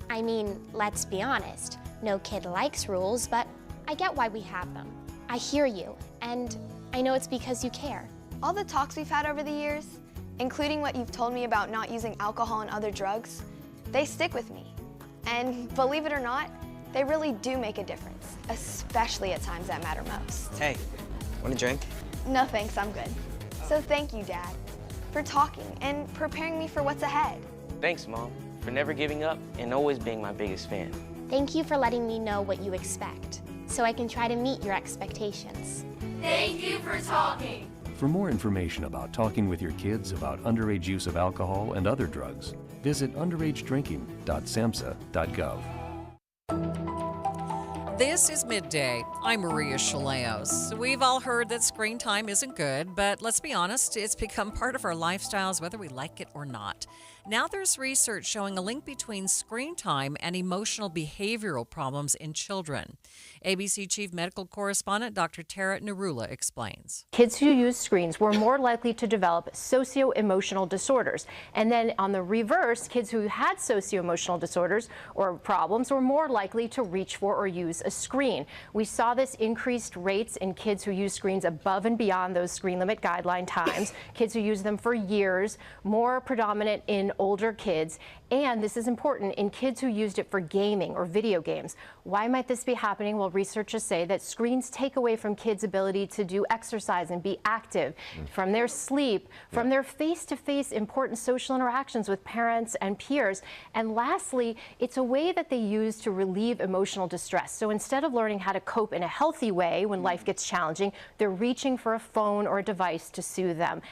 I mean, let's be honest. No kid likes rules, but I get why we have them. I hear you, and I know it's because you care. All the talks we've had over the years, including what you've told me about not using alcohol and other drugs, they stick with me. And believe it or not, they really do make a difference, especially at times that matter most. Hey, want a drink? No thanks, I'm good. So thank you, Dad, for talking and preparing me for what's ahead. Thanks, Mom, for never giving up and always being my biggest fan. Thank you for letting me know what you expect, so I can try to meet your expectations. Thank you for talking. For more information about talking with your kids about underage use of alcohol and other drugs, visit underagedrinking.samhsa.gov. This is Midday. I'm Maria Shilaos. We've all heard that screen time isn't good, but let's be honest, it's become part of our lifestyles whether we like it or not. Now there's research showing a link between screen time and emotional behavioral problems in children. ABC Chief Medical Correspondent Dr. Tara Narula explains. Kids who use screens were more likely to develop socio-emotional disorders. And then on the reverse, kids who had socio-emotional disorders or problems were more likely to reach for or use a screen. We saw this increased rates in kids who use screens above and beyond those screen limit guideline times, kids who use them for years, more predominant in older kids, and this is important, in kids who used it for gaming or video games. Why might this be happening? Well, researchers say that screens take away from kids' ability to do exercise and be active, from their sleep, from their face-to-face important social interactions with parents and peers. And lastly, it's a way that they use to relieve emotional distress. So instead of learning how to cope in a healthy way when life gets challenging, they're reaching for a phone or a device to soothe them.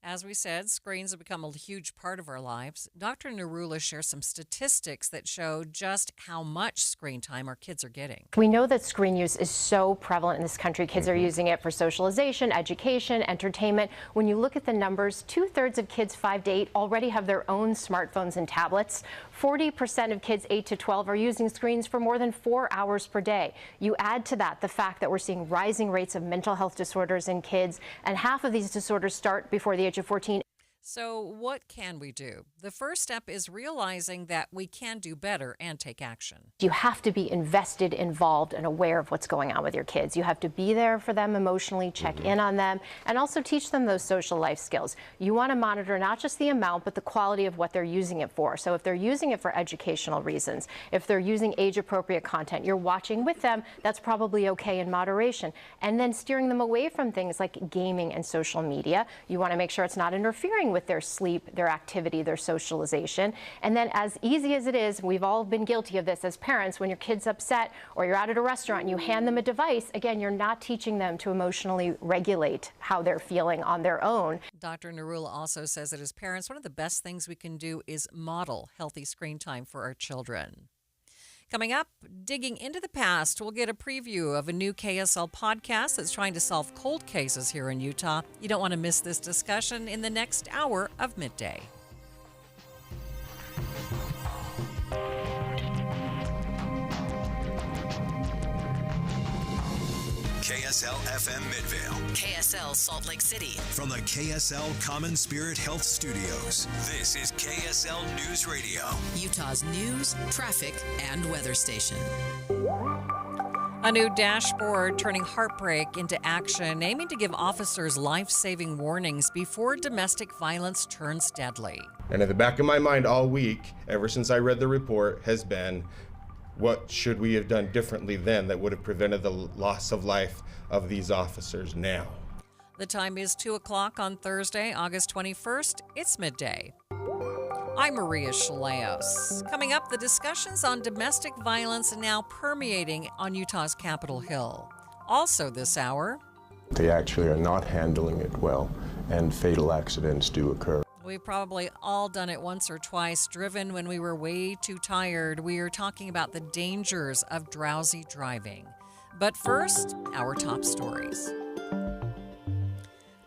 As we said, screens have become a huge part of our lives. Dr. Narula shares some statistics that show just how much screen time our kids are getting. We know that screen use is so prevalent in this country. Kids are using it for socialization, education, entertainment. When you look at the numbers, 2/3 of kids 5 to 8 already have their own smartphones and tablets. 40% of kids 8 to 12 are using screens for more than 4 hours per day. You add to that the fact that we're seeing rising rates of mental health disorders in kids, and half of these disorders start before the age of 14. So what can we do? The first step is realizing that we can do better and take action. You have to be invested, involved, and aware of what's going on with your kids. You have to be there for them emotionally, check in on them, and also teach them those social life skills. You want to monitor not just the amount, but the quality of what they're using it for. So if they're using it for educational reasons, if they're using age-appropriate content, you're watching with them, that's probably okay in moderation. And then steering them away from things like gaming and social media. You want to make sure it's not interfering with their sleep, their activity, their socialization. And then, as easy as it is, we've all been guilty of this as parents, when your kid's upset or you're out at a restaurant and you hand them a device, again, you're not teaching them to emotionally regulate how they're feeling on their own. Dr. Narula also says that as parents, one of the best things we can do is model healthy screen time for our children. Coming up, digging into the past, we'll get a preview of a new KSL podcast that's trying to solve cold cases here in Utah. You don't want to miss this discussion in the next hour of Midday. KSL FM Midvale. KSL Salt Lake City. From the KSL Common Spirit Health Studios, this is KSL News Radio. Utah's news, traffic, and weather station. A new dashboard turning heartbreak into action, aiming to give officers life-saving warnings before domestic violence turns deadly. And at the back of my mind all week, ever since I read the report, has been, what should we have done differently then that would have prevented the loss of life of these officers now? The time is 2 o'clock on Thursday, August 21st. It's Midday. I'm Maria Shilaos. Coming up, the discussions on domestic violence now permeating on Utah's Capitol Hill. Also this hour, they actually are not handling it well, and fatal accidents do occur. We've probably all done it once or twice, driven when we were way too tired. We are talking about the dangers of drowsy driving. But first, our top stories.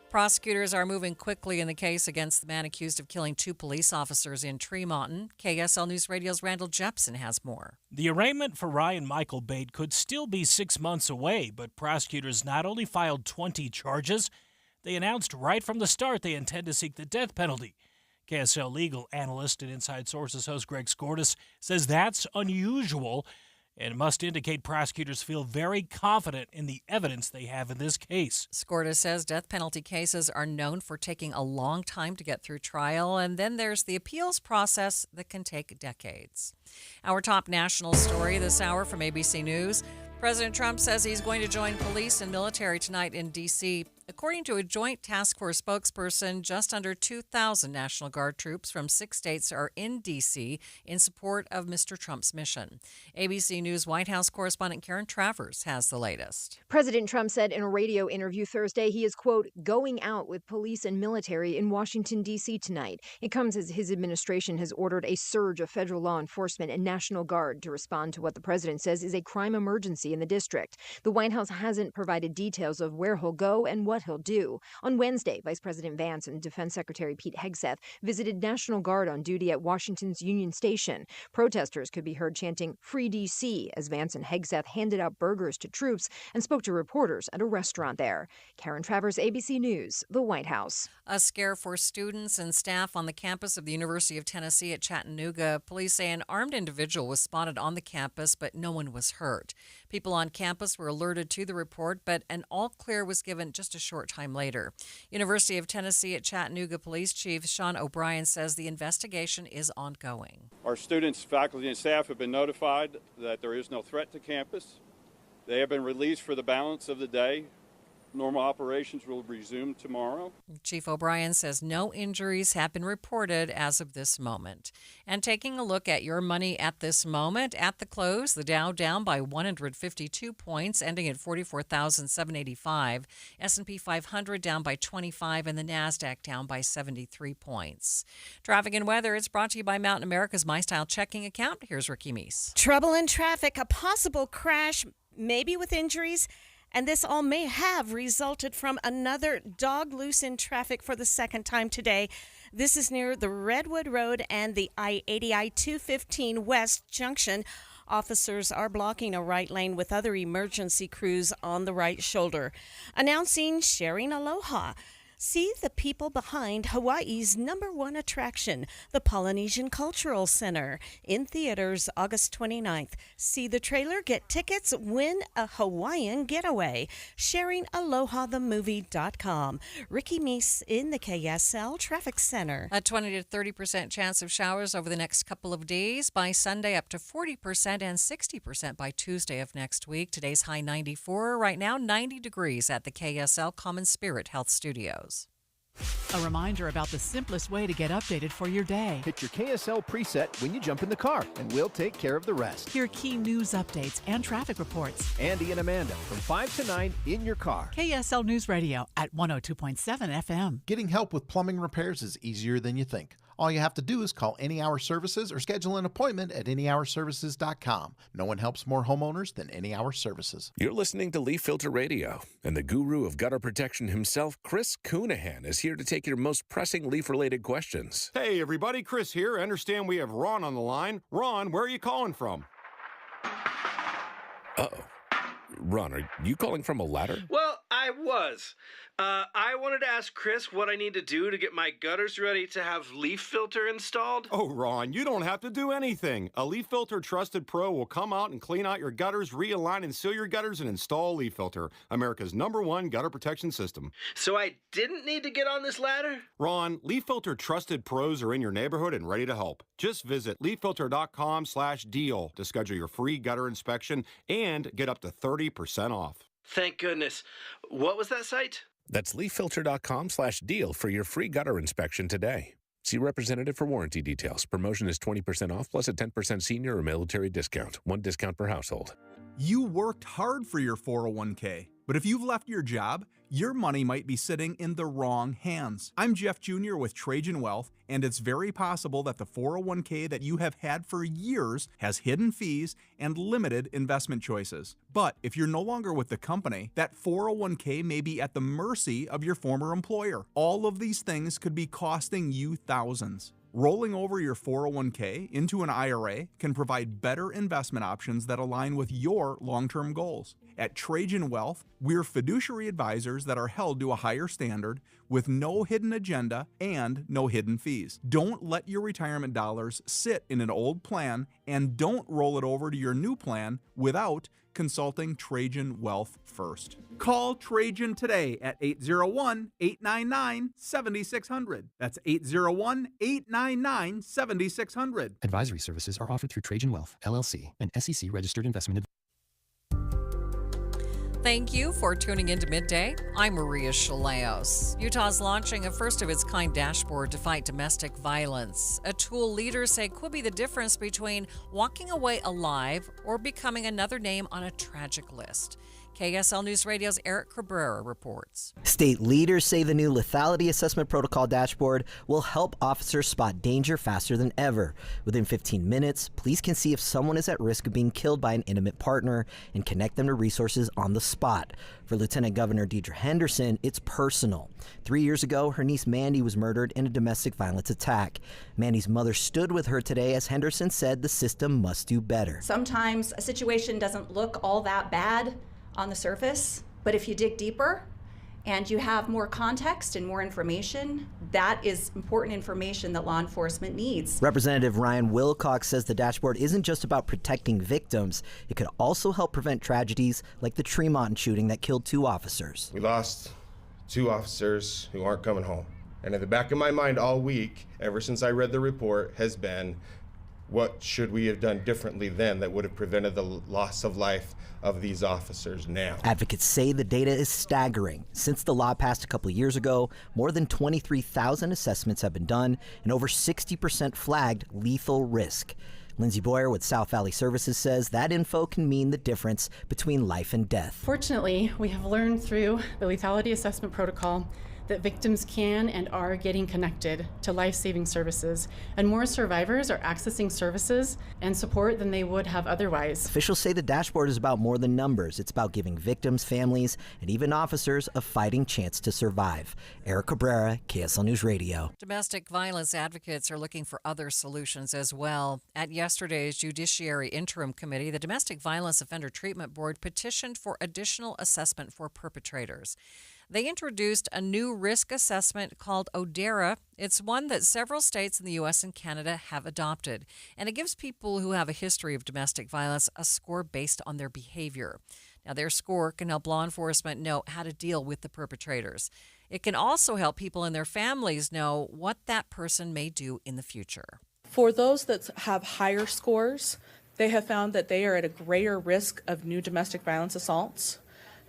Prosecutors are moving quickly in the case against the man accused of killing 2 police officers in Tremonton. KSL News Radio's Randall Jepson has more. The arraignment for Ryan Michael Bate could still be 6 months away, but prosecutors not only filed 20 charges, they announced right from the start they intend to seek the death penalty. KSL legal analyst and Inside Sources host Greg Skordas says that's unusual and must indicate prosecutors feel very confident in the evidence they have in this case. Skordas says death penalty cases are known for taking a long time to get through trial, and then there's the appeals process that can take decades. Our top national story this hour from ABC News. President Trump says he's going to join police and military tonight in D.C. According to a joint task force spokesperson, just under 2,000 National Guard troops from 6 states are in D.C. in support of Mr. Trump's mission. ABC News White House correspondent Karen Travers has the latest. President Trump said in a radio interview Thursday he is, quote, going out with police and military in Washington, D.C. tonight. It comes as his administration has ordered a surge of federal law enforcement and National Guard to respond to what the president says is a crime emergency in the district. The White House hasn't provided details of where he'll go and what what he'll do. On Wednesday, Vice President Vance and Defense Secretary Pete Hegseth visited National Guard on duty at Washington's Union Station. Protesters could be heard chanting "Free D.C." as Vance and Hegseth handed out burgers to troops and spoke to reporters at a restaurant there. Karen Travers, ABC News, the White House. A scare for students and staff on the campus of the University of Tennessee at Chattanooga. Police say an armed individual was spotted on the campus, but no one was hurt. People on campus were alerted to the report, but an all-clear was given just a short time later. University of Tennessee at Chattanooga Police Chief Sean O'Brien says the investigation is ongoing. Our students, faculty, and staff have been notified that there is no threat to campus. They have been released for the balance of the day. Normal operations will resume tomorrow. Chief O'Brien says no injuries have been reported as of this moment. And taking a look at your money at this moment, at the close, the Dow down by 152 points, ending at 44,785. S&P 500 down by 25, and the NASDAQ down by 73 points. Traffic and weather, it's brought to you by Mountain America's My Style checking account. Here's Ricky Meese. Trouble in traffic, a possible crash, maybe with injuries. And this all may have resulted from another dog loose in traffic for the second time today. This is near the Redwood Road and the I-80 I-215 West Junction. Officers are blocking a right lane with other emergency crews on the right shoulder. Announcing Sharing Aloha. See the people behind Hawaii's #1 attraction, the Polynesian Cultural Center, in theaters August 29th. See the trailer, get tickets, win a Hawaiian getaway. SharingAlohaTheMovie.com. Ricky Meese in the KSL Traffic Center. A 20 to 30% chance of showers over the next couple of days. By Sunday, up to 40% and 60% by Tuesday of next week. Today's high 94. Right now, 90 degrees at the KSL Common Spirit Health Studios. A reminder about the simplest way to get updated for your day. Hit your KSL preset when you jump in the car, and we'll take care of the rest. Hear key news updates and traffic reports. Andy and Amanda from 5 to 9 in your car. KSL News Radio at 102.7 FM. Getting help with plumbing repairs is easier than you think. All you have to do is call Any Hour Services or schedule an appointment at anyhourservices.com. No one helps more homeowners than Any Hour Services. You're listening to Leaf Filter Radio, and the guru of gutter protection himself, Chris Coonahan, is here to take your most pressing leaf-related questions. Hey, everybody, Chris here. I understand we have Ron on the line. Ron, where are you calling from? Uh-oh. Ron, are you calling from a ladder? Well, I was. I wanted to ask Chris what I need to do to get my gutters ready to have Leaf Filter installed. Oh, Ron, you don't have to do anything. A Leaf Filter Trusted Pro will come out and clean out your gutters, realign and seal your gutters, and install Leaf Filter, America's #1 gutter protection system. So I didn't need to get on this ladder? Ron, Leaf Filter Trusted Pros are in your neighborhood and ready to help. Just visit leaffilter.com/deal to schedule your free gutter inspection and get up to 30% off. Thank goodness. What was that site? That's leaffilter.com/deal for your free gutter inspection today. See representative for warranty details. Promotion is 20% off plus a 10% senior or military discount. One discount per household. You worked hard for your 401k, but if you've left your job, your money might be sitting in the wrong hands. I'm Jeff Jr. with Trajan Wealth, and it's very possible that the 401k that you have had for years has hidden fees and limited investment choices. But if you're no longer with the company, that 401k may be at the mercy of your former employer. All of these things could be costing you thousands. Rolling over your 401k into an IRA can provide better investment options that align with your long-term goals. At Trajan Wealth, we're fiduciary advisors that are held to a higher standard with no hidden agenda and no hidden fees. Don't let your retirement dollars sit in an old plan, and don't roll it over to your new plan without consulting Trajan Wealth first. Call Trajan today at 801-899-7600. That's 801-899-7600. Advisory services are offered through Trajan Wealth, LLC, an SEC-registered investment advisor. Thank you for tuning into Midday. I'm Maria Shilaos. Utah's launching a first-of-its-kind dashboard to fight domestic violence, a tool leaders say could be the difference between walking away alive or becoming another name on a tragic list. KSL News Radio's Eric Cabrera reports. State leaders say the new lethality assessment protocol dashboard will help officers spot danger faster than ever. Within 15 minutes, police can see if someone is at risk of being killed by an intimate partner and connect them to resources on the spot. For Lieutenant Governor Deidre Henderson, it's personal. 3 years ago, her niece Mandy was murdered in a domestic violence attack. Mandy's mother stood with her today as Henderson said the system must do better. Sometimes a situation doesn't look all that bad on the surface, but if you dig deeper and you have more context and more information, that is important information that law enforcement needs. Representative Ryan Wilcox says the dashboard isn't just about protecting victims. It could also help prevent tragedies like the Tremont shooting that killed 2 officers. We lost 2 officers who aren't coming home. And in the back of my mind all week, ever since I read the report, has been, what should we have done differently then that would have prevented the loss of life of these officers now? Advocates say the data is staggering. Since the law passed a couple of years ago, more than 23,000 assessments have been done, and over 60% flagged lethal risk. Lindsay Boyer with South Valley Services says that info can mean the difference between life and death. Fortunately, we have learned through the lethality assessment protocol that victims can and are getting connected to life-saving services, and more survivors are accessing services and support than they would have otherwise. Officials say the dashboard is about more than numbers. It's about giving victims, families, and even officers a fighting chance to survive. Eric Cabrera, KSL News Radio. Domestic violence advocates are looking for other solutions as well. At yesterday's Judiciary Interim Committee, the Domestic Violence Offender Treatment Board petitioned for additional assessment for perpetrators. They introduced a new risk assessment called ODERA. It's one that several states in the U.S. and Canada have adopted, and it gives people who have a history of domestic violence a score based on their behavior. Now, their score can help law enforcement know how to deal with the perpetrators. It can also help people and their families know what that person may do in the future. For those that have higher scores, they have found that they are at a greater risk of new domestic violence assaults.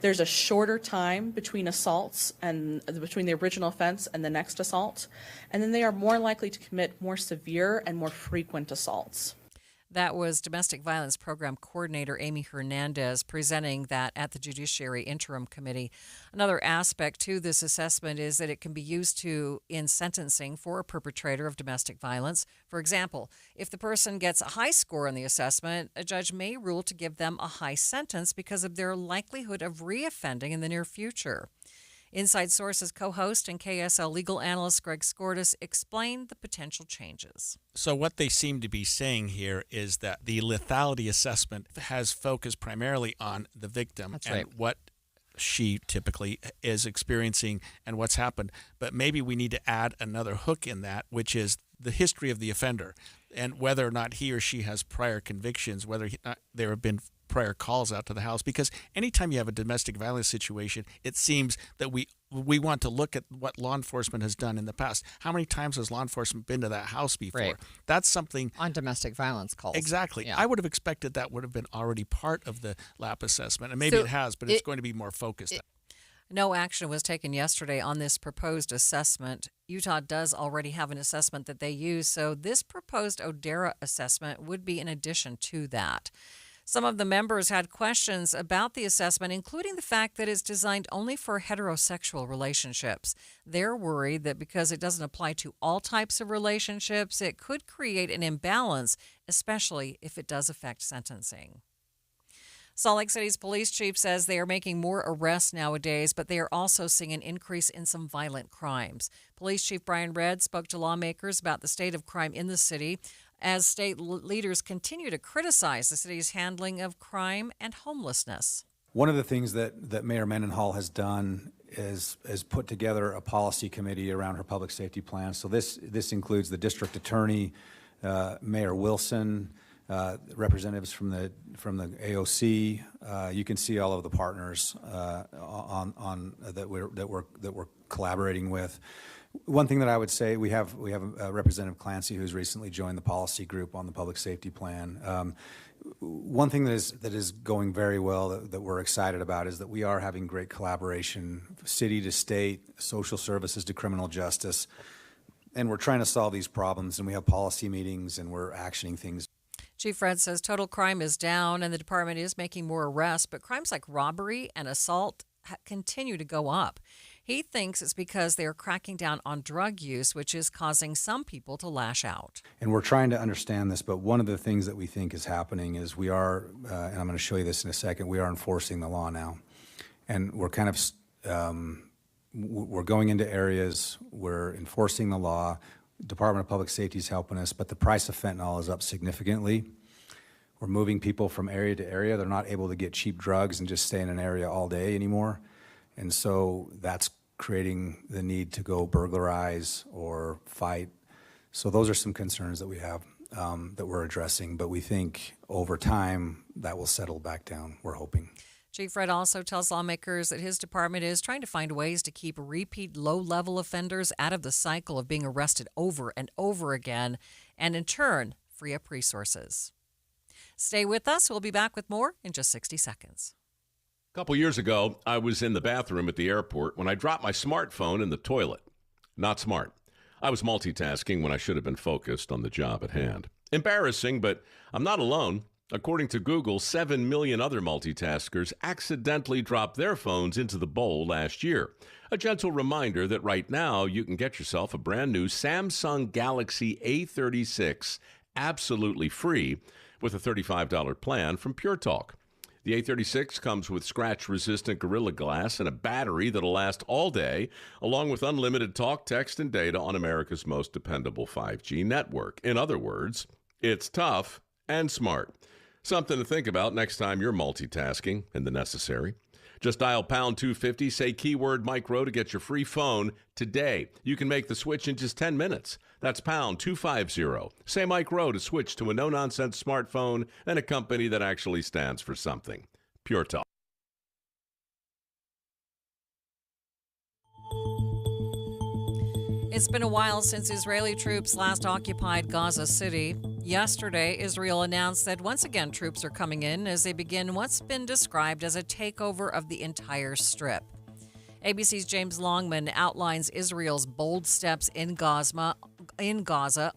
There's a shorter time between assaults and between the original offense and the next assault. And then they are more likely to commit more severe and more frequent assaults. That was Domestic Violence Program Coordinator Amy Hernandez presenting that at the Judiciary Interim Committee. Another aspect to this assessment is that it can be used in sentencing for a perpetrator of domestic violence. For example, if the person gets a high score on the assessment, a judge may rule to give them a high sentence because of their likelihood of reoffending in the near future. Inside Sources co-host and KSL legal analyst Greg Skordas explained the potential changes. So what they seem to be saying here is that the lethality assessment has focused primarily on the victim. That's and right. What she typically is experiencing and what's happened. But maybe we need to add another hook in that, which is the history of the offender and whether or not he or she has prior convictions, whether there have been prior calls out to the house. Because anytime you have a domestic violence situation, it seems that we want to look at what law enforcement has done in the past. How many times has law enforcement been to that house before? Right. That's something on domestic violence calls. Exactly. Yeah. I would have expected that would have been already part of the LAP assessment, and maybe it has, but it's going to be more focused. No action was taken yesterday on this proposed assessment. Utah does already have an assessment that they use, so this proposed ODERA assessment would be in addition to that. Some of the members had questions about the assessment, including the fact that it's designed only for heterosexual relationships. They're worried that because it doesn't apply to all types of relationships, it could create an imbalance, especially if it does affect sentencing. Salt Lake City's police chief says they are making more arrests nowadays, but they are also seeing an increase in some violent crimes. Police Chief Brian Redd spoke to lawmakers about the state of crime in the city as state leaders continue to criticize the city's handling of crime and homelessness. One of the things that Mayor Mendenhall has done is put together a policy committee around her public safety plan. So this includes the district attorney, Mayor Wilson, representatives from the AOC. You can see all of the partners on that we're collaborating with. One thing that I would say, we have Representative Clancy, who's recently joined the policy group on the public safety plan. One thing that is going very well that we're excited about is that we are having great collaboration, city to state, social services to criminal justice, and we're trying to solve these problems. And we have policy meetings, and we're actioning things. Chief Fred says total crime is down and the department is making more arrests, but crimes like robbery and assault continue to go up. He thinks it's because they are cracking down on drug use, which is causing some people to lash out. And we're trying to understand this, but one of the things that we think is happening is we are, and I'm going to show you this in a second, we are enforcing the law now. And we're kind of, we're going into areas, we're enforcing the law, Department of Public Safety is helping us, but the price of fentanyl is up significantly. We're moving people from area to area. They're not able to get cheap drugs and just stay in an area all day anymore. And so that's creating the need to go burglarize or fight. So those are some concerns that we have that we're addressing, but we think over time that will settle back down, we're hoping. Chief Fred also tells lawmakers that his department is trying to find ways to keep repeat low-level offenders out of the cycle of being arrested over and over again, and in turn, free up resources. Stay with us. We'll be back with more in just 60 seconds. A couple years ago, I was in the bathroom at the airport when I dropped my smartphone in the toilet. Not smart. I was multitasking when I should have been focused on the job at hand. Embarrassing, but I'm not alone. According to Google, 7 million other multitaskers accidentally dropped their phones into the bowl last year. A gentle reminder that right now you can get yourself a brand new Samsung Galaxy A36 absolutely free with a $35 plan from Pure Talk. The A36 comes with scratch-resistant Gorilla Glass and a battery that'll last all day, along with unlimited talk, text, and data on America's most dependable 5G network. In other words, it's tough and smart. Something to think about next time you're multitasking in the necessary. Just dial pound 250, say keyword Mike Rowe to get your free phone today. You can make the switch in just 10 minutes. That's pound 250. Say Mike Rowe to switch to a no-nonsense smartphone and a company that actually stands for something. Pure Talk. It's been a while since Israeli troops last occupied Gaza City. Yesterday, Israel announced that once again troops are coming in as they begin what's been described as a takeover of the entire strip. ABC's James Longman outlines Israel's bold steps in Gaza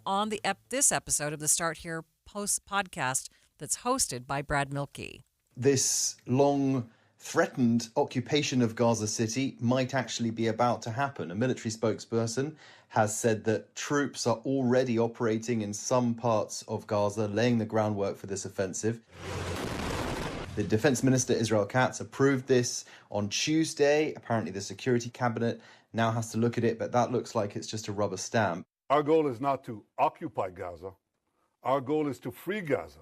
on this episode of the Start Here Post podcast that's hosted by Brad Milkey. This long threatened occupation of Gaza City might actually be about to happen. A military spokesperson has said that troops are already operating in some parts of Gaza, laying the groundwork for this offensive. The Defense Minister, Israel Katz, approved this on Tuesday. Apparently the Security Cabinet now has to look at it, but that looks like it's just a rubber stamp. Our goal is not to occupy Gaza. Our goal is to free Gaza.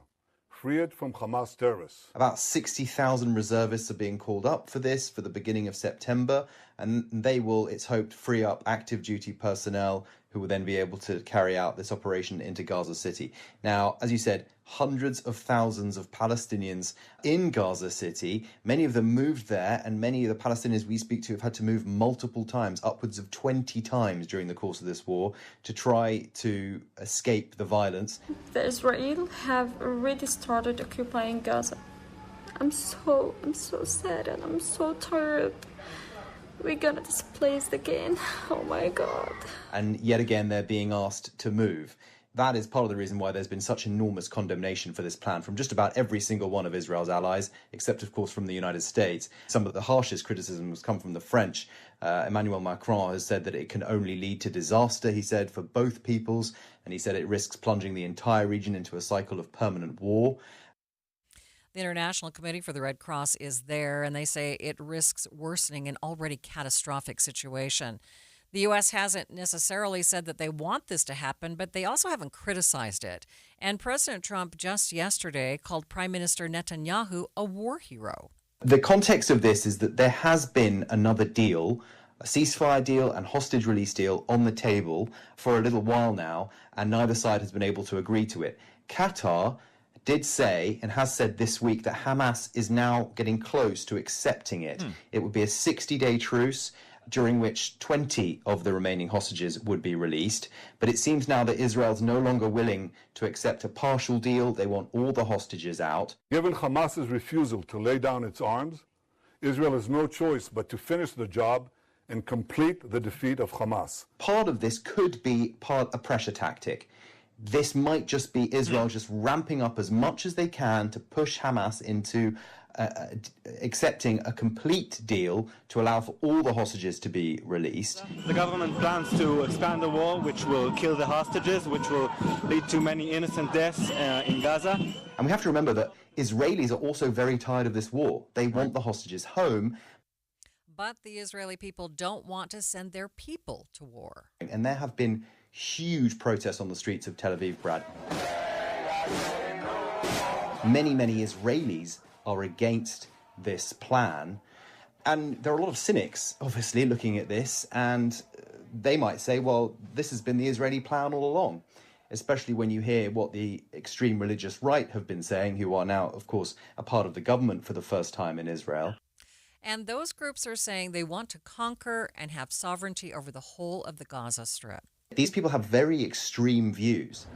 Free it from Hamas terrorists. About 60,000 reservists are being called up for this for the beginning of September, and they will, it's hoped, free up active duty personnel who will then be able to carry out this operation into Gaza City. Now, as you said, hundreds of thousands of Palestinians in Gaza City. Many of them moved there, and many of the Palestinians we speak to have had to move multiple times, upwards of 20 times during the course of this war, to try to escape the violence. The Israel have already started occupying Gaza. I'm so sad and I'm so tired. We're gonna displaced again. Oh my God. And yet again, they're being asked to move. That is part of the reason why there's been such enormous condemnation for this plan from just about every single one of Israel's allies, except, of course, from the United States. Some of the harshest criticisms come from the French. Emmanuel Macron has said that it can only lead to disaster, he said, for both peoples. And he said it risks plunging the entire region into a cycle of permanent war. The International Committee for the Red Cross is there, and they say it risks worsening an already catastrophic situation. The U.S. hasn't necessarily said that they want this to happen, but they also haven't criticized it. And President Trump just yesterday called Prime Minister Netanyahu a war hero. The context of this is that there has been another deal, a ceasefire deal and hostage release deal on the table for a little while now, and neither side has been able to agree to it. Qatar did say and has said this week that Hamas is now getting close to accepting it. It would be a 60-day truce during which 20 of the remaining hostages would be released. But it seems now that Israel's no longer willing to accept a partial deal. They want all the hostages out. Given Hamas's refusal to lay down its arms, Israel has no choice but to finish the job and complete the defeat of Hamas. Part of this could be a pressure tactic. this might just be Israel just ramping up as much as they can to push Hamas into accepting a complete deal to allow for all the hostages to be released. The government plans to expand the war, which will kill the hostages, which will lead to many innocent deaths in Gaza. And we have to remember that Israelis are also very tired of this war. They want the hostages home. But the Israeli people don't want to send their people to war. And there have been huge protests on the streets of Tel Aviv, Brad. Many Israelis are against this plan. And there are a lot of cynics, obviously, looking at this, and they might say, well, this has been the Israeli plan all along, especially when you hear what the extreme religious right have been saying, who are now, of course, a part of the government for the first time in Israel. And those groups are saying they want to conquer and have sovereignty over the whole of the Gaza Strip. These people have very extreme views.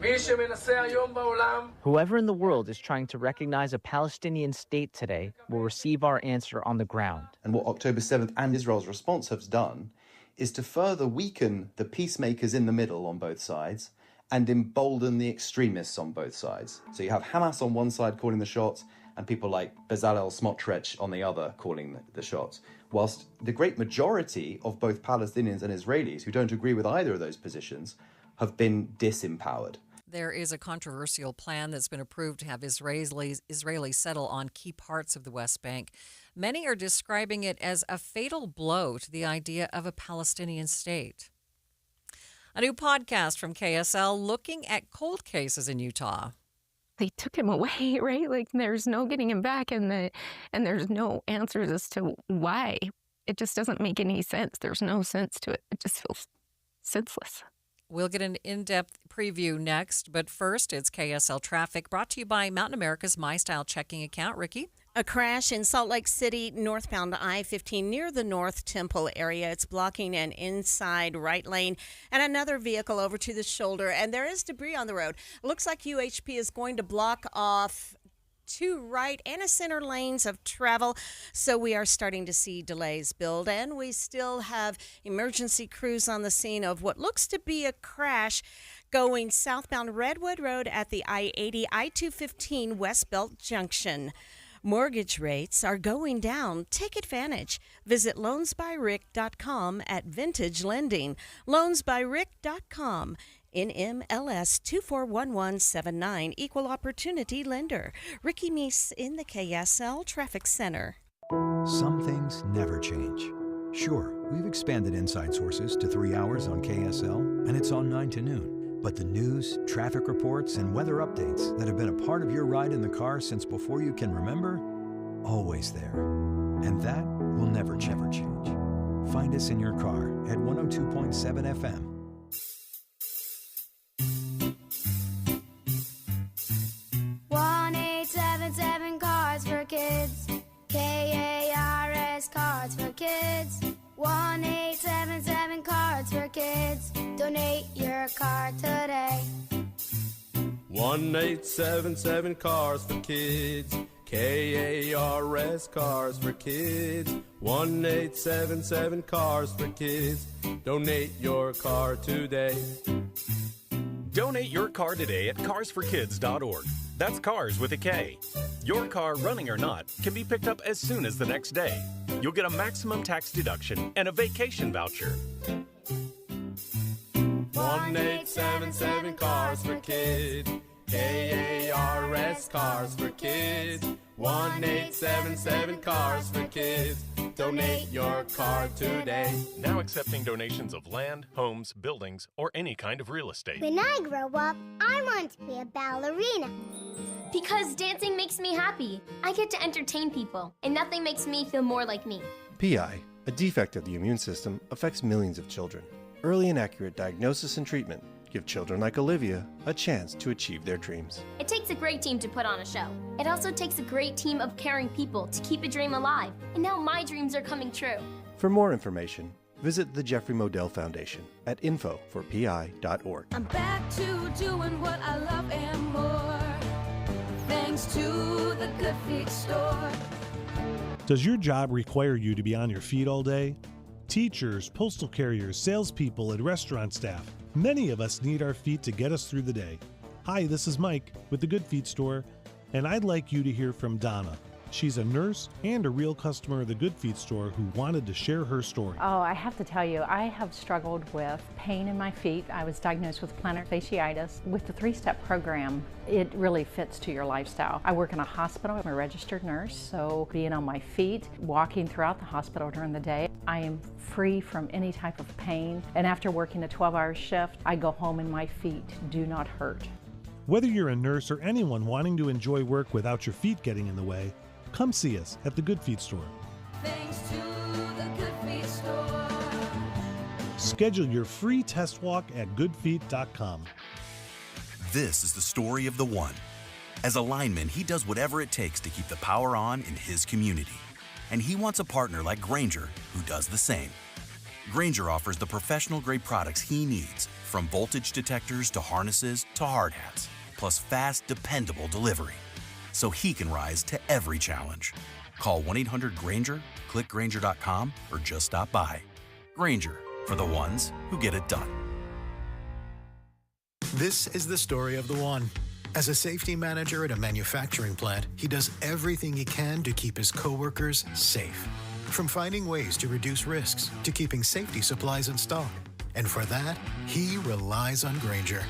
Whoever in the world is trying to recognize a Palestinian state today will receive our answer on the ground. And what October 7th and Israel's response has done is to further weaken the peacemakers in the middle on both sides and embolden the extremists on both sides. So you have Hamas on one side calling the shots and people like Bezalel Smotrich on the other calling the shots, whilst the great majority of both Palestinians and Israelis who don't agree with either of those positions have been disempowered. There is a controversial plan that's been approved to have Israelis settle on key parts of the West Bank. Many are describing it as a fatal blow to the idea of a Palestinian state. A new podcast from KSL looking at cold cases in Utah. They took him away, right? Like there's no getting him back, and there's no answers as to why. It just doesn't make any sense. There's no sense to it. It just feels senseless. We'll get an in-depth preview next, but first it's KSL Traffic, brought to you by Mountain America's MyStyle checking account. Ricky? A crash in Salt Lake City, northbound I-15 near the North Temple area. It's blocking an inside right lane and another vehicle over to the shoulder. And there is debris on the road. Looks like UHP is going to block off two right and a center lanes of travel. So we are starting to see delays build. And we still have emergency crews on the scene of what looks to be a crash going southbound Redwood Road at the I-80, I-215 West Belt Junction. Mortgage rates are going down. Take advantage. Visit loansbyrick.com at Vintage Lending. Loansbyrick.com. NMLS 241179, Equal Opportunity Lender. Ricky Meese in the KSL Traffic Center. Some things never change. Sure, we've expanded Inside Sources to 3 hours on KSL, and it's on 9 to noon. But the news, traffic reports, and weather updates that have been a part of your ride in the car since before you can remember, always there. And that will never change. Find us in your car at 102.7 FM. Cars for Kids. KARS Cards for Kids. 1-877 Cards for Kids. Donate your card today. 1-877 Cars for Kids. KARS Cars for Kids. 1-877 Cars for Kids. Donate your car today. Donate your car today at carsforkids.org. That's cars with a K. Your car, running or not, can be picked up as soon as the next day. You'll get a maximum tax deduction and a vacation voucher. 1-877 Cars for Kids. KARS Cars for Kids. 1-877 Cars for Kids. Donate your car today. Now accepting donations of land, homes, buildings, or any kind of real estate. When I grow up, I want to be a ballerina. Because dancing makes me happy. I get to entertain people, and nothing makes me feel more like me. PI, a defect of the immune system, affects millions of children. Early and accurate diagnosis and treatment give children like Olivia a chance to achieve their dreams. It takes a great team to put on a show. It also takes a great team of caring people to keep a dream alive. And now my dreams are coming true. For more information, visit the Jeffrey Modell Foundation at info4pi.org. I'm back to doing what I love and more. Thanks to the Good Feet store. Does your job require you to be on your feet all day? Teachers, postal carriers, salespeople, and restaurant staff. Many of us need our feet to get us through the day. Hi, this is Mike with the Good Feet store, and I'd like you to hear from Donna. She's a nurse and a real customer of the Good Feet store who wanted to share her story. Oh, I have to tell you, I have struggled with pain in my feet. I was diagnosed with plantar fasciitis. With the 3-step program, it really fits to your lifestyle. I work in a hospital. I'm a registered nurse, so being on my feet, walking throughout the hospital during the day, I am free from any type of pain. And after working a 12-hour shift, I go home and my feet do not hurt. Whether you're a nurse or anyone wanting to enjoy work without your feet getting in the way, come see us at the Good Feet store. Thanks to the Good Feet store. Schedule your free test walk at goodfeet.com. This is the story of the one. As a lineman, he does whatever it takes to keep the power on in his community. And he wants a partner like Grainger who does the same. Grainger offers the professional-grade products he needs, from voltage detectors to harnesses to hard hats, plus fast, dependable delivery, so he can rise to every challenge. Call 1-800-GRAINGER, click Grainger.com, or just stop by. Grainger, for the ones who get it done. This is the story of the one. As a safety manager at a manufacturing plant, he does everything he can to keep his coworkers safe. From finding ways to reduce risks to keeping safety supplies in stock. And for that, he relies on Grainger.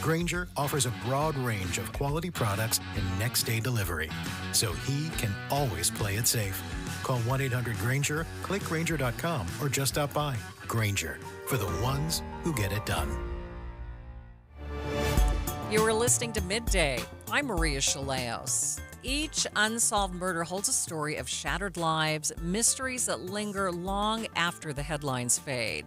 Grainger offers a broad range of quality products and next-day delivery, so he can always play it safe. Call 1-800-GRAINGER, click Grainger.com, or just stop by. Grainger, for the ones who get it done. You were listening to Midday. I'm Maria Shilaos. Each unsolved murder holds a story of shattered lives, mysteries that linger long after the headlines fade.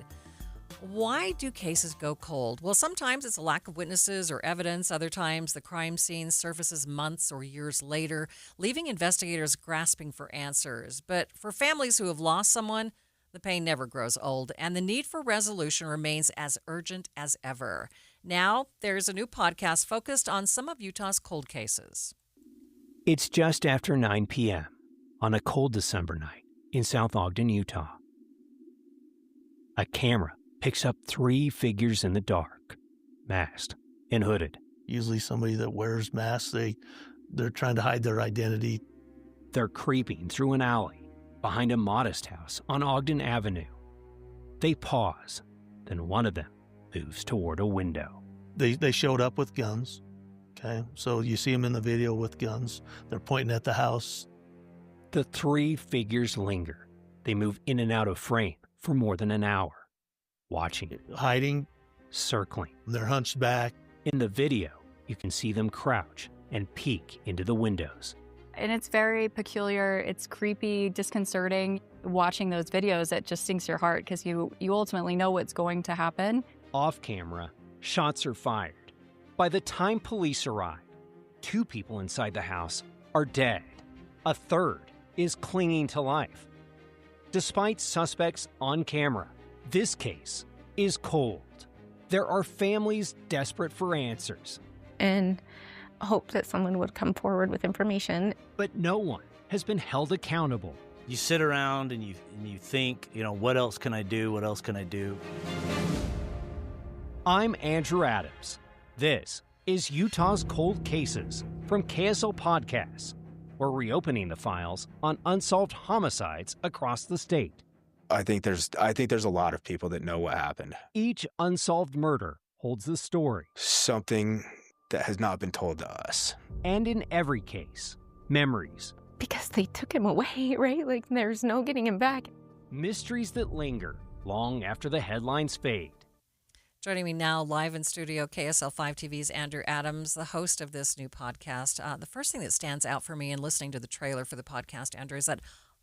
Why do cases go cold? Well, sometimes it's a lack of witnesses or evidence. Other times, the crime scene surfaces months or years later, leaving investigators grasping for answers. But for families who have lost someone, the pain never grows old, and the need for resolution remains as urgent as ever. Now, there's a new podcast focused on some of Utah's cold cases. It's just after 9 p.m. on a cold December night in South Ogden, Utah. A camera picks up 3 figures in the dark, masked and hooded. Usually somebody that wears masks, they're trying to hide their identity. They're creeping through an alley behind a modest house on Ogden Avenue. They pause, then one of them moves toward a window. They showed up with guns, okay? So you see them in the video with guns. They're pointing at the house. The 3 figures linger. They move in and out of frame for more than an hour. Watching, hiding, circling. They're hunched back. In the video, you can see them crouch and peek into the windows. And it's very peculiar. It's creepy, disconcerting. Watching those videos, it just sinks your heart because you ultimately know what's going to happen. Off camera, shots are fired. By the time police arrive, 2 people inside the house are dead. A third is clinging to life. Despite suspects on camera, this case is cold. There are families desperate for answers. And hope that someone would come forward with information. But no one has been held accountable. You sit around and you think, what else can I do? What else can I do? I'm Andrew Adams. This is Utah's Cold Cases from KSL Podcasts. We're reopening the files on unsolved homicides across the state. I think there's a lot of people that know what happened. Each unsolved murder holds the story. Something that has not been told to us. And in every case, memories. Because they took him away, right? Like, there's no getting him back. Mysteries that linger long after the headlines fade. Joining me now live in studio, KSL 5 TV's Andrew Adams, the host of this new podcast. The first thing that stands out for me in listening to the trailer for the podcast, Andrew, is that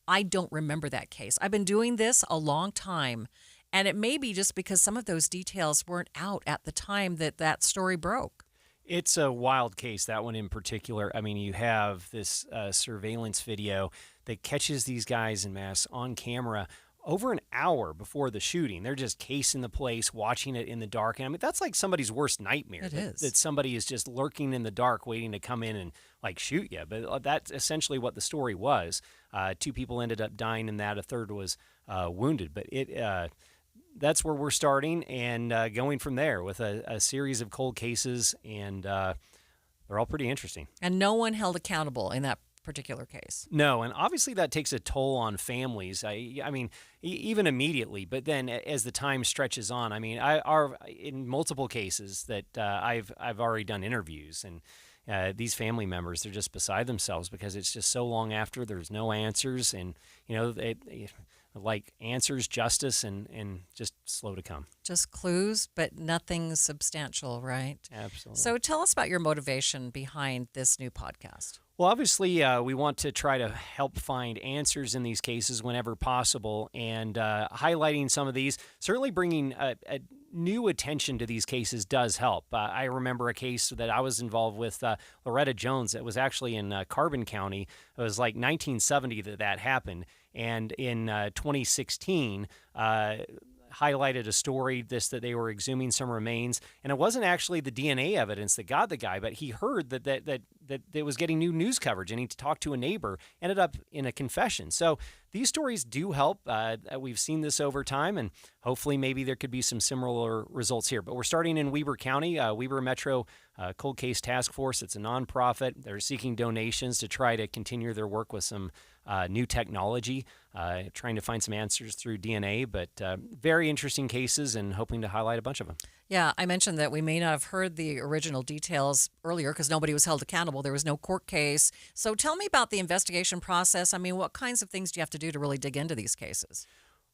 I don't remember that case. I've been doing this a long time, and it may be just because some of those details weren't out at the time that story broke. It's a wild case, that one in particular. I mean, you have this surveillance video that catches these guys in masks on camera over an hour before the shooting. They're just casing the place, watching it in the dark. And I mean, that's like somebody's worst nightmare. It is. That somebody is just lurking in the dark, waiting to come in and shoot you. But that's essentially what the story was. 2 people ended up dying in that. A third was wounded. But that's where we're starting and going from there with a series of cold cases, and they're all pretty interesting. And no one held accountable in that particular case. No, and obviously that takes a toll on families. I mean, even immediately, but then as the time stretches on, I mean, in multiple cases that I've already done interviews, and these family members, they're just beside themselves because it's just so long after, there's no answers, and they like answers, justice, and just slow to come. Just clues, but nothing substantial, right? Absolutely. So tell us about your motivation behind this new podcast. Well, obviously, we want to try to help find answers in these cases whenever possible, and highlighting some of these, certainly bringing a new attention to these cases does help. I remember a case that I was involved with, Loretta Jones. It was actually in Carbon County. It was like 1970 that happened, and in 2016, highlighted a story that they were exhuming some remains, and it wasn't actually the DNA evidence that got the guy, but he heard that it was getting new news coverage, and he talked to a neighbor, ended up in a confession. So these stories do help. We've seen this over time, and hopefully maybe there could be some similar results here. But we're starting in Weber County, Weber Metro Cold Case Task Force. It's a nonprofit. They're seeking donations to try to continue their work with some new technology, trying to find some answers through DNA, but very interesting cases, and hoping to highlight a bunch of them. Yeah, I mentioned that we may not have heard the original details earlier because nobody was held accountable. There was no court case. So tell me about the investigation process. I mean, what kinds of things do you have to do to really dig into these cases?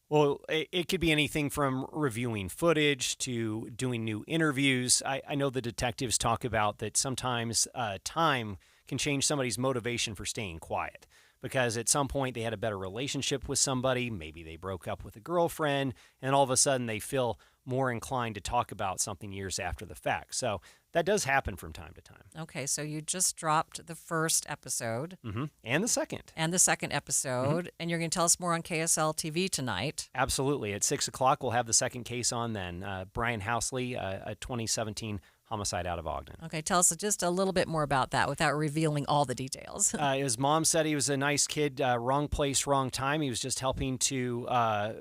Well, it could be anything from reviewing footage to doing new interviews. I know the detectives talk about that sometimes time can change somebody's motivation for staying quiet, because at some point they had a better relationship with somebody, maybe they broke up with a girlfriend, and all of a sudden they feel more inclined to talk about something years after the fact. So that does happen from time to time. Okay, so you just dropped the first episode. Mm-hmm. And the second. And the second episode. And you're going to tell us more on KSL TV tonight. Absolutely. At 6 o'clock, we'll have the second case on then. Brian Housley, a 2017 homicide out of Ogden. Okay, tell us just a little bit more about that without revealing all the details. His mom said he was a nice kid, wrong place, wrong time. He was just helping to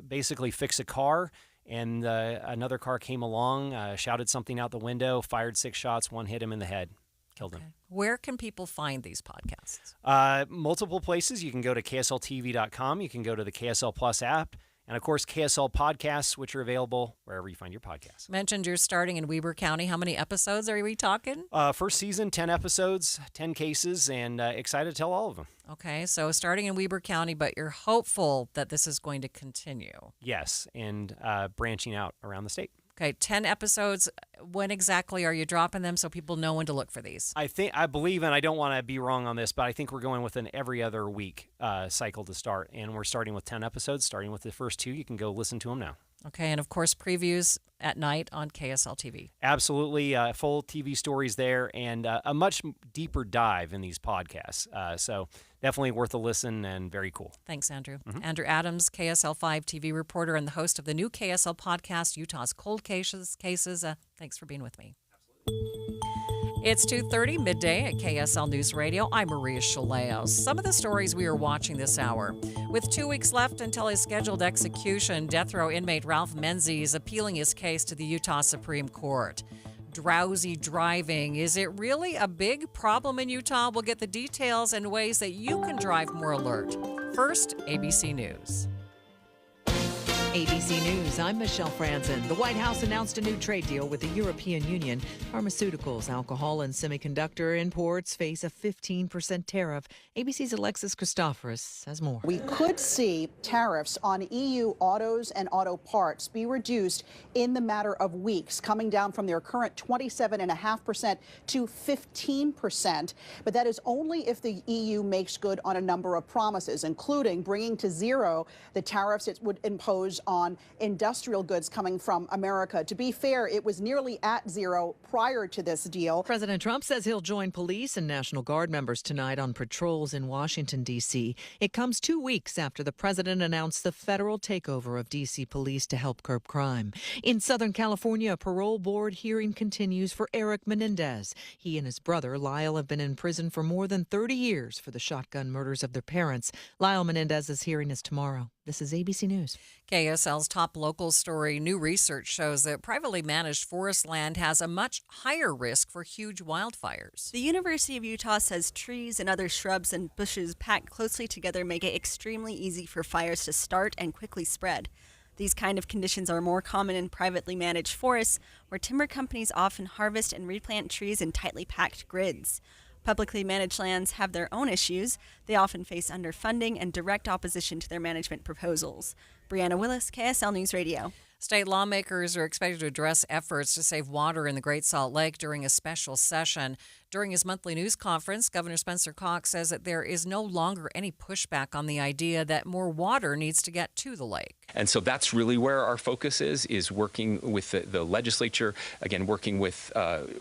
basically fix a car, and another car came along, shouted something out the window, fired 6 shots, one hit him in the head, killed him. Where can people find these podcasts? Multiple places. You can go to KSLTV.com. You can go to the KSL Plus app. And, of course, KSL podcasts, which are available wherever you find your podcasts. Mentioned you're starting in Weber County. How many episodes are we talking? First season, 10 episodes, 10 cases, and excited to tell all of them. Okay, so starting in Weber County, but you're hopeful that this is going to continue. Yes, and branching out around the state. Okay, 10 episodes. When exactly are you dropping them so people know when to look for these? I believe, and I don't want to be wrong on this, but I think we're going with an every other week cycle to start. And we're starting with 10 episodes, starting with the first 2. You can go listen to them now. Okay, and of course, previews at night on KSL TV. Absolutely. Full TV stories there, and a much deeper dive in these podcasts. So definitely worth a listen and very cool. Thanks, Andrew. Mm-hmm. Andrew Adams, KSL 5 TV reporter and the host of the new KSL podcast, Utah's Cold Cases. Thanks for being with me. Absolutely. It's 2:30 midday at KSL News Radio. I'm Maria Shilaos. Some of the stories we are watching this hour. With 2 weeks left until his scheduled execution, death row inmate Ralph Menzies is appealing his case to the Utah Supreme Court. Drowsy driving. Is it really a big problem in Utah? We'll get the details and ways that you can drive more alert. First, ABC News. ABC News, I'm Michelle Franzen. The White House announced a new trade deal with the European Union. Pharmaceuticals, alcohol, and semiconductor imports face a 15% tariff. ABC's Alexis Christoforous has more. We could see tariffs on EU autos and auto parts be reduced in the matter of weeks, coming down from their current 27.5% to 15%. But that is only if the EU makes good on a number of promises, including bringing to zero the tariffs it would impose on industrial goods coming from America. To be fair, it was nearly at zero prior to this deal. President Trump says he'll join police and National Guard members tonight on patrols in Washington, D.C. It comes 2 weeks after the president announced the federal takeover of D.C. police to help curb crime. In Southern California, a parole board hearing continues for Eric Menendez. He and his brother, Lyle, have been in prison for more than 30 years for the shotgun murders of their parents. Lyle Menendez's hearing is tomorrow. This is ABC News. KSL's top local story. New research shows that privately managed forest land has a much higher risk for huge wildfires. The University of Utah says trees and other shrubs and bushes packed closely together make it extremely easy for fires to start and quickly spread. These kind of conditions are more common in privately managed forests, where timber companies often harvest and replant trees in tightly packed grids. Publicly managed lands have their own issues. They often face underfunding and direct opposition to their management proposals. Brianna Willis, KSL News Radio. State lawmakers are expected to address efforts to save water in the Great Salt Lake during a special session. During his monthly news conference, Governor Spencer Cox says that there is no longer any pushback on the idea that more water needs to get to the lake. And so that's really where our focus is working with the legislature, again, working with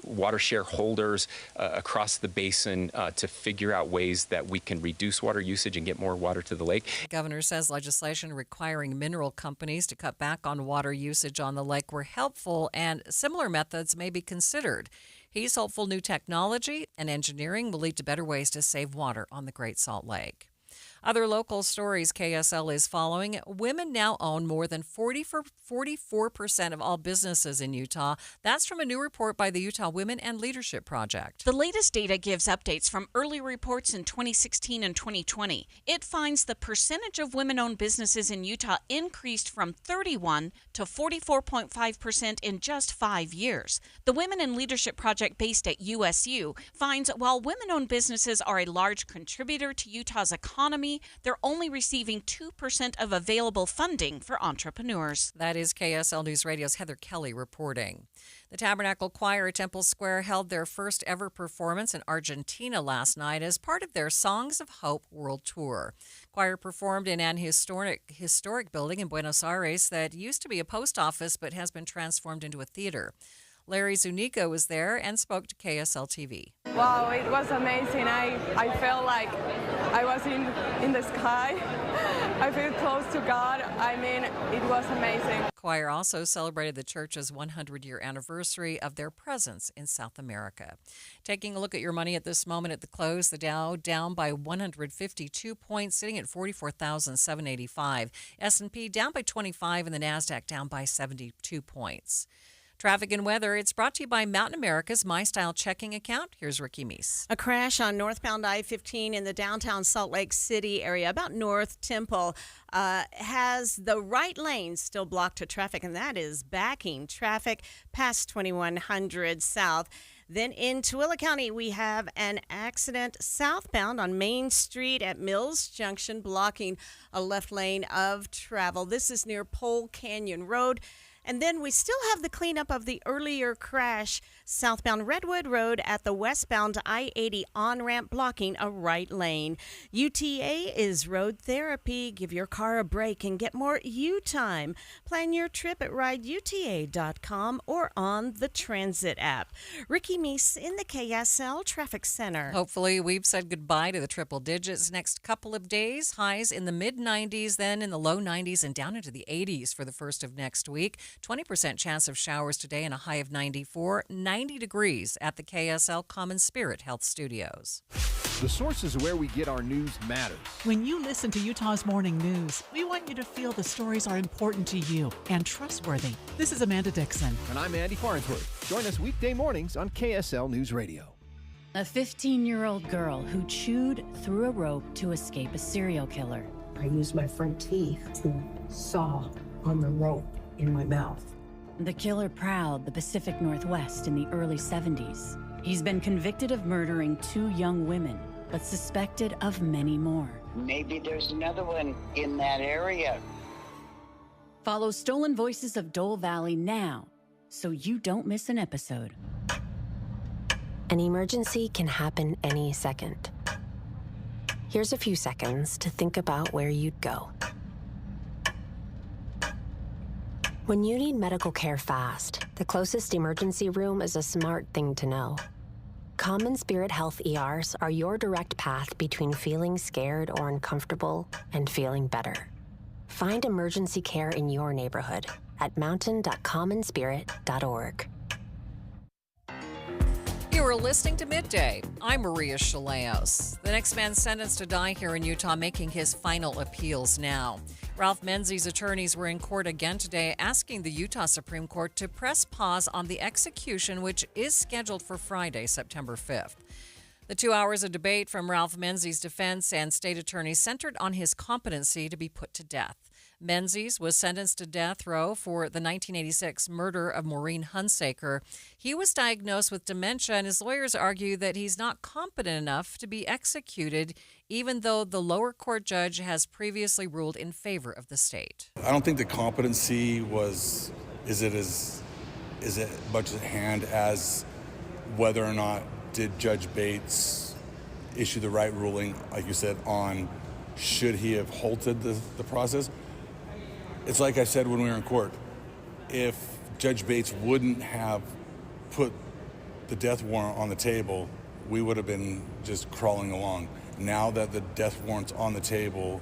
water shareholders across the basin to figure out ways that we can reduce water usage and get more water to the lake. The governor says legislation requiring mineral companies to cut back on water usage on the lake were helpful, and similar methods may be considered. He's hopeful new technology and engineering will lead to better ways to save water on the Great Salt Lake. Other local stories KSL is following. Women now own more than 44% of all businesses in Utah. That's from a new report by the Utah Women and Leadership Project. The latest data gives updates from early reports in 2016 and 2020. It finds the percentage of women-owned businesses in Utah increased from 31 to 44.5% in just 5 years. The Women and Leadership Project, based at USU, finds while women-owned businesses are a large contributor to Utah's economy, they're only receiving 2% of available funding for entrepreneurs. That is KSL News Radio's Heather Kelly reporting. The Tabernacle Choir at Temple Square held their first ever performance in Argentina last night as part of their Songs of Hope World Tour. Choir performed in an historic building in Buenos Aires that used to be a post office but has been transformed into a theater. Larry Zuniga was there and spoke to KSL TV. Wow, it was amazing. I felt like I was in the sky. I feel close to God. I mean, it was amazing. Choir also celebrated the church's 100-year anniversary of their presence in South America. Taking a look at your money at this moment at the close, the Dow down by 152 points, sitting at 44,785. S&P down by 25, and the NASDAQ down by 72 points. Traffic and weather, it's brought to you by Mountain America's My Style checking account. Here's Ricky Meese. A crash on northbound I-15 in the downtown Salt Lake City area, about North Temple, has the right lane still blocked to traffic, and that is backing traffic past 2100 South. Then in Tooele County, we have an accident southbound on Main Street at Mills Junction, blocking a left lane of travel. This is near Pole Canyon Road. And then we still have the cleanup of the earlier crash southbound Redwood Road at the westbound I-80 on-ramp, blocking a right lane. UTA is road therapy. Give your car a break and get more U-time. Plan your trip at rideuta.com or on the Transit app. Ricky Meese in the KSL Traffic Center. Hopefully we've said goodbye to the triple digits. Next couple of days, highs in the mid-90s, then in the low 90s and down into the 80s for the first of next week. 20% chance of showers today and a high of 94, 90 degrees at the KSL Common Spirit Health Studios. The sources where we get our news matters. When you listen to Utah's Morning News, we want you to feel the stories are important to you and trustworthy. This is Amanda Dixon. And I'm Andy Farnsworth. Join us weekday mornings on KSL News Radio. A 15-year-old girl who chewed through a rope to escape a serial killer. I used my front teeth to saw on the rope in my mouth. The killer prowled the Pacific Northwest in the early 70s. He's been convicted of murdering 2 young women, but suspected of many more. Maybe there's another one in that area. Follow Stolen Voices of Dole Valley now, so you don't miss an episode. An emergency can happen any second. Here's a few seconds to think about where you'd go. When you need medical care fast, the closest emergency room is a smart thing to know. Common Spirit Health ERs are your direct path between feeling scared or uncomfortable and feeling better. Find emergency care in your neighborhood at mountain.commonspirit.org. You are listening to Midday. I'm Maria Shilaos. The next man sentenced to die here in Utah making his final appeals now. Ralph Menzies' attorneys were in court again today asking the Utah Supreme Court to press pause on the execution, which is scheduled for Friday, September 5th. The 2 hours of debate from Ralph Menzies' defense and state attorneys centered on his competency to be put to death. Menzies was sentenced to death row for the 1986 murder of Maureen Hunsaker. He was diagnosed with dementia, and his lawyers argue that he's not competent enough to be executed, even though the lower court judge has previously ruled in favor of the state. I don't think the competency is it much at hand as whether or not did Judge Bates issue the right ruling, like you said, on should he have halted the process. It's like I said when we were in court. If Judge Bates wouldn't have put the death warrant on the table, we would have been just crawling along. Now that the death warrant's on the table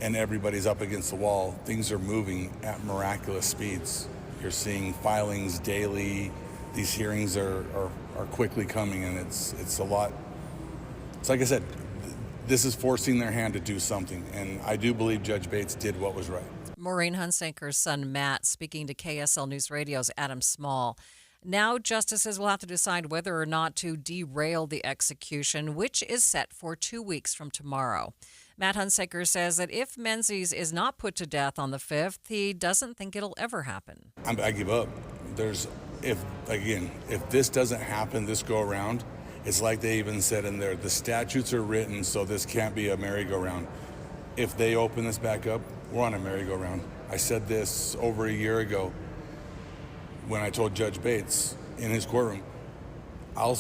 and everybody's up against the wall, things are moving at miraculous speeds. You're seeing filings daily. These hearings are quickly coming, and it's a lot. It's like I said, this is forcing their hand to do something, and I do believe Judge Bates did what was right. Maureen Hunsaker's son, Matt, speaking to KSL News Radio's Adam Small. Now justices will have to decide whether or not to derail the execution, which is set for 2 weeks from tomorrow. Matt Hunsaker says that if Menzies is not put to death on the 5th, he doesn't think it'll ever happen. I give up. If this doesn't happen this go around, it's like they even said in there, the statutes are written so this can't be a merry-go-round. If they open this back up, we're on a merry-go-round. I said this over a year ago when I told Judge Bates in his courtroom, I'll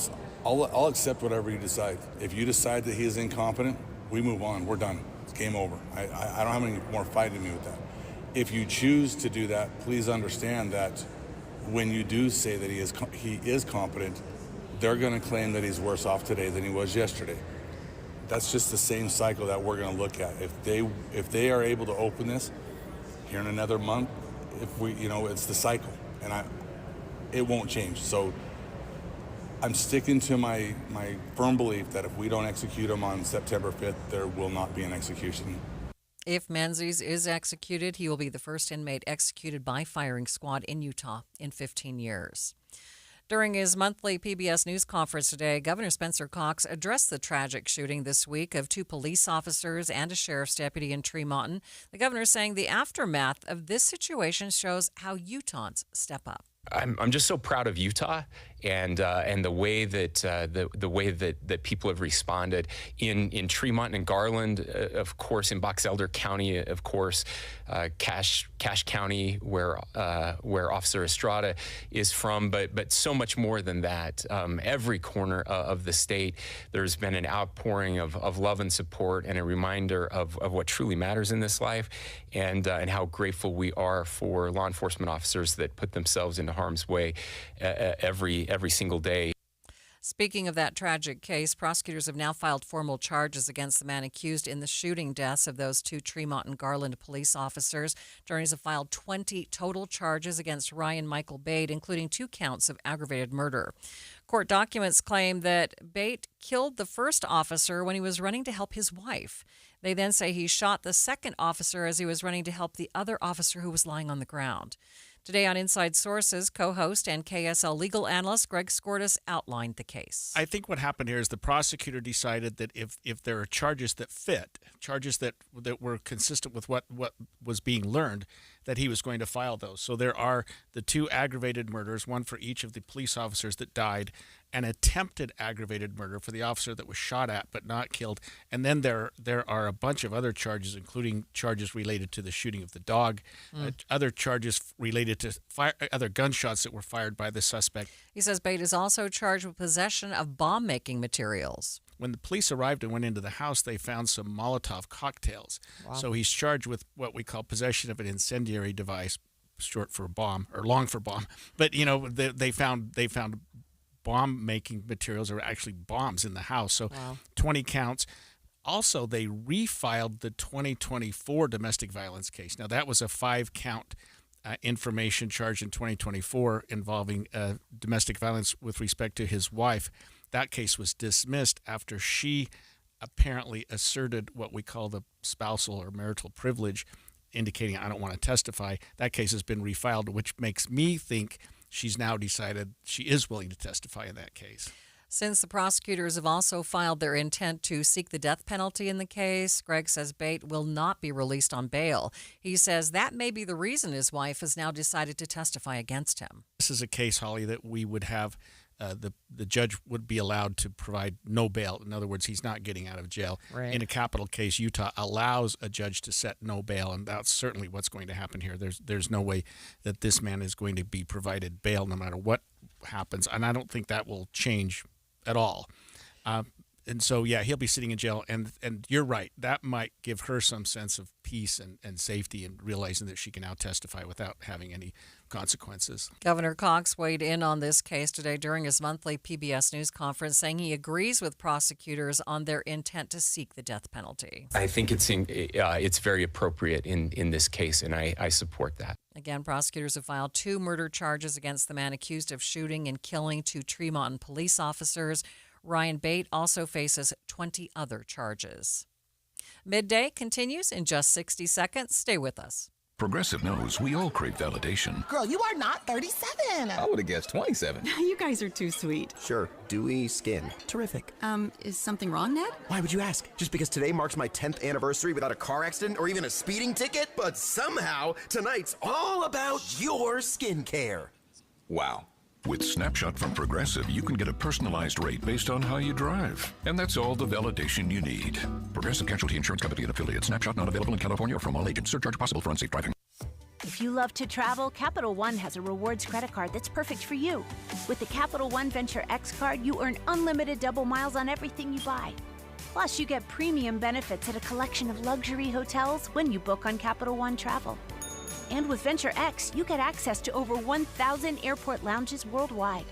accept whatever you decide. If you decide that he is incompetent, we move on. We're done. It's game over. I don't have any more fight in me with that. If you choose to do that, please understand that when you do say that he is competent, they're going to claim that he's worse off today than he was yesterday. That's just the same cycle that we're going to look at. If they are able to open this here in another month, it's the cycle, and it won't change. So I'm sticking to my firm belief that if we don't execute him on September 5th, there will not be an execution. If Menzies is executed, he will be the first inmate executed by firing squad in Utah in 15 years. During his monthly PBS News conference today, Governor Spencer Cox addressed the tragic shooting this week of 2 police officers and a sheriff's deputy in Tremonton. The governor saying the aftermath of this situation shows how Utahns step up. I'm just so proud of Utah and the way that the way that people have responded in Tremont and Garland, of course, in Box Elder County, of course, Cache County, where Officer Estrada is from, but so much more than that. Every corner of the state, there's been an outpouring of love and support and a reminder of what truly matters in this life, and how grateful we are for law enforcement officers that put themselves into harm's way every single day. Speaking of that tragic case, prosecutors have now filed formal charges against the man accused in the shooting deaths of those 2 Tremont and Garland police officers. Attorneys have filed 20 total charges against Ryan Michael Bate, including 2 counts of aggravated murder. Court documents claim that Bate killed the first officer when he was running to help his wife. They then say he shot the second officer as he was running to help the other officer who was lying on the ground. Today on Inside Sources, co-host and KSL legal analyst Greg Skordas outlined the case. I think what happened here is the prosecutor decided that if there are charges that fit, charges that were consistent with what was being learned, that he was going to file those. So there are the 2 aggravated murders, one for each of the police officers that died, an attempted aggravated murder for the officer that was shot at but not killed, and then there are a bunch of other charges, including charges related to the shooting of the dog, other charges related to other gunshots that were fired by the suspect. He says Bate is also charged with possession of bomb-making materials. When the police arrived and went into the house, they found some Molotov cocktails. Wow. So he's charged with what we call possession of an incendiary device, short for bomb or long for bomb. But they found bomb-making materials, or actually bombs, in the house. So wow. 20 counts. Also, they refiled the 2024 domestic violence case. Now, that was a 5-count information charge in 2024 involving domestic violence with respect to his wife. That case was dismissed after she apparently asserted what we call the spousal or marital privilege indicating, I don't want to testify. That case has been refiled, which makes me think she's now decided she is willing to testify in that case. Since the prosecutors have also filed their intent to seek the death penalty in the case, Greg says Bate will not be released on bail. He says that may be the reason his wife has now decided to testify against him. This is a case, Holly, that we would have the judge would be allowed to provide no bail. In other words, he's not getting out of jail. Right. In a capital case, Utah allows a judge to set no bail, and that's certainly what's going to happen here. There's no way that this man is going to be provided bail no matter what happens, and I don't think that will change at all. And so, yeah, he'll be sitting in jail. And you're right. That might give her some sense of peace and safety and realizing that she can now testify without having any consequences. Governor Cox weighed in on this case today during his monthly PBS News conference, saying he agrees with prosecutors on their intent to seek the death penalty. I think it's very appropriate in this case, and I support that. Again, prosecutors have filed 2 murder charges against the man accused of shooting and killing 2 Tremont police officers. Ryan Bate also faces 20 other charges. Midday continues in just 60 seconds. Stay with us. Progressive knows we all crave validation. Girl, you are not 37. I would have guessed 27. You guys are too sweet. Sure, dewy skin. Terrific. Is something wrong, Ned? Why would you ask? Just because today marks my 10th anniversary without a car accident or even a speeding ticket? But somehow, tonight's all about your skincare. Wow. With Snapshot from Progressive, you can get a personalized rate based on how you drive. And that's all the validation you need. Progressive Casualty Insurance Company and affiliates. Snapshot not available in California or from all agents. Surcharge possible for unsafe driving. If you love to travel, Capital One has a rewards credit card that's perfect for you. With the Capital One Venture X card, you earn unlimited double miles on everything you buy. Plus, you get premium benefits at a collection of luxury hotels when you book on Capital One Travel. And with Venture X, you get access to over 1,000 airport lounges worldwide.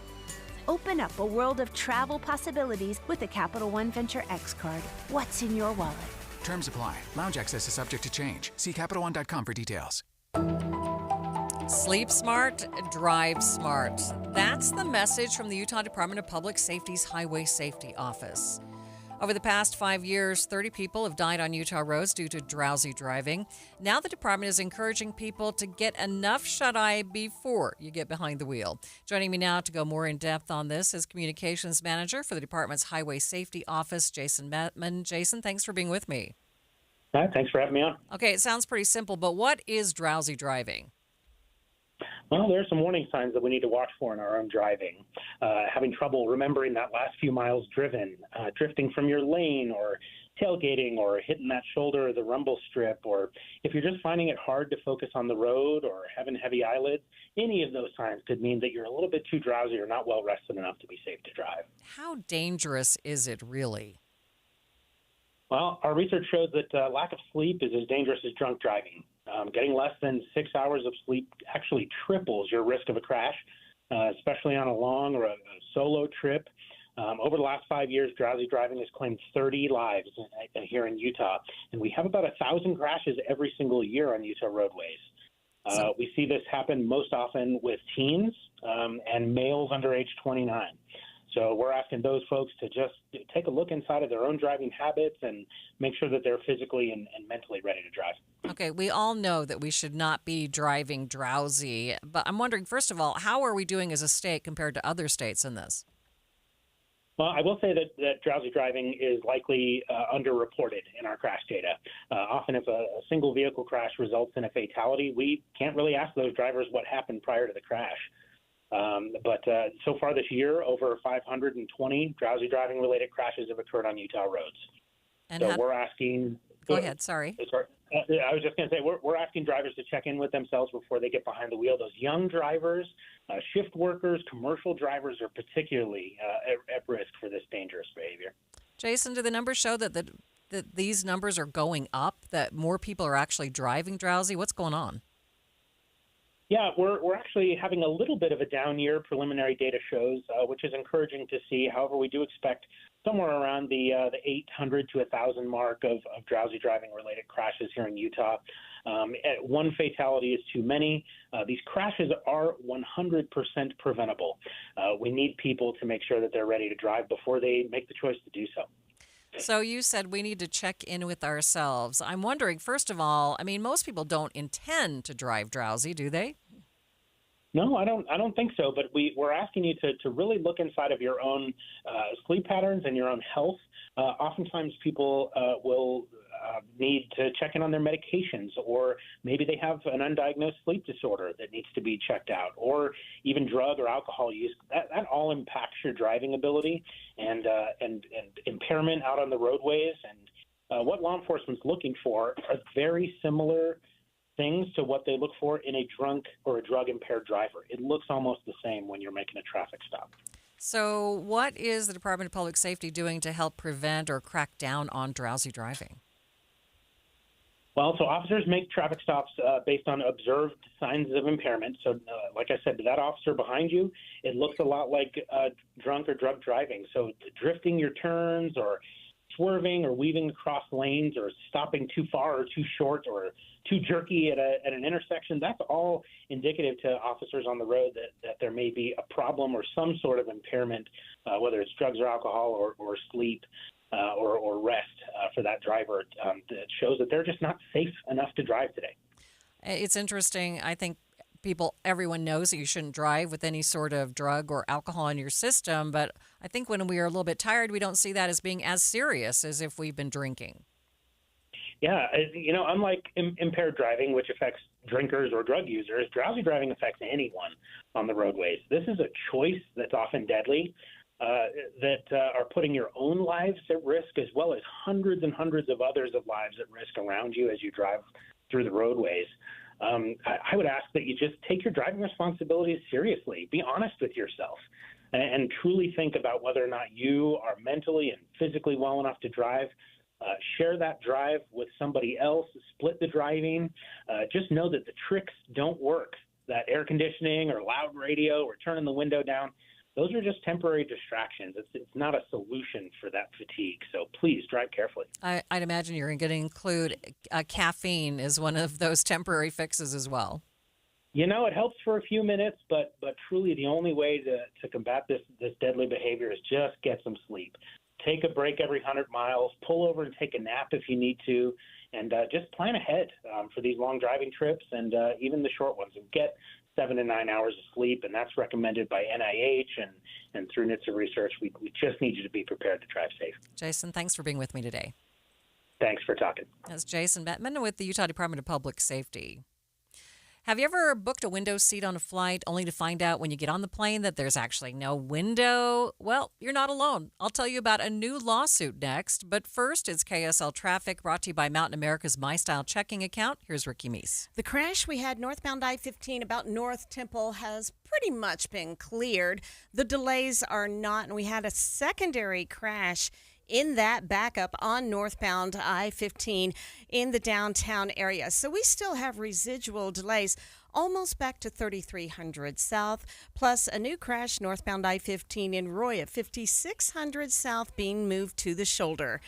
Open up a world of travel possibilities with the Capital One Venture X card. What's in your wallet? Terms apply. Lounge access is subject to change. See CapitalOne.com for details. Sleep smart, drive smart. That's the message from the Utah Department of Public Safety's Highway Safety Office. Over the past 5 years, 30 people have died on Utah roads due to drowsy driving. Now the department is encouraging people to get enough shut-eye before you get behind the wheel. Joining me now to go more in depth on this is Communications Manager for the department's Highway Safety Office, Jason Metman. Jason, thanks for being with me. Hi, thanks for having me on. Okay, it sounds pretty simple, but what is drowsy driving? Well, there are some warning signs that we need to watch for in our own driving. Having trouble remembering that last few miles driven, drifting from your lane, or tailgating, or hitting that shoulder or the rumble strip, or if you're just finding it hard to focus on the road or having heavy eyelids, any of those signs could mean that you're a little bit too drowsy or not well rested enough to be safe to drive. How dangerous is it really? Well, our research shows that lack of sleep is as dangerous as drunk driving. Getting less than 6 hours of sleep actually triples your risk of a crash, especially on a long or a solo trip. Over the last 5 years, drowsy driving has claimed 30 lives here in Utah, and we have about 1,000 crashes every single year on Utah roadways. We see this happen most often with teens and males under age 29. So we're asking those folks to just take a look inside of their own driving habits and make sure that they're physically and mentally ready to drive. Okay, we all know that we should not be driving drowsy, but I'm wondering, first of all, how are we doing as a state compared to other states in this? Well, I will say that drowsy driving is likely underreported in our crash data. Often if a single vehicle crash results in a fatality, we can't really ask those drivers what happened prior to the crash. But so far this year, over 520 drowsy driving related crashes have occurred on Utah roads. And so we're asking. Go ahead. Sorry. I was just going to say we're asking drivers to check in with themselves before they get behind the wheel. Those young drivers, shift workers, commercial drivers are particularly at risk for this dangerous behavior. Jason, do the numbers show that these numbers are going up? That more people are actually driving drowsy? What's going on? Yeah, we're actually having a little bit of a down year, preliminary data shows, which is encouraging to see. However, we do expect somewhere around the 800 to 1,000 mark of drowsy driving-related crashes here in Utah. One fatality is too many. These crashes are 100% preventable. We need people to make sure that they're ready to drive before they make the choice to do so. So you said we need to check in with ourselves. I'm wondering, first of all, most people don't intend to drive drowsy, do they? No, I don't think so. But we're asking you to really look inside of your own sleep patterns and your own health. Oftentimes people will need to check in on their medications, or maybe they have an undiagnosed sleep disorder that needs to be checked out, or even drug or alcohol use. That all impacts your driving ability and impairment out on the roadways. And what law enforcement's looking for are very similar things to what they look for in a drunk or a drug-impaired driver. It looks almost the same when you're making a traffic stop. So what is the Department of Public Safety doing to help prevent or crack down on drowsy driving? Well, so officers make traffic stops based on observed signs of impairment. So like I said, to that officer behind you, it looks a lot like drunk or drug driving. So drifting your turns, or swerving or weaving across lanes, or stopping too far or too short, or too jerky at an intersection, that's all indicative to officers on the road that there may be a problem or some sort of impairment, whether it's drugs or alcohol or sleep or rest for that driver, that shows that they're just not safe enough to drive today. It's interesting. I think everyone knows that you shouldn't drive with any sort of drug or alcohol in your system, but I think when we are a little bit tired, we don't see that as being as serious as if we've been drinking. Yeah, unlike impaired driving, which affects drinkers or drug users, drowsy driving affects anyone on the roadways. This is a choice that's often deadly, that are putting your own lives at risk, as well as hundreds and hundreds of others of lives at risk around you as you drive through the roadways. I would ask that you just take your driving responsibilities seriously. Be honest with yourself and truly think about whether or not you are mentally and physically well enough to drive. Share that drive with somebody else. Split the driving. Just know that the tricks don't work. That air conditioning or loud radio or turning the window down, those are just temporary distractions. It's not a solution for that fatigue. So please drive carefully. I'd imagine you're going to include caffeine as one of those temporary fixes as well. It helps for a few minutes, but truly the only way to combat this deadly behavior is just get some sleep. Take a break every 100 miles, pull over and take a nap if you need to, and just plan ahead for these long driving trips and even the short ones. And get 7 to 9 hours of sleep, and that's recommended by NIH and through NHTSA research. We just need you to be prepared to drive safe. Jason, thanks for being with me today. Thanks for talking. That's Jason Bettman with the Utah Department of Public Safety. Have you ever booked a window seat on a flight only to find out when you get on the plane that there's actually no window? Well, you're not alone. I'll tell you about a new lawsuit next. But first, it's KSL Traffic, brought to you by Mountain America's My Style checking account. Here's Ricky Meese. The crash we had northbound I-15 about North Temple has pretty much been cleared. The delays are not, and we had a secondary crash in that backup on northbound I-15 in the downtown area. So we still have residual delays almost back to 3300 South, plus a new crash northbound I-15 in Roy at 5600 South being moved to the shoulder.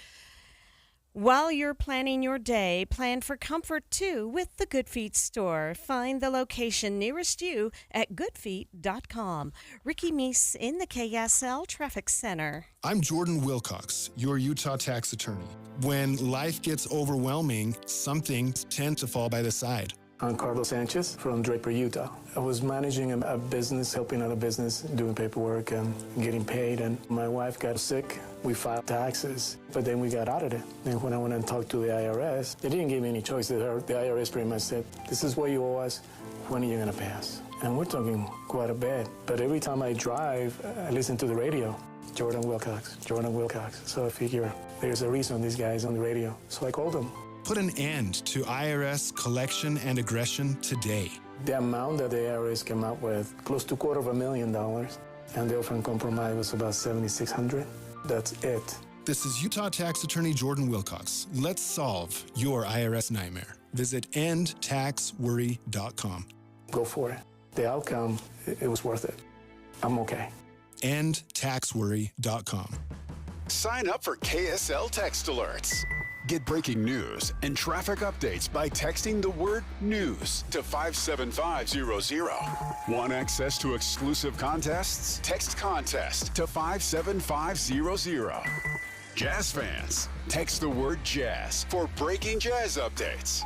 While you're planning your day, plan for comfort too with the Good Feet store. Find the location nearest you at goodfeet.com. Ricky Meese in the KSL Traffic Center. I'm Jordan Wilcox, your Utah tax attorney. When life gets overwhelming, some things tend to fall by the side. I'm Carlos Sanchez from Draper, Utah. I was managing a business, helping out a business, doing paperwork and getting paid, and my wife got sick. We filed taxes, but then we got audited. And when I went and talked to the IRS, they didn't give me any choice. The IRS pretty much said, this is what you owe us, when are you gonna pay us? And we're talking quite a bit. But every time I drive, I listen to the radio. Jordan Wilcox, Jordan Wilcox. So I figure there's a reason these guys on the radio. So I called them. Put an end to IRS collection and aggression today. The amount that the IRS came up with, close to $250,000, and the offering compromise was about $7,600. That's it. This is Utah tax attorney Jordan Wilcox. Let's solve your IRS nightmare. Visit endtaxworry.com. Go for it. The outcome, it was worth it. I'm okay. endtaxworry.com. Sign up for KSL Text Alerts. Get breaking news and traffic updates by texting the word news to 57500. Want access to exclusive contests? Text contest to 57500. Jazz fans, text the word jazz for breaking jazz updates.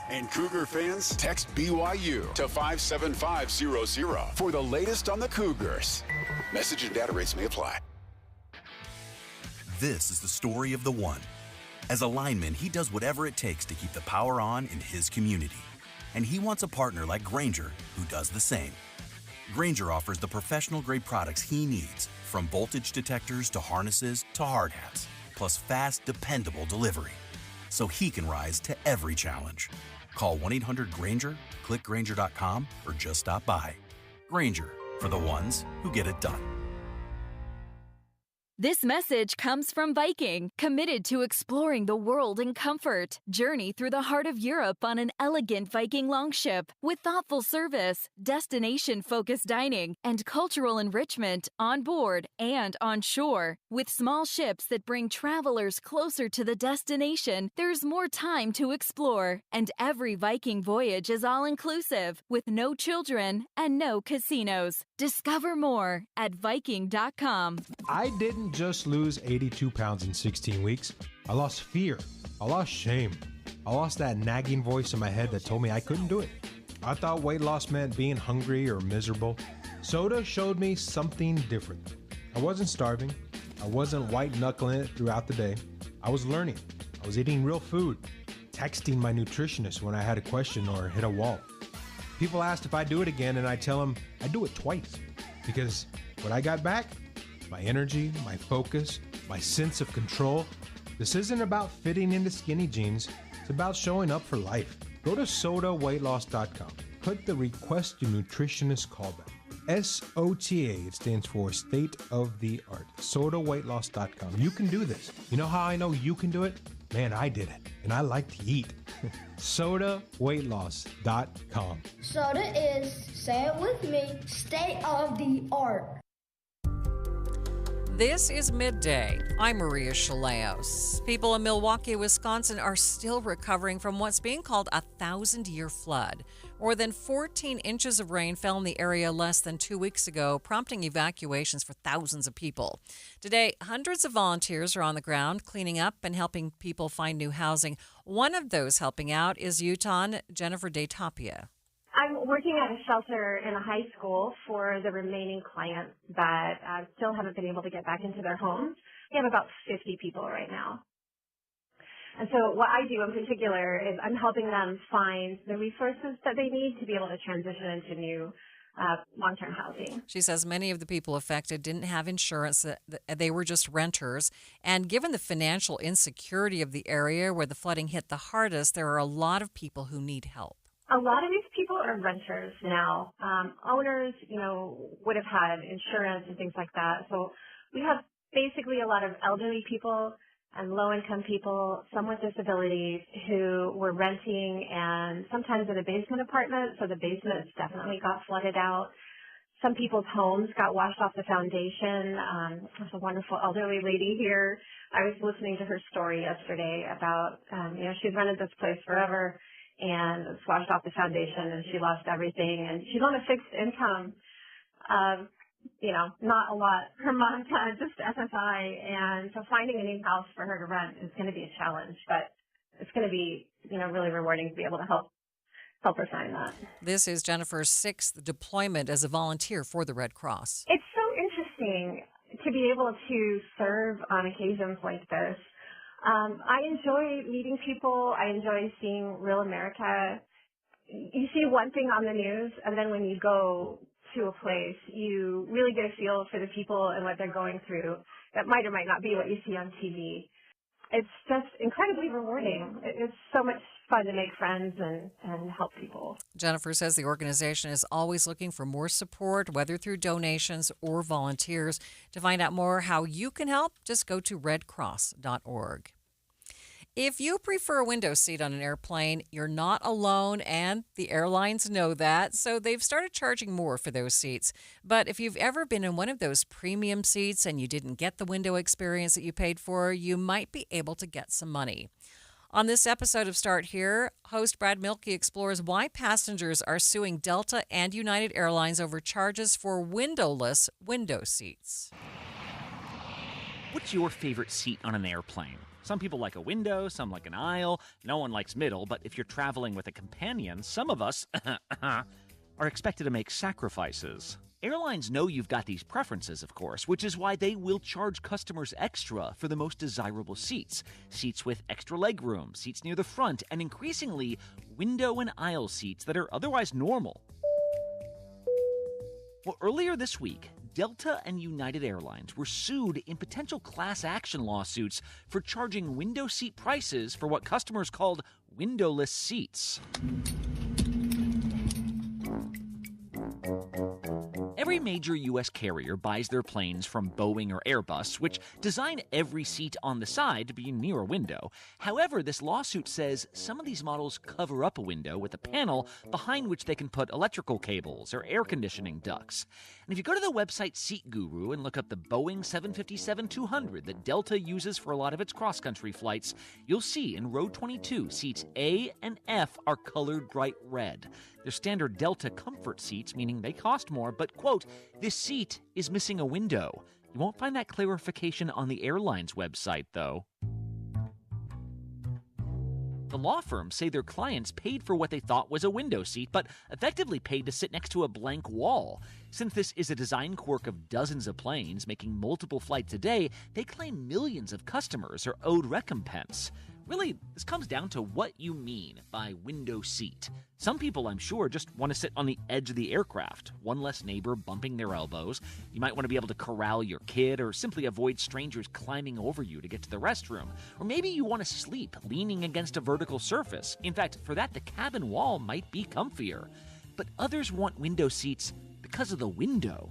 And Cougar fans, text BYU to 57500 for the latest on the Cougars. Message and data rates may apply. This is the story of the one. As a lineman, he does whatever it takes to keep the power on in his community. And he wants a partner like Grainger who does the same. Grainger offers the professional-grade products he needs, from voltage detectors to harnesses to hard hats, plus fast, dependable delivery, so he can rise to every challenge. Call 1-800-GRAINGER, click Grainger.com, or just stop by. Grainger, for the ones who get it done. This message comes from Viking, committed to exploring the world in comfort. Journey through the heart of Europe on an elegant Viking longship with thoughtful service, destination-focused dining, and cultural enrichment on board and on shore. With small ships that bring travelers closer to the destination, there's more time to explore. And every Viking voyage is all-inclusive, with no children and no casinos. Discover more at Viking.com. I didn't just lose 82 pounds in 16 weeks. I lost fear. I lost shame. I lost that nagging voice in my head that told me I couldn't do it. I thought weight loss meant being hungry or miserable. Soda showed me something different. I wasn't starving. I wasn't white-knuckling it throughout the day. I was learning. I was eating real food, texting my nutritionist when I had a question or hit a wall. People asked if I'd do it again, and I tell them I'd do it twice. Because when I got back, my energy, my focus, my sense of control, this isn't about fitting into skinny jeans. It's about showing up for life. Go to sodaweightloss.com. Put the Request Your Nutritionist callback. SOTA, it stands for State of the Art. Sodaweightloss.com. You can do this. You know how I know you can do it? Man, I did it. And I like to eat. Sodaweightloss.com. Soda is, say it with me, state of the art. This is Midday. I'm Maria Shilaos. People in Milwaukee, Wisconsin are still recovering from what's being called a 1,000-year flood. More than 14 inches of rain fell in the area less than 2 weeks ago, prompting evacuations for thousands of people. Today, hundreds of volunteers are on the ground cleaning up and helping people find new housing. One of those helping out is Utahn Jennifer DeTapia. I'm working at a shelter in a high school for the remaining clients that still haven't been able to get back into their homes. We have about 50 people right now. And so what I do in particular is I'm helping them find the resources that they need to be able to transition into new long-term housing. She says many of the people affected didn't have insurance, that they were just renters. And given the financial insecurity of the area where the flooding hit the hardest, there are a lot of people who need help. A lot of these people are renters now. Owners, would have had insurance and things like that. So we have basically a lot of elderly people and low-income people, some with disabilities, who were renting and sometimes in a basement apartment. So the basements definitely got flooded out. Some people's homes got washed off the foundation. There's a wonderful elderly lady here. I was listening to her story yesterday about, she's rented this place forever, and it's washed off the foundation, and she lost everything, and she's on a fixed income of, not a lot per month, just SSI, and so finding a new house for her to rent is going to be a challenge, but it's going to be, really rewarding to be able to help her find that. This is Jennifer's 6th deployment as a volunteer for the Red Cross. It's so interesting to be able to serve on occasions like this. I enjoy meeting people. I enjoy seeing real America. You see one thing on the news, and then when you go to a place, you really get a feel for the people and what they're going through. That might or might not be what you see on TV. It's just incredibly rewarding. It's so much fun to make friends and help people. Jennifer says the organization is always looking for more support, whether through donations or volunteers. To find out more how you can help, just go to redcross.org. If you prefer a window seat on an airplane, you're not alone, and the airlines know that, so they've started charging more for those seats. But if you've ever been in one of those premium seats and you didn't get the window experience that you paid for, you might be able to get some money. On this episode of Start Here, host Brad Milkey explores why passengers are suing Delta and United Airlines over charges for windowless window seats. What's your favorite seat on an airplane? Some people like a window, some like an aisle. No one likes middle, but if you're traveling with a companion, some of us are expected to make sacrifices. Airlines know you've got these preferences, of course, which is why they will charge customers extra for the most desirable seats. Seats with extra legroom, seats near the front, and increasingly, window and aisle seats that are otherwise normal. Well, earlier this week, Delta and United Airlines were sued in potential class action lawsuits for charging window seat prices for what customers called windowless seats. Every major U.S. carrier buys their planes from Boeing or Airbus, which design every seat on the side to be near a window. However, this lawsuit says some of these models cover up a window with a panel behind which they can put electrical cables or air conditioning ducts. And if you go to the website Seat Guru and look up the Boeing 757-200 that Delta uses for a lot of its cross-country flights, you'll see in row 22, seats A and F are colored bright red. They're standard Delta comfort seats, meaning they cost more, but, quote, this seat is missing a window. You won't find that clarification on the airline's website, though. The law firms say their clients paid for what they thought was a window seat, but effectively paid to sit next to a blank wall. Since this is a design quirk of dozens of planes making multiple flights a day, they claim millions of customers are owed recompense. Really, this comes down to what you mean by window seat. Some people, I'm sure, just want to sit on the edge of the aircraft, one less neighbor bumping their elbows. You might want to be able to corral your kid or simply avoid strangers climbing over you to get to the restroom. Or maybe you want to sleep leaning against a vertical surface. In fact, for that, the cabin wall might be comfier. But others want window seats because of the window.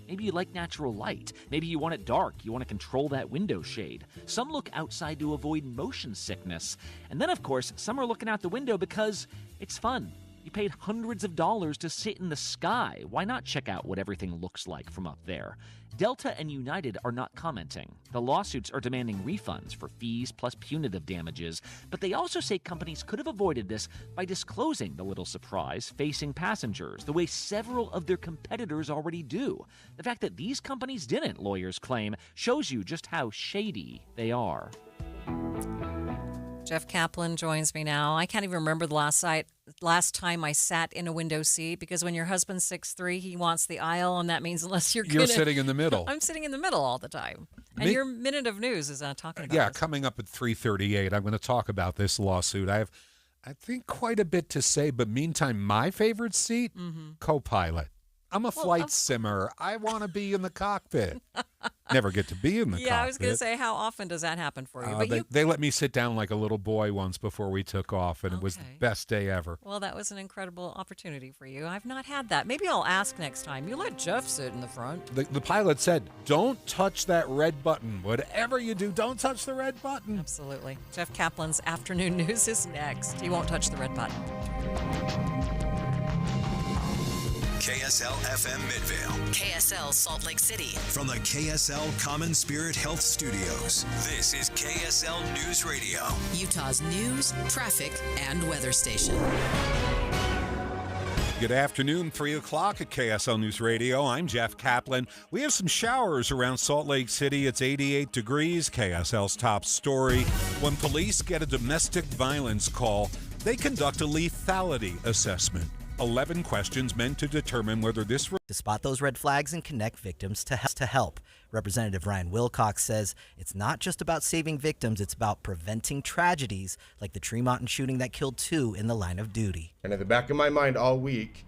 Maybe you like natural light. Maybe you want it dark. You want to control that window shade. Some look outside to avoid motion sickness. And then, of course, some are looking out the window because it's fun. You paid hundreds of dollars to sit in the sky. Why not check out what everything looks like from up there? Delta and United are not commenting. The lawsuits are demanding refunds for fees plus punitive damages, but they also say companies could have avoided this by disclosing the little surprise facing passengers, the way several of their competitors already do. The fact that these companies didn't, lawyers claim, shows you just how shady they are. Jeff Kaplan joins me now. I can't even remember the last time I sat in a window seat, because when your husband's 6'3", he wants the aisle, and that means unless you're sitting in the middle. I'm sitting in the middle all the time. And your Minute of News is talking about this. Coming up at 3:38, I'm going to talk about this lawsuit. I think, quite a bit to say, but meantime, my favorite seat, co-pilot. I'm a flight simmer. I want to be in the cockpit. Never get to be in the cockpit. Yeah, I was going to say, how often does that happen for you? But they let me sit down like a little boy once before we took off, and it was the best day ever. Well, that was an incredible opportunity for you. I've not had that. Maybe I'll ask next time. You let Jeff sit in the front. The pilot said, don't touch that red button. Whatever you do, don't touch the red button. Absolutely. Jeff Kaplan's Afternoon News is next. He won't touch the red button. KSL FM Midvale. KSL Salt Lake City. From the KSL Common Spirit Health Studios, this is KSL News Radio. Utah's news, traffic, and weather station. Good afternoon, 3 o'clock at KSL News Radio. I'm Jeff Kaplan. We have some showers around Salt Lake City. It's 88 degrees. KSL's top story. When police get a domestic violence call, they conduct a lethality assessment. 11 questions meant to determine whether this... To spot those red flags and connect victims to help. Representative Ryan Wilcox says it's not just about saving victims, it's about preventing tragedies like the Tree Mountain shooting that killed 2 in the line of duty. And at the back of my mind all week...